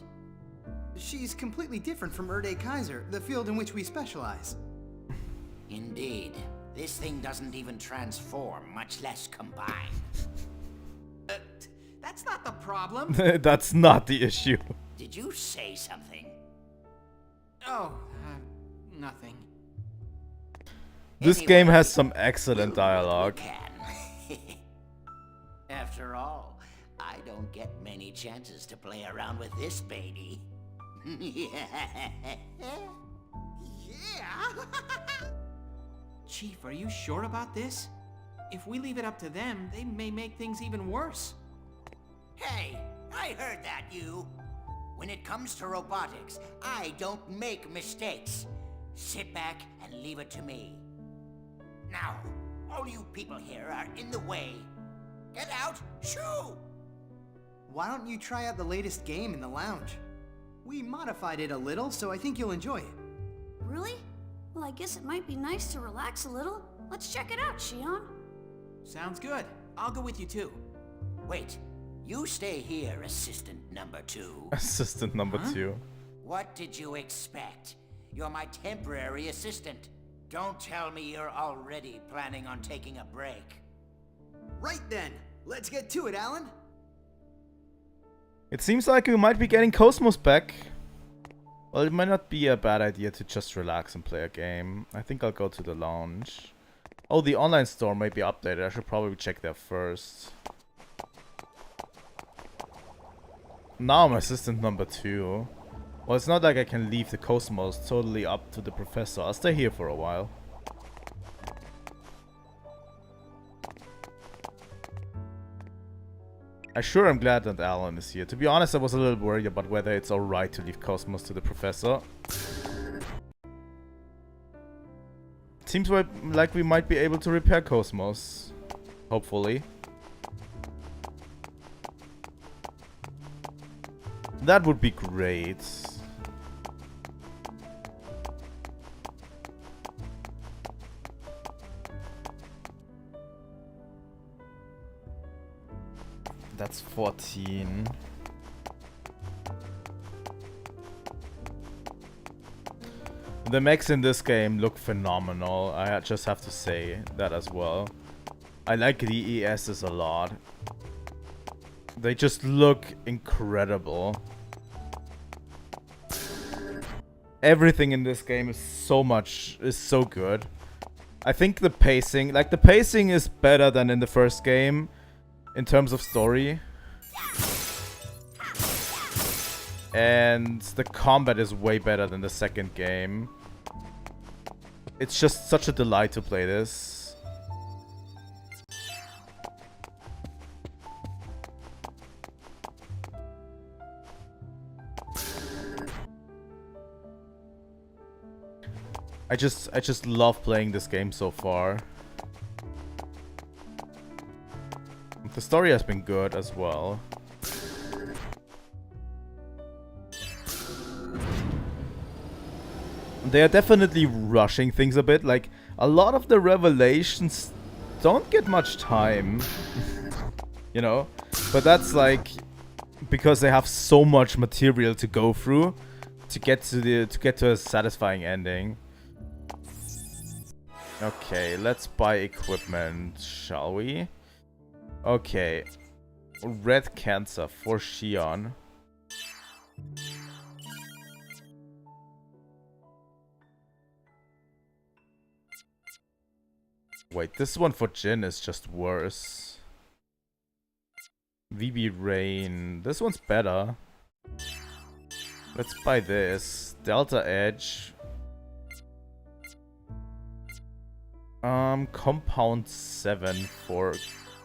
She's completely different from Erde Kaiser, the field in which we specialize. Indeed. This thing doesn't even transform, much less combine. That's not the problem. That's not the issue. Did you say something? Oh, nothing. This game has some excellent dialogue. After all, I don't get many chances to play around with this baby. Yeah. Chief, are you sure about this? If we leave it up to them, they may make things even worse. Hey, I heard that, you. When it comes to robotics, I don't make mistakes. Sit back and leave it to me. Now, all you people here are in the way. Get out! Shoo! Why don't you try out the latest game in the lounge? We modified it a little, so I think you'll enjoy it. Really? Well, I guess it might be nice to relax a little. Let's check it out, Xion. Sounds good. I'll go with you too. Wait, you stay here, assistant number 2. Assistant number 2. What did you expect? You're my temporary assistant. Don't tell me you're already planning on taking a break. Right then, let's get to it, Alan. It seems like we might be getting KOS-MOS back. Well, it might not be a bad idea to just relax and play a game. I think I'll go to the lounge. Oh, the online store may be updated. I should probably check there first. Now I'm assistant number 2. Well, it's not like I can leave the KOS-MOS totally up to the professor. I'll stay here for a while. I'm glad that Alan is here. To be honest, I was a little worried about whether it's alright to leave KOS-MOS to the professor. Seems like we might be able to repair KOS-MOS. Hopefully. That would be great. That's 14. The mechs in this game look phenomenal. I just have to say that as well. I like the ESs a lot. They just look incredible. Everything in this game is so good. I think the pacing is better than in the first game in terms of story. And the combat is way better than the second game. It's just such a delight to play this. I just love playing this game so far. The story has been good as well. They are definitely rushing things a bit. Like, a lot of the revelations don't get much time. You know? But that's like because they have so much material to go through to get to a satisfying ending. Okay, let's buy equipment, shall we? Okay. Red Cancer for Xion. Wait, this one for Jin is just worse. VB Rain. This one's better. Let's buy this. Delta Edge. Compound 7 for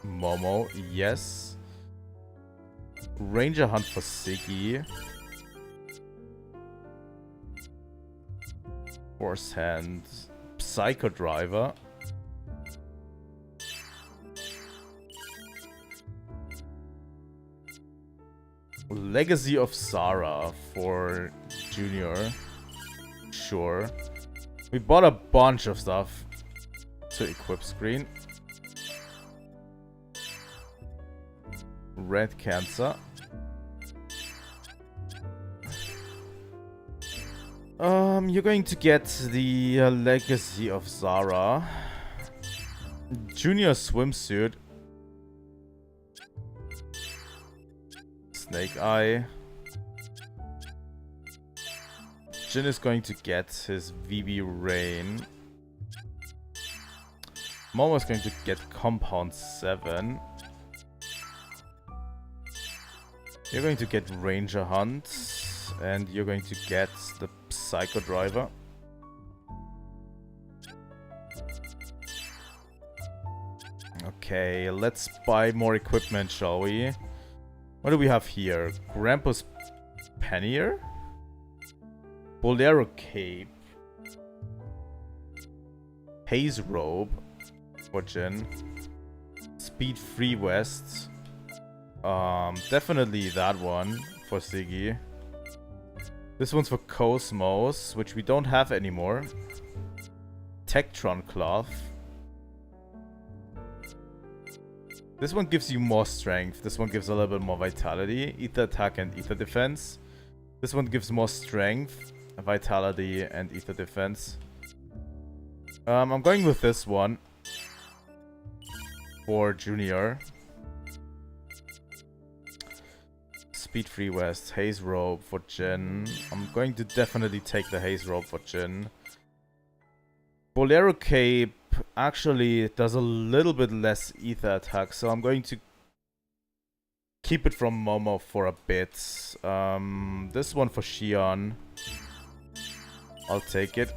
Momo. Yes. Ranger Hunt for Siggy. Force Hand. Psycho Driver. Legacy of Zara for Junior. Sure. We bought a bunch of stuff to equip screen. Red Cancer. You're going to get the Legacy of Zara. Junior Swimsuit. Snake Eye. Jin is going to get his VB Rain. Momo is going to get Compound 7. You're going to get Ranger Hunt. And you're going to get the Psycho Driver. Okay, let's buy more equipment, shall we? What do we have here? Grampus Pannier? Bolero Cape. Haze Robe for Jin. Speed Free West. Definitely that one for Siggy. This one's for KOS-MOS, which we don't have anymore. Tektron Cloth. This one gives you more strength. This one gives a little bit more vitality. Ether attack and ether defense. This one gives more strength, vitality, and ether defense. I'm going with this one for Junior. Speed Free West, Haze Robe for Jin. I'm going to definitely take the Haze Robe for Jin. Bolero Cape actually does a little bit less ether attack, so I'm going to keep it from Momo for a bit. This one for Xion. I'll take it.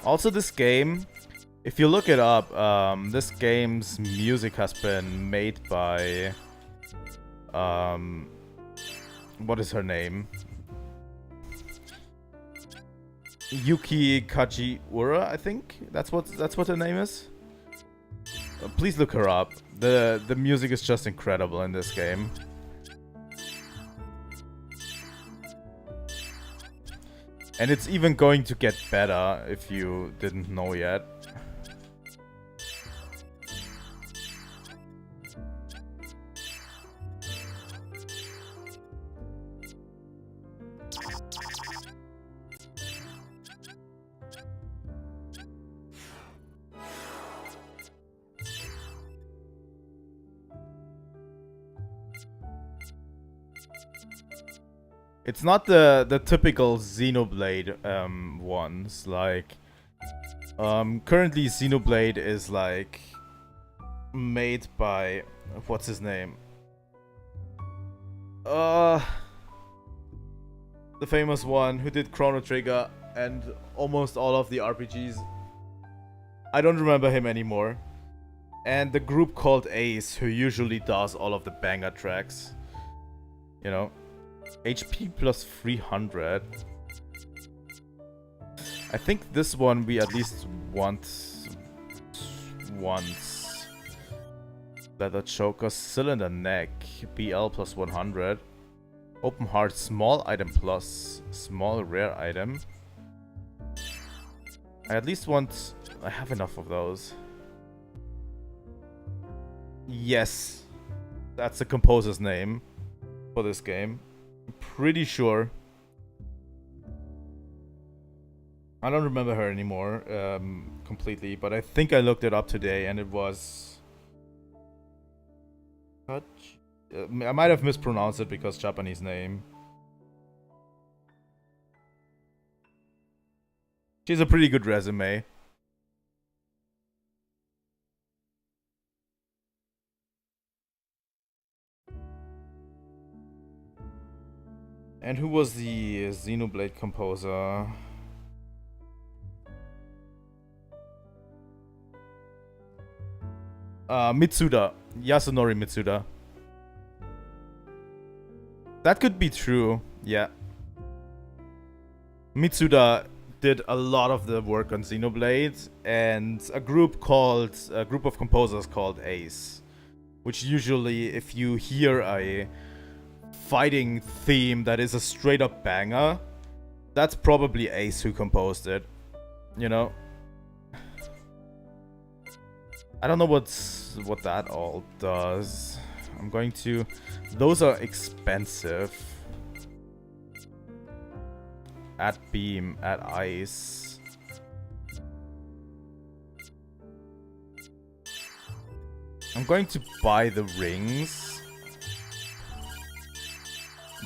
Also, this game, if you look it up, this game's music has been made by what is her name? Yuki Kajiura, I think that's what her name is. Please look her up. The music is just incredible in this game. And it's even going to get better if you didn't know yet. It's not the typical Xenoblade ones. Like, currently Xenoblade is like made by what's his name? The famous one who did Chrono Trigger and almost all of the RPGs. I don't remember him anymore. And the group called Ace, who usually does all of the banger tracks. You know, HP plus 300. I think this one we at least want once. Leather choker, cylinder neck, BL plus 100. Open heart, small item plus small rare item. I at least want... I have enough of those. Yes. That's the composer's name for this game. I'm pretty sure. I don't remember her anymore completely, but I think I looked it up today and it was... I might have mispronounced it because Japanese name. She has a pretty good resume. And who was the Xenoblade composer? Mitsuda. Yasunori Mitsuda. That could be true, yeah. Mitsuda did a lot of the work on Xenoblade, and a group of composers called Ace, which usually, if you hear a fighting theme that is a straight up banger, that's probably Ace who composed it, you know. I don't know what that all does. I'm going to... Those are expensive. Add beam, add ice. I'm going to buy the rings.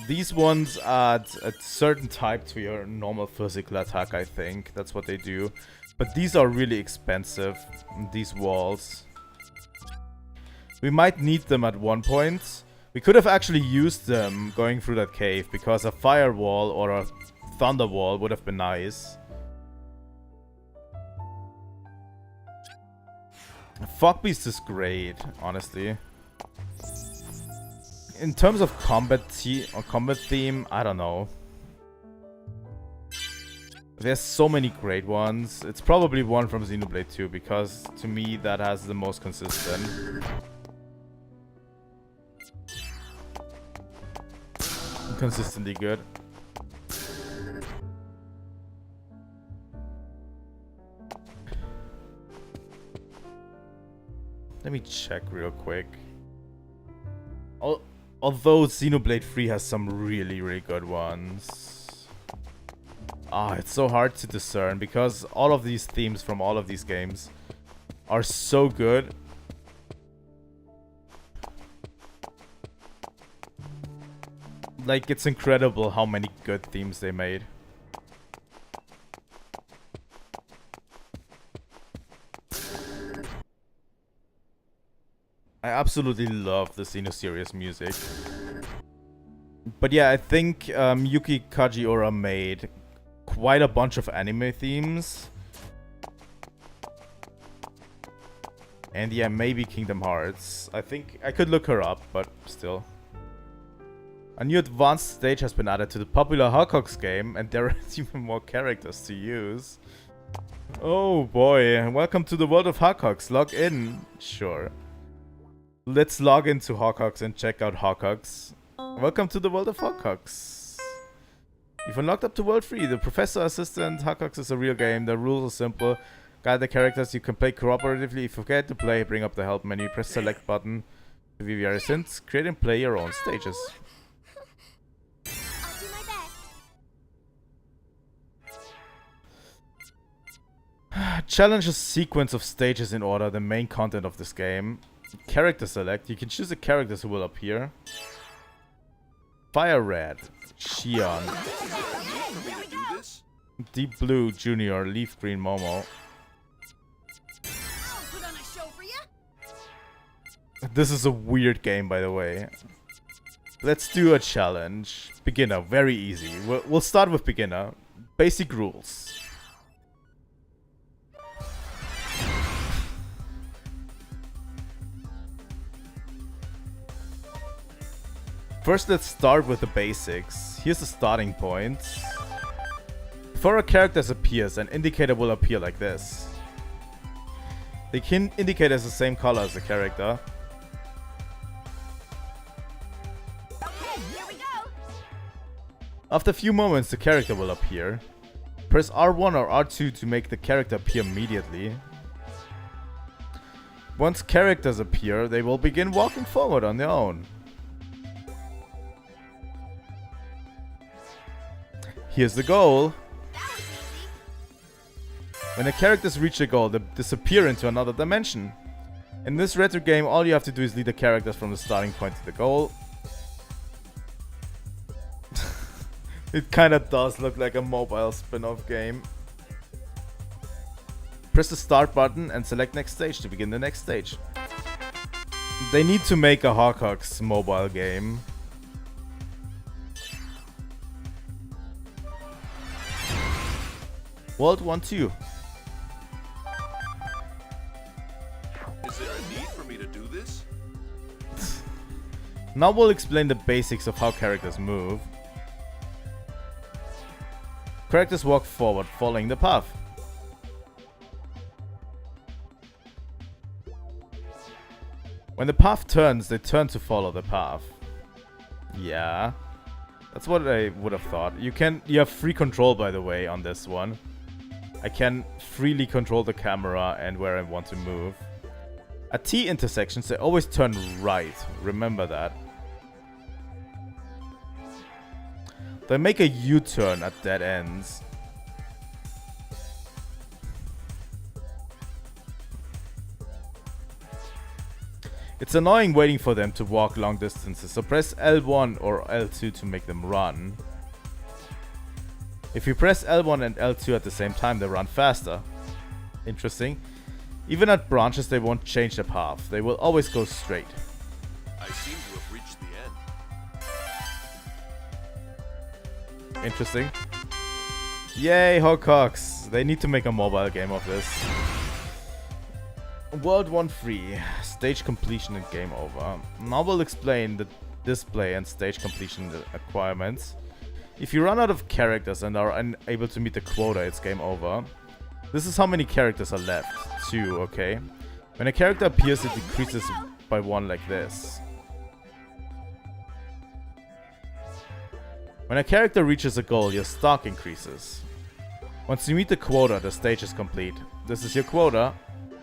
These ones add a certain type to your normal physical attack, I think. That's what they do. But these are really expensive, these walls. We might need them at one point. We could have actually used them going through that cave, because a firewall or a thunder wall would have been nice. Fog Beast is great, honestly. In terms of combat theme, I don't know. There's so many great ones. It's probably one from Xenoblade 2, because to me that has the most consistent. Consistently good. Let me check real quick. Although Xenoblade 3 has some really, really good ones. It's so hard to discern because all of these themes from all of these games are so good. Like, it's incredible how many good themes they made. I absolutely love the Xenoseries music. But yeah, I think Yuki Kajiura made quite a bunch of anime themes. And yeah, maybe Kingdom Hearts. I think I could look her up, but still. A new advanced stage has been added to the popular Hawkhox game, and there are even more characters to use. Oh boy, welcome to the world of Hawkhox. Log in. Sure. Let's log into Hawkhox and check out Hawkhox. Welcome to the world of Hawkhox. You've unlocked up to World 3. The Professor Assistant Hawkhox is a real game. The rules are simple. Guide the characters. You can play cooperatively. If you forget to play, bring up the help menu. Press select button to view your scenes. Create and play your own stages. I'll do my best. Challenge a sequence of stages in order. The main content of this game. Character select. You can choose the characters who will appear. Fire Red. Shion. Deep Blue Junior, Leaf Green Momo. Put on a show for you. This is a weird game, by the way. Let's do a challenge. Beginner, very easy. We'll start with beginner. Basic rules. First, let's start with the basics. Here's the starting point. Before a character appears, an indicator will appear like this. The indicator is the same color as the character. After a few moments, the character will appear. Press R1 or R2 to make the character appear immediately. Once characters appear, they will begin walking forward on their own. Here's the goal. When the characters reach the goal, they disappear into another dimension. In this retro game, all you have to do is lead the characters from the starting point to the goal. It kinda does look like a mobile spin-off game. Press the start button and select next stage to begin the next stage. They need to make a Hawkhox mobile game. World 1-2. Is there a need for me to do this? Now we'll explain the basics of how characters move. Characters walk forward, following the path. When the path turns, they turn to follow the path. Yeah, that's what I would have thought. You have free control, by the way, on this one. I can freely control the camera and where I want to move. At T intersections, they always turn right. Remember that. They make a U-turn at dead ends. It's annoying waiting for them to walk long distances, so press L1 or L2 to make them run. If you press L1 and L2 at the same time, they run faster. Interesting. Even at branches, they won't change their path. They will always go straight. I seem to have reached the end. Interesting. Yay, Hawkhox. They need to make a mobile game of this. World 1-3. Stage completion and game over. Now we'll explain the display and stage completion requirements. If you run out of characters and are unable to meet the quota, it's game over. This is how many characters are left. 2, okay. When a character appears, it decreases by 1 like this. When a character reaches a goal, your stock increases. Once you meet the quota, the stage is complete. This is your quota.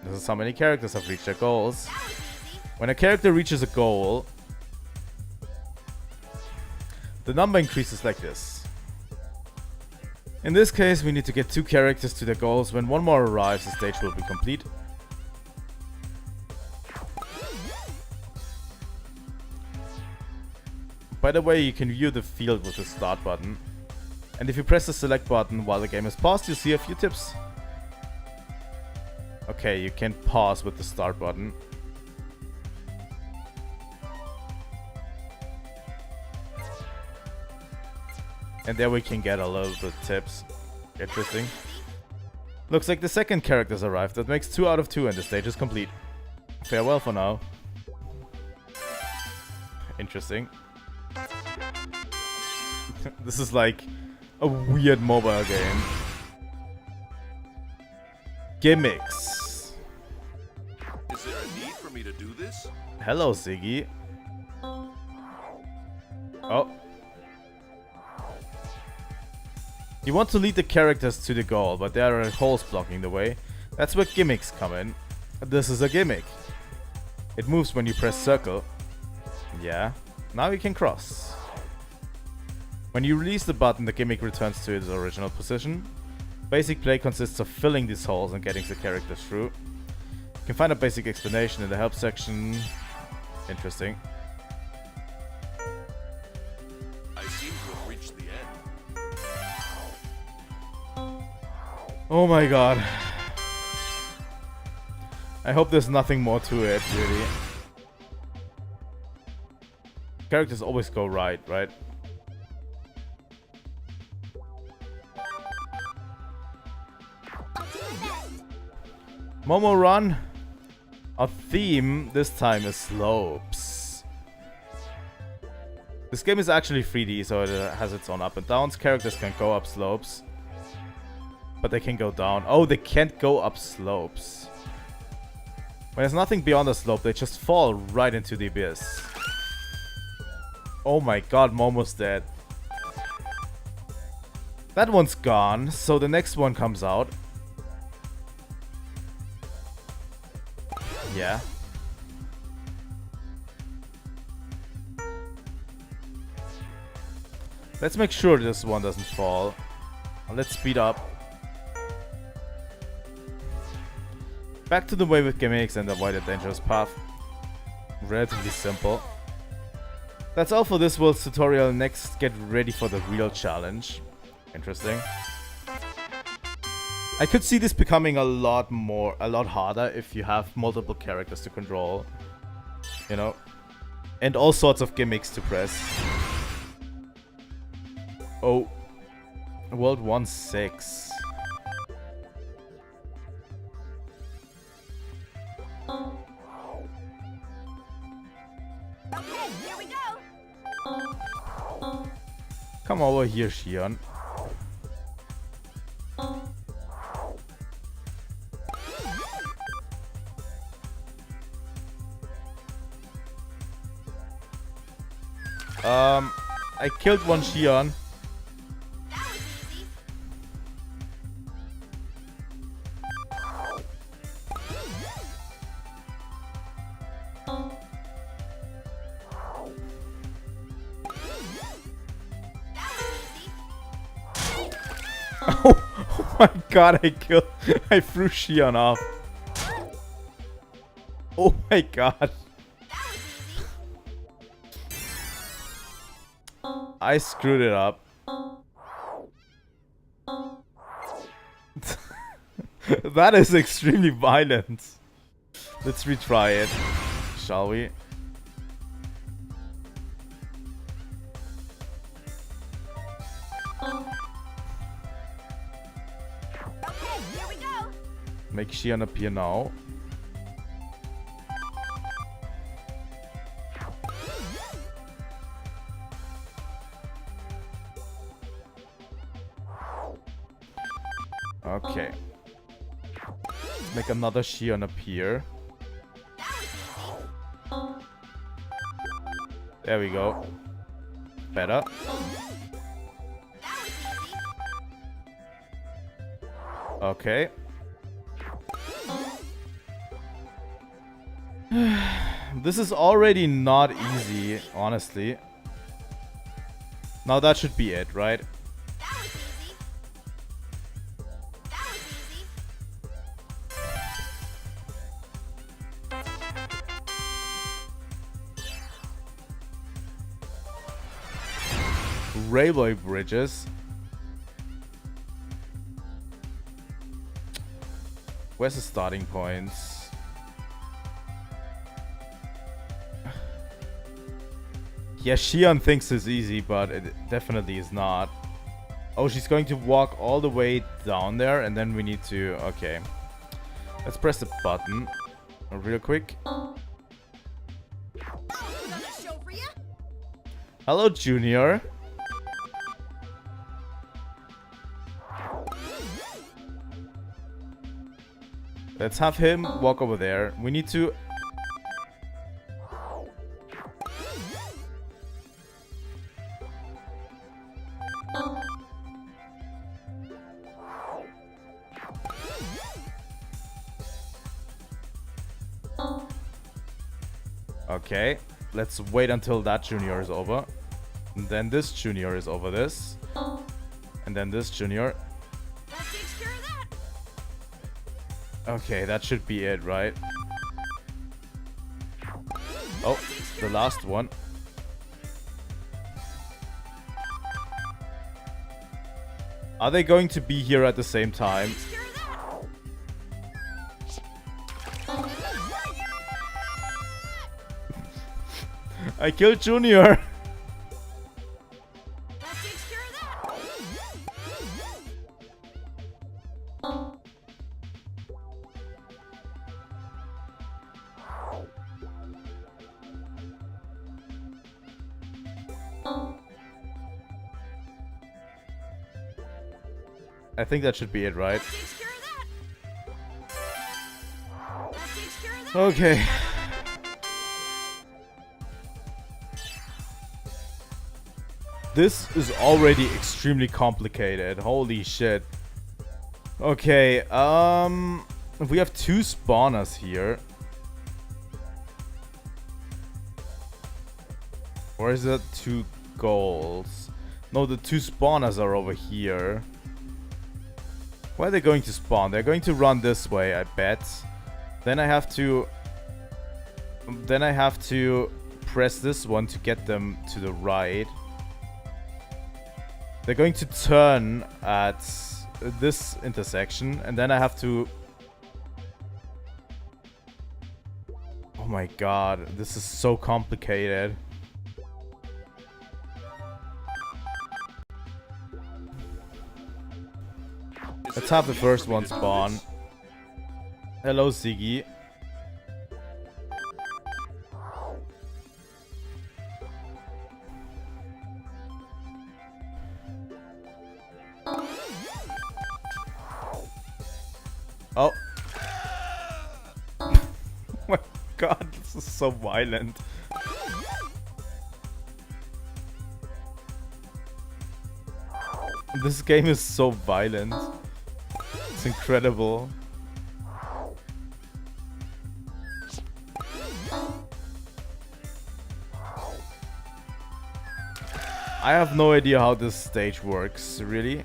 This is how many characters have reached their goals. When a character reaches a goal, the number increases like this. In this case, we need to get 2 characters to their goals. When one more arrives, the stage will be complete. By the way, you can view the field with the start button. And if you press the select button while the game is paused, you'll see a few tips. Okay, you can pause with the start button. And there we can get a little bit tips. Interesting. Looks like the second character's arrived. That makes 2 out of 2 and the stage is complete. Farewell for now. Interesting. This is like a weird mobile game. Gimmicks. Is there a need for me to do this? Hello, Ziggy. Oh. You want to lead the characters to the goal, but there are holes blocking the way. That's where gimmicks come in. This is a gimmick. It moves when you press circle. Yeah. Now you can cross. When you release the button, the gimmick returns to its original position. Basic play consists of filling these holes and getting the characters through. You can find a basic explanation in the help section. Interesting. I seem to have reached Oh my god. I hope there's nothing more to it, really. Characters always go right? Momo Run. Our theme this time is slopes. This game is actually 3D, so it has its own up and downs. Characters can go up slopes, but they can go down. Oh, they can't go up slopes. When there's nothing beyond the slope, they just fall right into the abyss. Oh my god, Momo's dead. That one's gone, so the next one comes out. Yeah. Let's make sure this one doesn't fall. Let's speed up. Back to the way with gimmicks and avoid a dangerous path. Relatively simple. That's all for this world's tutorial. Next, get ready for the real challenge. Interesting. I could see this becoming a lot harder if you have multiple characters to control. You know? And all sorts of gimmicks to press. Oh. World 1-6. Okay, here we go. Come over here, Shion. I killed one Shion. Oh my god, I threw Shion off. Oh my god. I screwed it up. That is extremely violent. Let's retry it, shall we? Okay, here we go. Make Shion appear now. Okay. Let's make another Shion appear. There we go. Better. Okay. This is already not easy, honestly. Now that should be it, right? Railway bridges. Where's the starting points? Yeah, Shion thinks it's easy, but it definitely is not. Oh, she's going to walk all the way down there, and then we need to... Okay. Let's press the button real quick. Hello, Junior. Let's have him walk over there. We need to... Okay, let's wait until that junior is over. And then this junior is over this. And then this junior. Okay, that should be it, right? Oh, the last one. Are they going to be here at the same time? I killed Junior. I think that should be it, right? Okay. This is already extremely complicated. Holy shit. Okay, we have 2 spawners here. Or is it 2 goals? No, the 2 spawners are over here. Where are they going to spawn? They're going to run this way, I bet. Then I have to press this one to get them to the right. They're going to turn at this intersection, and then I have to... Oh my god, this is so complicated. Let's have the first one spawn. Hello, Ziggy. Oh. Oh my god, this is so violent. This game is so violent. It's incredible. I have no idea how this stage works, really.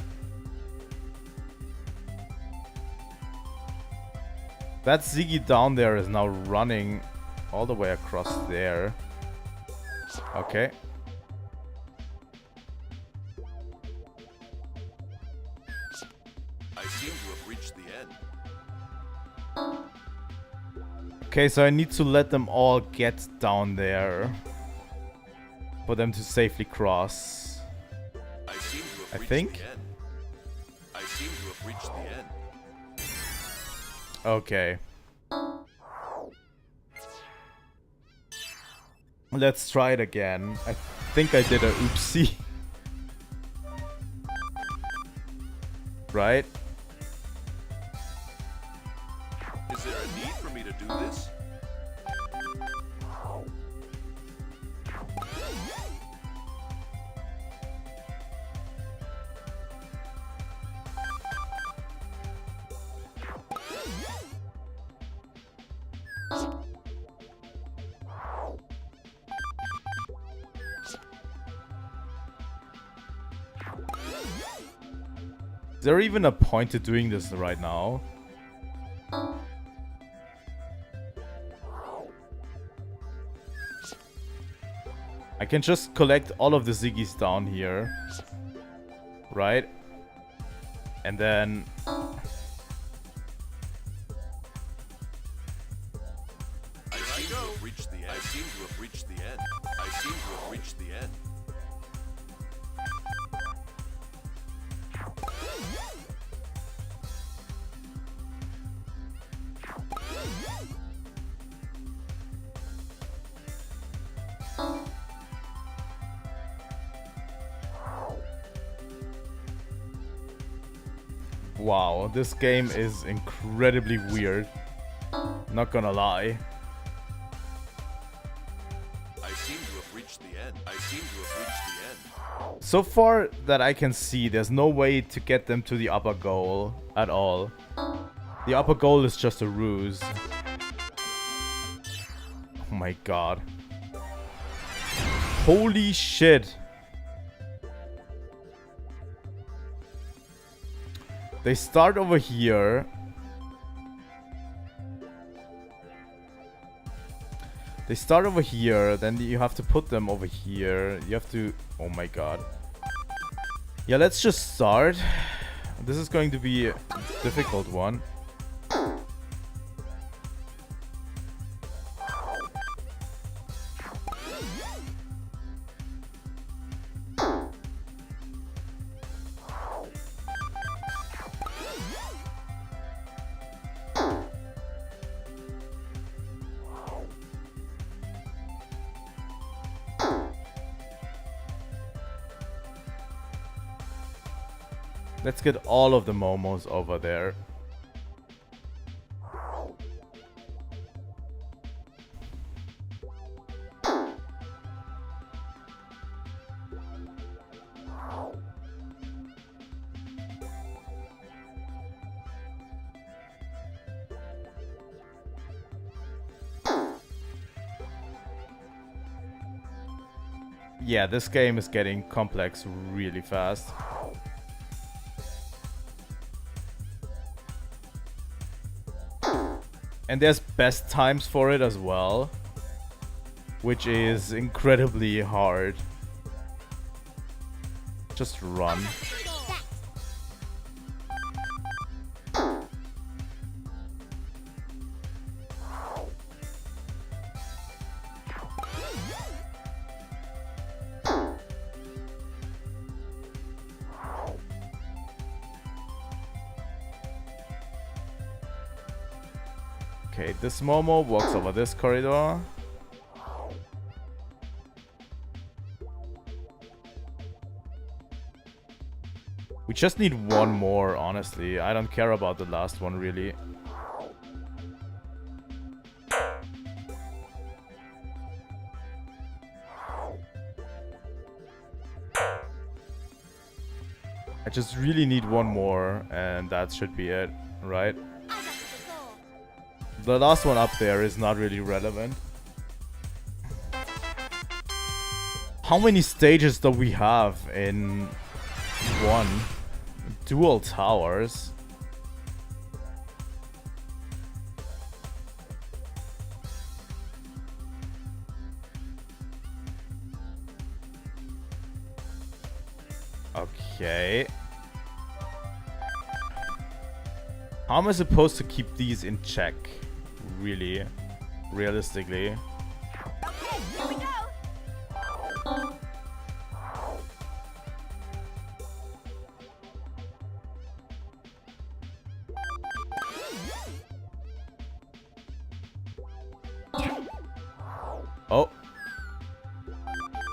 That Ziggy down there is now running all the way across there. Okay. I seem to have reached the end. Okay, so I need to let them all get down there for them to safely cross. I seem to have reached think. the end. I seem to have reached the end. Okay. Let's try it again. I think I did a oopsie. Right? Is there a need for me to do this? Is there even a point to doing this right now? I can just collect all of the Ziggies down here. Right? And then... I seem to have reached the end. I seem to have reached the end. I seem to have reached the end. Wow, this game is incredibly weird. Not gonna lie. I seem to have reached the end. I seem to have reached the end. So far that I can see, there's no way to get them to the upper goal at all. The upper goal is just a ruse. Oh my god. Holy shit. They start over here. They start over here, then you have to put them over here. You have to... Oh my god. Yeah, let's just start. This is going to be a difficult one. Let's get all of the momos over there. Yeah, this game is getting complex really fast. And there's best times for it as well, which is incredibly hard. Just run. Okay, this Momo walks over this corridor. We just need one more, honestly. I don't care about the last one, really. I just really need one more, and that should be it, right? The last one up there is not really relevant. How many stages do we have in one? Dual towers. Okay. How am I supposed to keep these in check? Really, realistically. Okay, here we go. Oh.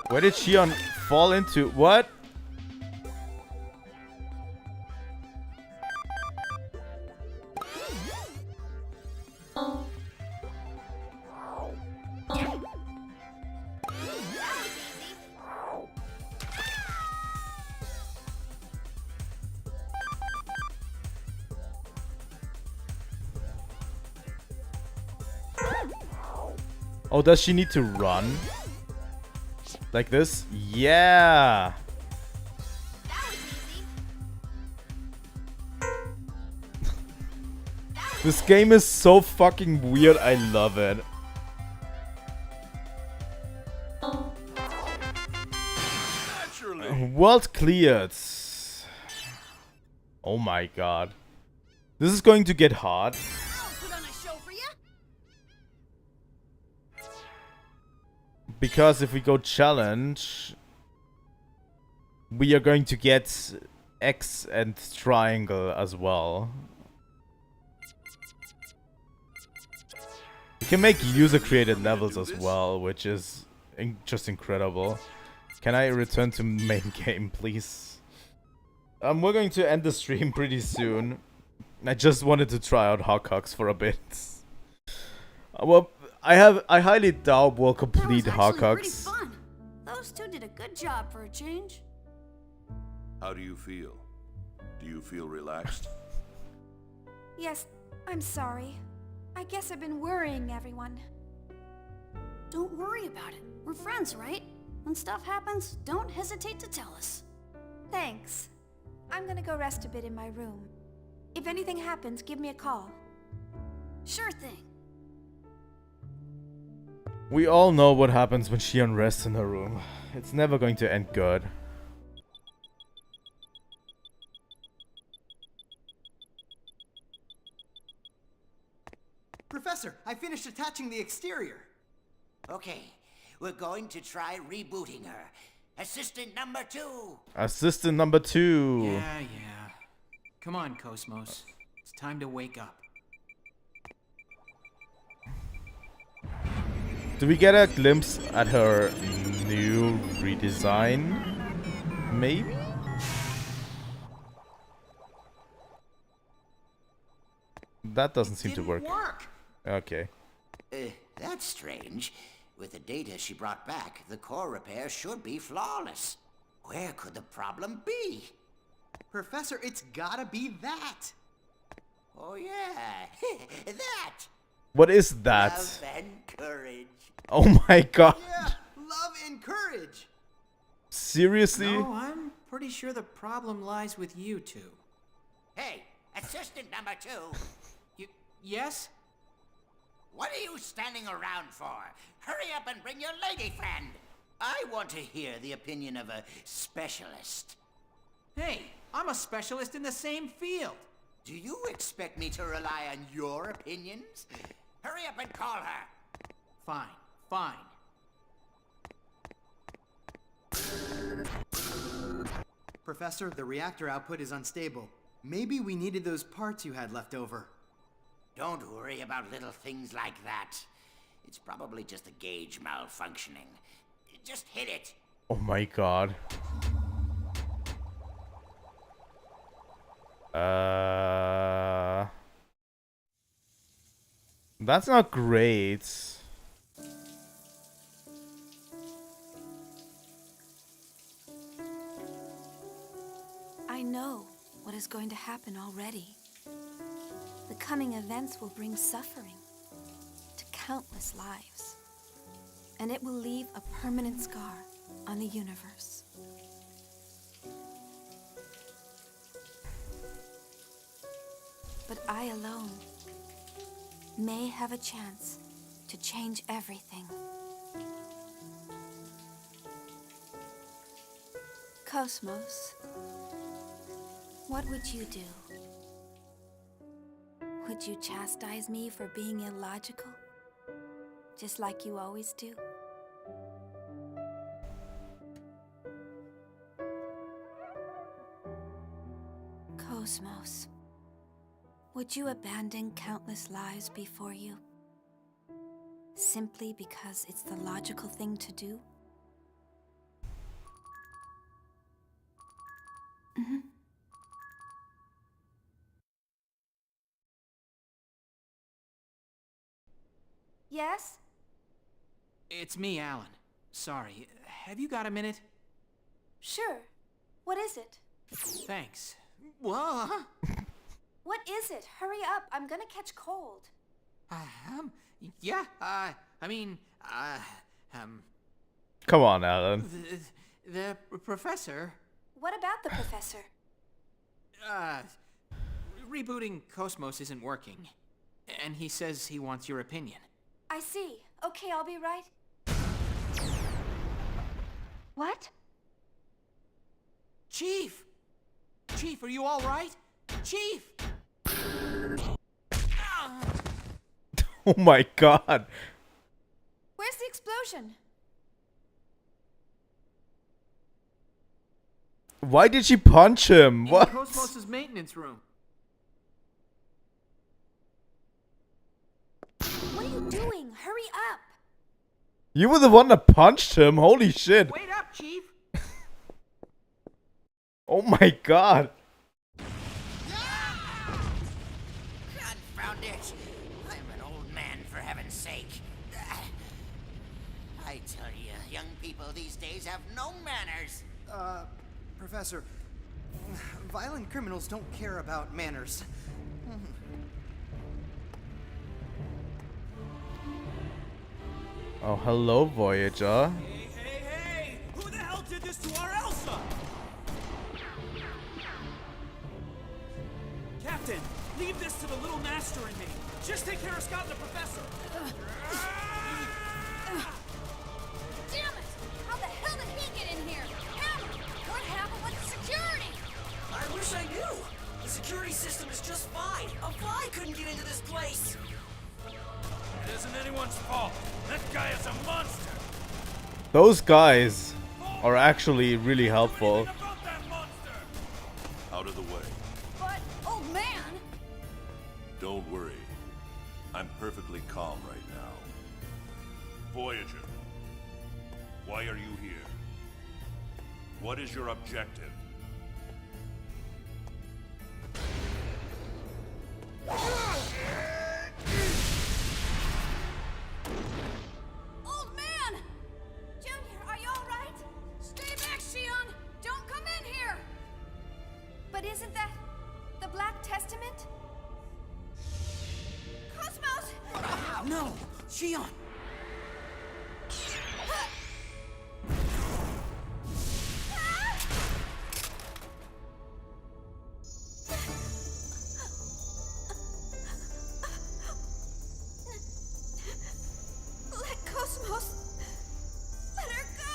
Where did Shion fall into? What? Oh, does she need to run? Like this? Yeah! This game is so fucking weird, I love it. World cleared. Oh my god. This is going to get hard. Because if we go challenge, we are going to get X and triangle as well. We can make user-created levels as well, which is just incredible. Can I return to main game, please? We're going to end the stream pretty soon. I just wanted to try out Hawkhucks for a bit. Well, I highly doubt we'll complete Hawkhucks. Those two did a good job for a change. How do you feel? Do you feel relaxed? Yes, I'm sorry. I guess I've been worrying everyone. Don't worry about it. We're friends, right? When stuff happens, don't hesitate to tell us. Thanks. I'm gonna go rest a bit in my room. If anything happens, give me a call. Sure thing. We all know what happens when she unrests in her room. It's never going to end good. Professor, I finished attaching the exterior. Okay, we're going to try rebooting her. Assistant number 2. Assistant number 2. Yeah. Come on, KOS-MOS. It's time to wake up. Do we get a glimpse at her new redesign? Maybe? that doesn't seem to work. Okay. That's strange. With the data she brought back, the core repair should be flawless. Where could the problem be? Professor, it's gotta be that. Oh yeah, that. What is that? Love and courage. Oh my god. Yeah, love and courage. Seriously? No, I'm pretty sure the problem lies with you two. Hey, assistant number 2. Yes? What are you standing around for? Hurry up and bring your lady friend. I want to hear the opinion of a specialist. Hey, I'm a specialist in the same field. Do you expect me to rely on your opinions? Hurry up and call her. Fine. Professor, the reactor output is unstable. Maybe we needed those parts you had left over. Don't worry about little things like that. It's probably just a gauge malfunctioning. Just hit it. Oh my god. That's not great. I know what is going to happen already. The coming events will bring suffering to countless lives, and it will leave a permanent scar on the universe. But I alone may have a chance to change everything. KOS-MOS, what would you do? Would you chastise me for being illogical? Just like you always do? KOS-MOS, would you abandon countless lives before you? Simply because it's the logical thing to do? Yes? It's me, Alan. Sorry, have you got a minute? Sure. What is it? Thanks. Whoa. What is it? Hurry up, I'm gonna catch cold. Yeah, Come on, Alan. The professor... What about the professor? Rebooting KOS-MOS isn't working. And he says he wants your opinion. I see. Okay, I'll be right. What? Chief! Chief, are you all right? Chief! Oh my god. Where's the explosion? Why did she punch him? What? In KOS-MOS's maintenance room. What are you doing? Hurry up! You were the one that punched him. Holy shit. Wait up, Chief! Oh my god. Confound it! I'm an old man, for heaven's sake. I tell you, young people these days have no manners. Professor, violent criminals don't care about manners. Oh, hello, Voyager. Hey! Who the hell did this to our Elsa? Captain, leave this to the little master and me. Just take care of Scott and the professor. Damn it! How the hell did he get in here? What happened with the security? I wish I knew. The security system is just fine. A fly couldn't get into this place. It isn't anyone's fault. That guy is a monster. Those guys are actually really helpful. Out of the way. But, old man! Don't worry. I'm perfectly calm right now. Voyager, why are you here? What is your objective? Wow, no! Xion! Let KOS-MOS... Let her go!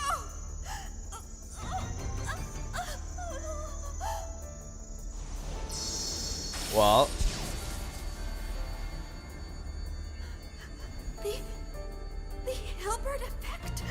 Well, The Hilbert effect?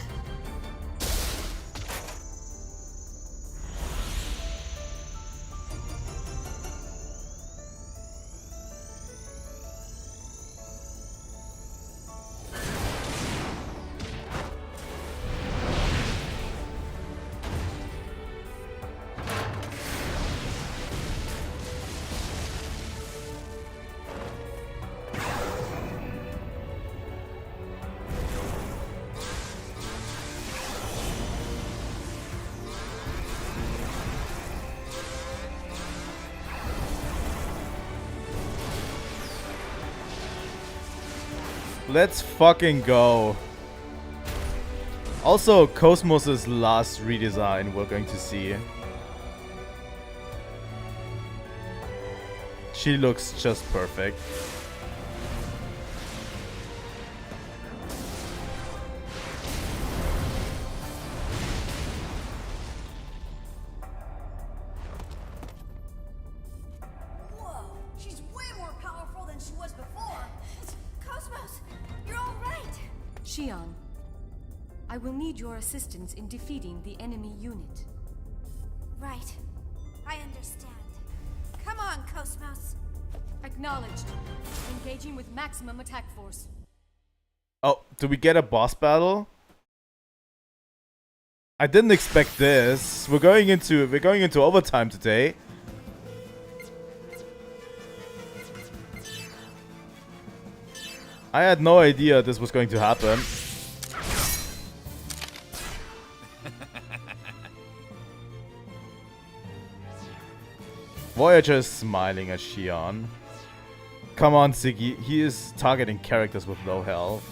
let's fucking go. Also, KOS-MOS' last redesign we're going to see. She looks just perfect. Whoa, she's way more powerful than she was before. KOS-MOS, you're all right. Xion, I will need your assistance in defeating the enemy unit. Right. I understand. Come on, KOS-MOS. Acknowledged. Engaging with maximum attack force. Oh, do we get a boss battle? I didn't expect this. We're going into overtime today. I had no idea this was going to happen. Voyager is smiling at Xion. Come on, Siggy. He is targeting characters with low health.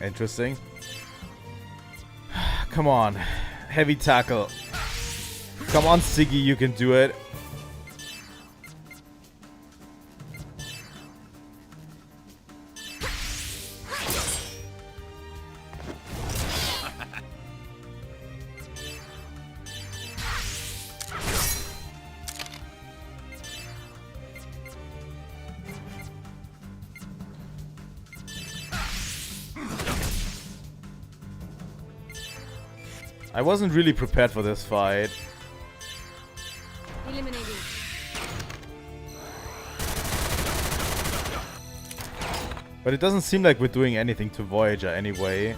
Interesting. Come on. Heavy tackle. Come on, Siggy. You can do it. I wasn't really prepared for this fight. Eliminating. But it doesn't seem like we're doing anything to Voyager anyway.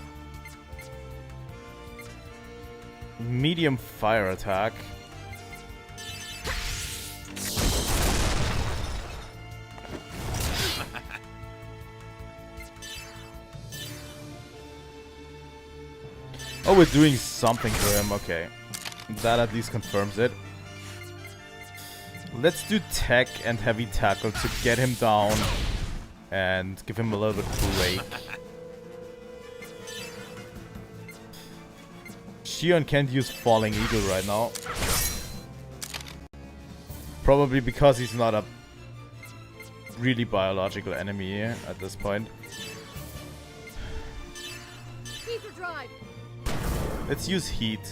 Medium fire attack. Oh, we're doing something to him. Okay. That at least confirms it. Let's do tech and heavy tackle to get him down and give him a little bit of break. Xion can't use Falling Eagle right now. Probably because he's not a really biological enemy at this point. Ether drive. Let's use heat.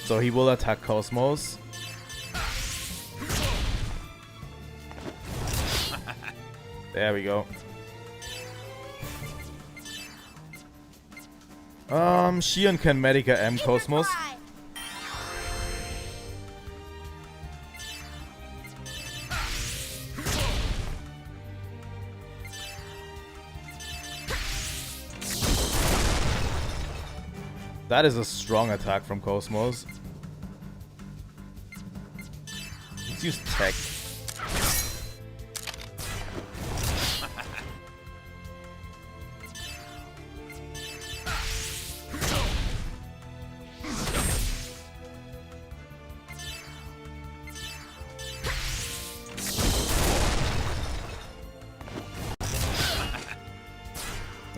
So he will attack KOS-MOS. There we go. Xion can Medica M KOS-MOS. That is a strong attack from KOS-MOS. Let's use tech.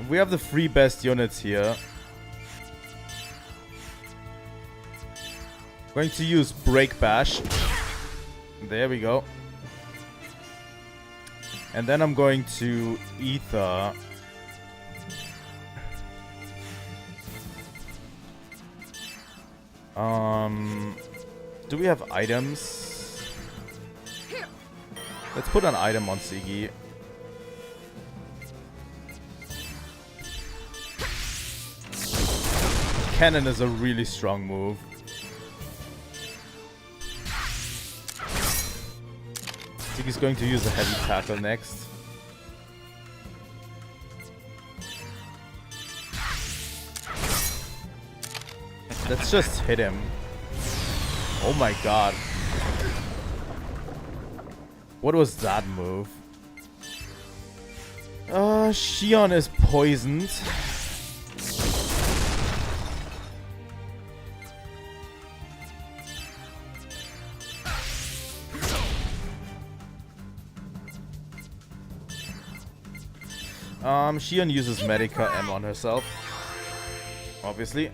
We have the 3 best units here. Going to use Break Bash. There we go. And then I'm going to Ether. Do we have items? Let's put an item on Siggy. Cannon is a really strong move. Siggy's going to use a heavy tackle next. Let's just hit him. Oh my god. What was that move? Xion is poisoned. Xion uses Medica M on herself. Obviously.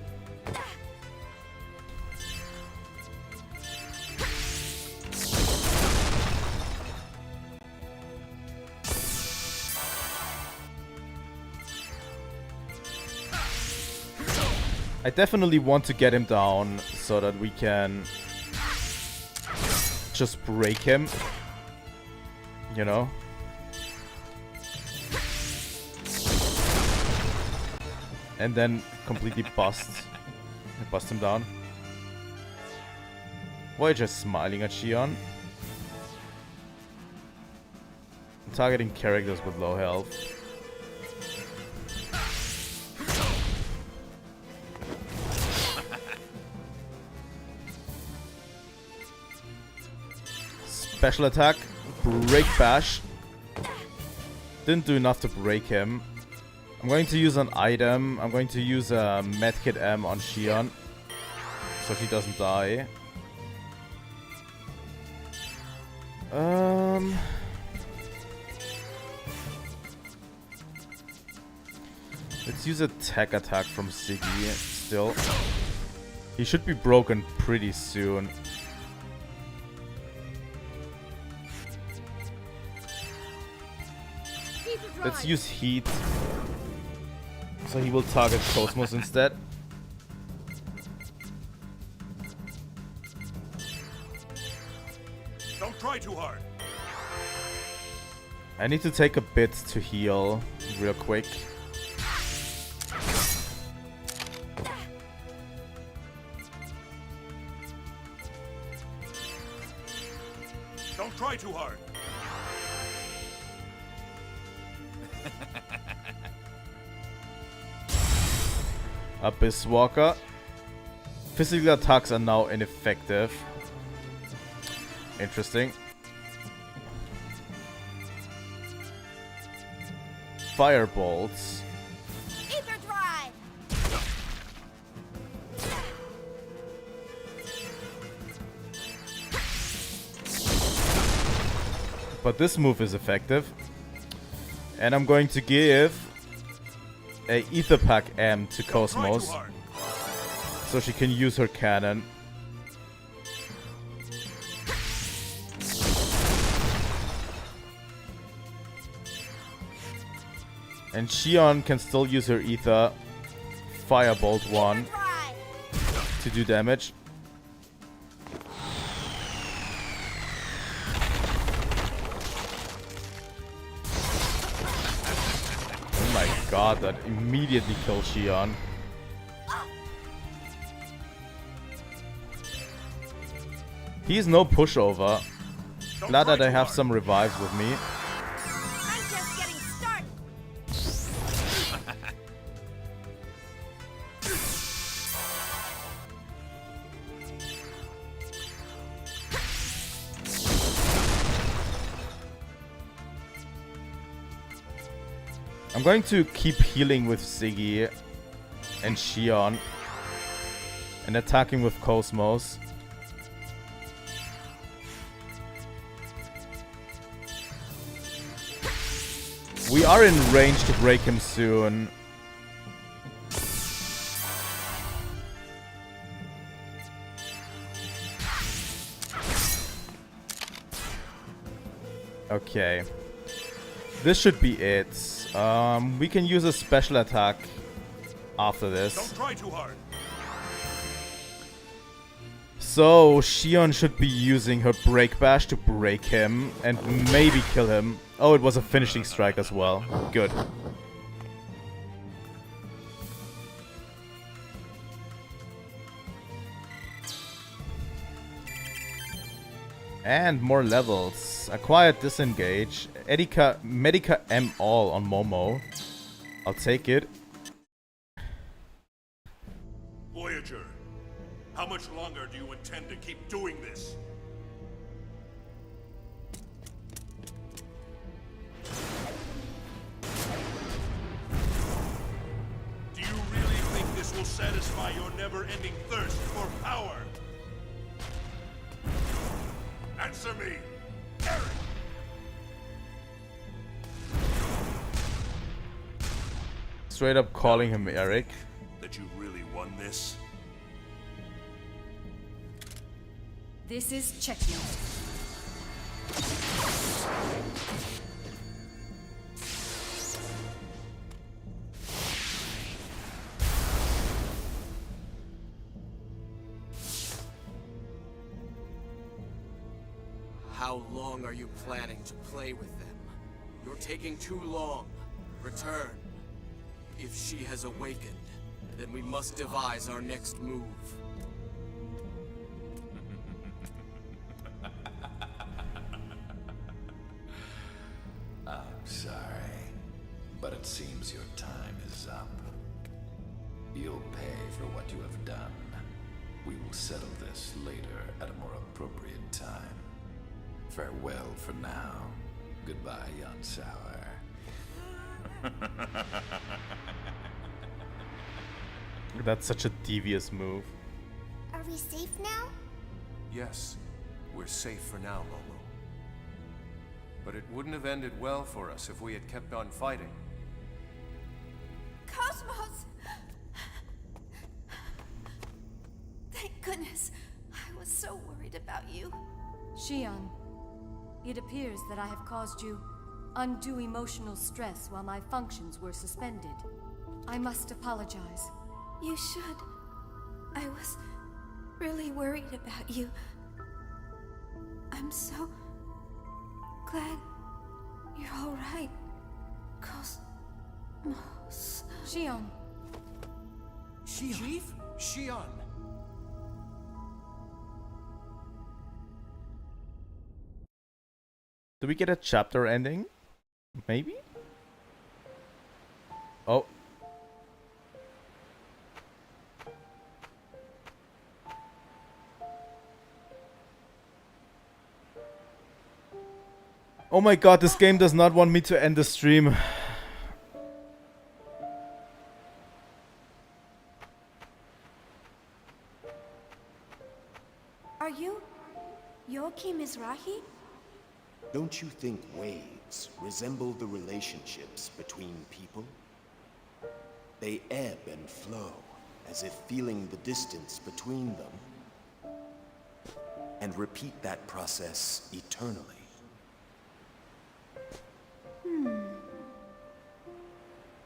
I definitely want to get him down so that we can just break him, you know? And then completely bust him down. Why just smiling at Xion? Targeting characters with low health. Special attack, Break Bash. Didn't do enough to break him. I'm going to use an item. I'm going to use a Medkit M on Xion, so she doesn't die. Let's use a tech attack from Siggy still. He should be broken pretty soon. Let's use heat. So he will target KOS-MOS instead. Don't try too hard. I need to take a bit to heal real quick. Don't try too hard. Abyss Walker. Physical attacks are now ineffective. Interesting. Firebolts. Ether Drive! But this move is effective. And I'm going to give a Ether Pack M to KOS-MOS so she can use her cannon. And Xion can still use her Ether Firebolt 1 to do damage. God, that immediately kills Xion. He's no pushover. Glad that I have some revives with me. I'm just getting started. I'm going to keep healing with Siggy and Xion and attacking with KOS-MOS. We are in range to break him soon. Okay. This should be it. We can use a special attack after this. Don't try too hard. So, Xion should be using her Break Bash to break him and maybe kill him. Oh, it was a finishing strike as well. Good. And more levels. Acquired Disengage. Medica M all on Momo. I'll take it. Voyager, how much longer do you intend to keep doing this? Do you really think this will satisfy your never-ending thirst for power? Answer me, Eric! Straight up calling him Eric. That you really won this? This is checkmate. How long are you planning to play with them? You're taking too long. Return. If she has awakened, then we must devise our next move. I'm sorry, but it seems your time is up. You'll pay for what you have done. We will settle this later at a more appropriate time. Farewell for now. Goodbye, Xenosaga. That's such a devious move. Are we safe now? Yes, we're safe for now, Momo. But it wouldn't have ended well for us if we had kept on fighting. KOS-MOS! Thank goodness. I was so worried about you. Xion, it appears that I have caused you undue emotional stress while my functions were suspended. I must apologize. You should. I was really worried about you. I'm so glad you're all right, KOS-MOS. Xion. Chief? Xion. Do we get a chapter ending? Maybe? Oh. Oh my god, this game does not want me to end the stream. Are you Yoki Mizrahi? Don't you think waves resemble the relationships between people? They ebb and flow, as if feeling the distance between them, and repeat that process eternally.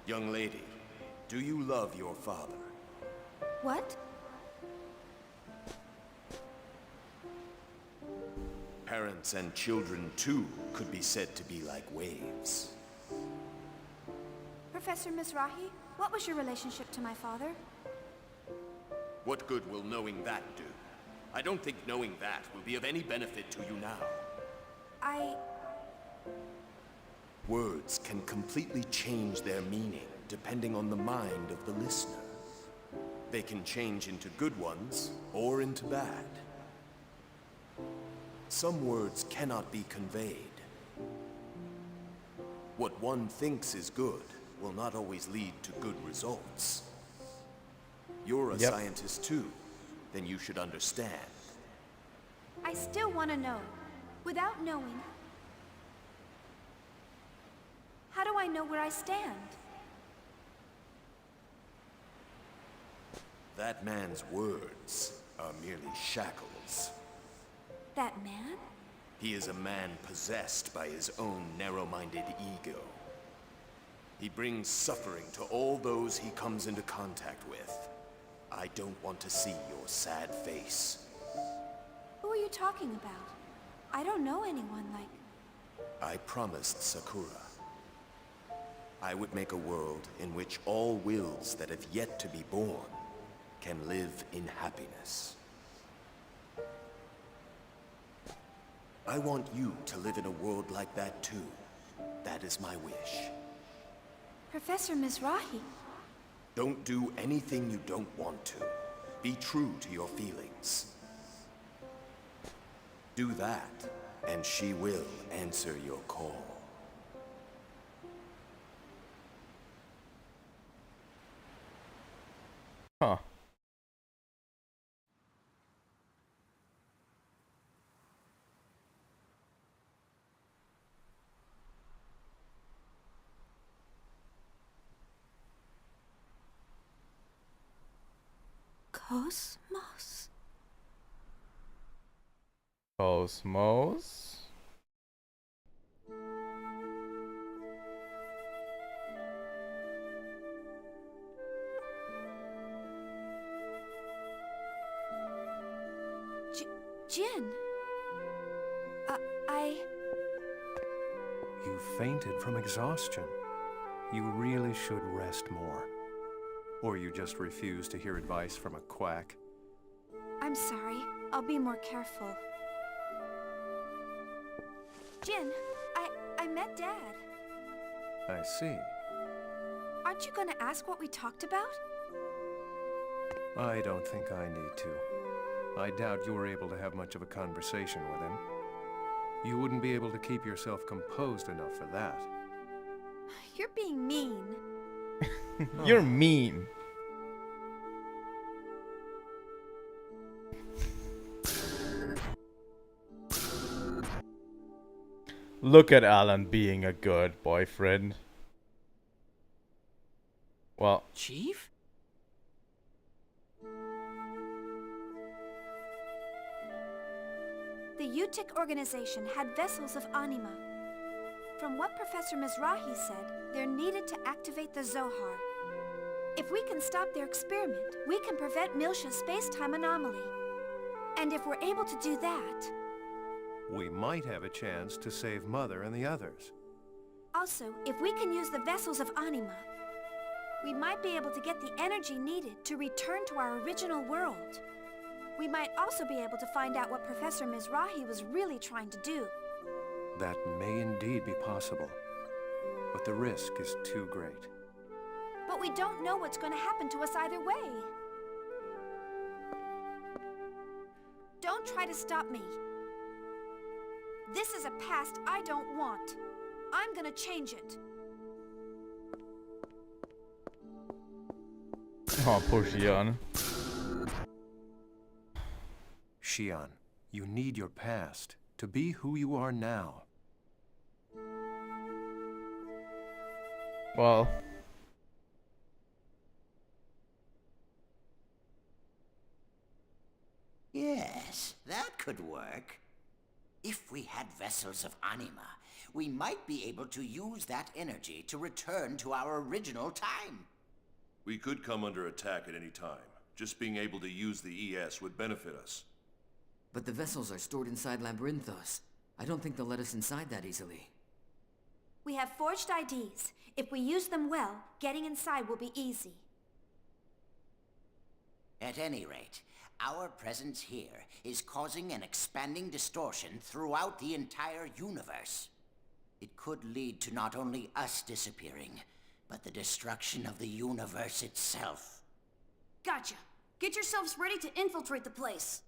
Young lady, do you love your father? What? Parents and children, too, could be said to be like waves. Professor Mizrahi, what was your relationship to my father? What good will knowing that do? I don't think knowing that will be of any benefit to you now. Words can completely change their meaning depending on the mind of the listener. They can change into good ones or into bad. Some words cannot be conveyed. What one thinks is good will not always lead to good results. You're a scientist too, then you should understand. I still want to know. Without knowing, how do do I know where I stand? That man's words are merely shackles. That man? He is a man possessed by his own narrow-minded ego. He brings suffering to all those he comes into contact with. I don't want to see your sad face. Who are you talking about? I don't know anyone like... I promised Sakura. I would make a world in which all wills that have yet to be born can live in happiness. I want you to live in a world like that too. That is my wish. Professor Mizrahi. Don't do anything you don't want to. Be true to your feelings. Do that, and she will answer your call. Huh. KOS-MOS. KOS-MOS? Jin. You fainted from exhaustion. You really should rest more. Or you just refuse to hear advice from a quack. I'm sorry. I'll be more careful. Jin, I met Dad. I see. Aren't you going to ask what we talked about? I don't think I need to. I doubt you were able to have much of a conversation with him. You wouldn't be able to keep yourself composed enough for that. You're being mean. You're mean. Look at Alan being a good boyfriend. Well, Chief? The UTIC organization had vessels of anima. From what Professor Mizrahi said, they're needed to activate the Zohar. If we can stop their experiment, we can prevent Miltia's space-time anomaly. And if we're able to do that... We might have a chance to save Mother and the others. Also, if we can use the vessels of anima, we might be able to get the energy needed to return to our original world. We might also be able to find out what Professor Mizrahi was really trying to do. That may indeed be possible, but the risk is too great. But we don't know what's going to happen to us either way. Don't try to stop me. This is a past I don't want. I'm gonna change it. oh, poor Xian. Xian, you need your past to be who you are now. Well... Yes, that could work. If we had vessels of anima, we might be able to use that energy to return to our original time. We could come under attack at any time. Just being able to use the ES would benefit us. But the vessels are stored inside Labyrinthos. I don't think they'll let us inside that easily. We have forged IDs. If we use them well, getting inside will be easy. At any rate, our presence here is causing an expanding distortion throughout the entire universe. It could lead to not only us disappearing, but the destruction of the universe itself. Gotcha. Get yourselves ready to infiltrate the place.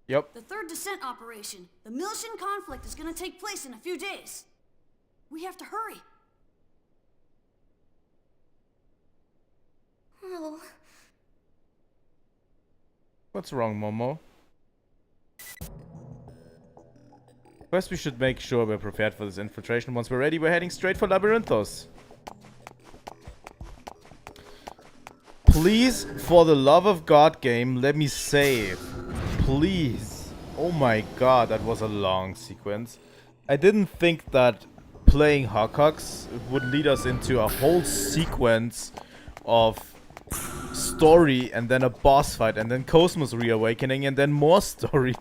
Yep. The third descent operation. The Miltian conflict is gonna take place in a few days. We have to hurry. Oh. What's wrong, Momo? First, we should make sure we're prepared for this infiltration. Once we're ready, we're heading straight for Labyrinthos. Please, for the love of God, game, let me save. Please. Oh my god, that was a long sequence. I didn't think that playing Hawkhucks would lead us into a whole sequence of story and then a boss fight and then KOS-MOS reawakening and then more story.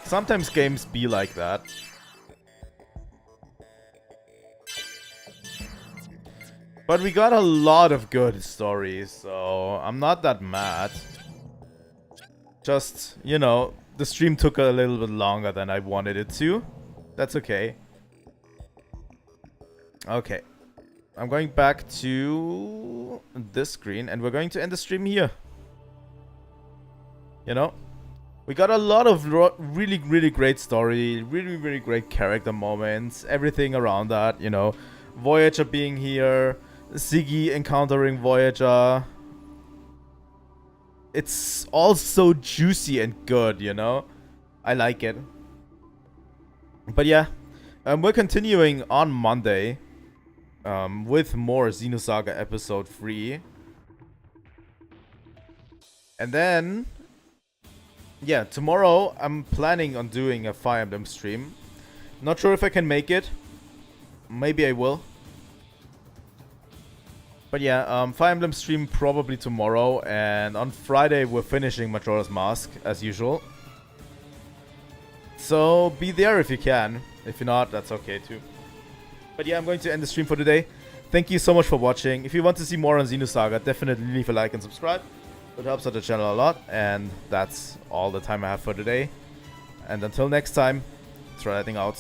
Sometimes games be like that. But we got a lot of good stories, so I'm not that mad. Just, you know, the stream took a little bit longer than I wanted it to. That's okay. Okay. I'm going back to this screen and we're going to end the stream here. You know? We got a lot of really, really great story, really, really great character moments, everything around that, you know. Voyager being here, Ziggy encountering Voyager. It's all so juicy and good, you know. I like it. But yeah, we're continuing on Monday with more Xenosaga Episode 3. And then, yeah, tomorrow I'm planning on doing a Fire Emblem stream. Not sure if I can make it. Maybe I will. But yeah, Fire Emblem stream probably tomorrow. And on Friday we're finishing Majora's Mask, as usual. So be there if you can. If you're not, that's okay too. But yeah, I'm going to end the stream for today. Thank you so much for watching. If you want to see more on Xenosaga, definitely leave a like and subscribe. It helps out the channel a lot. And that's all the time I have for today. And until next time, Trilightning out.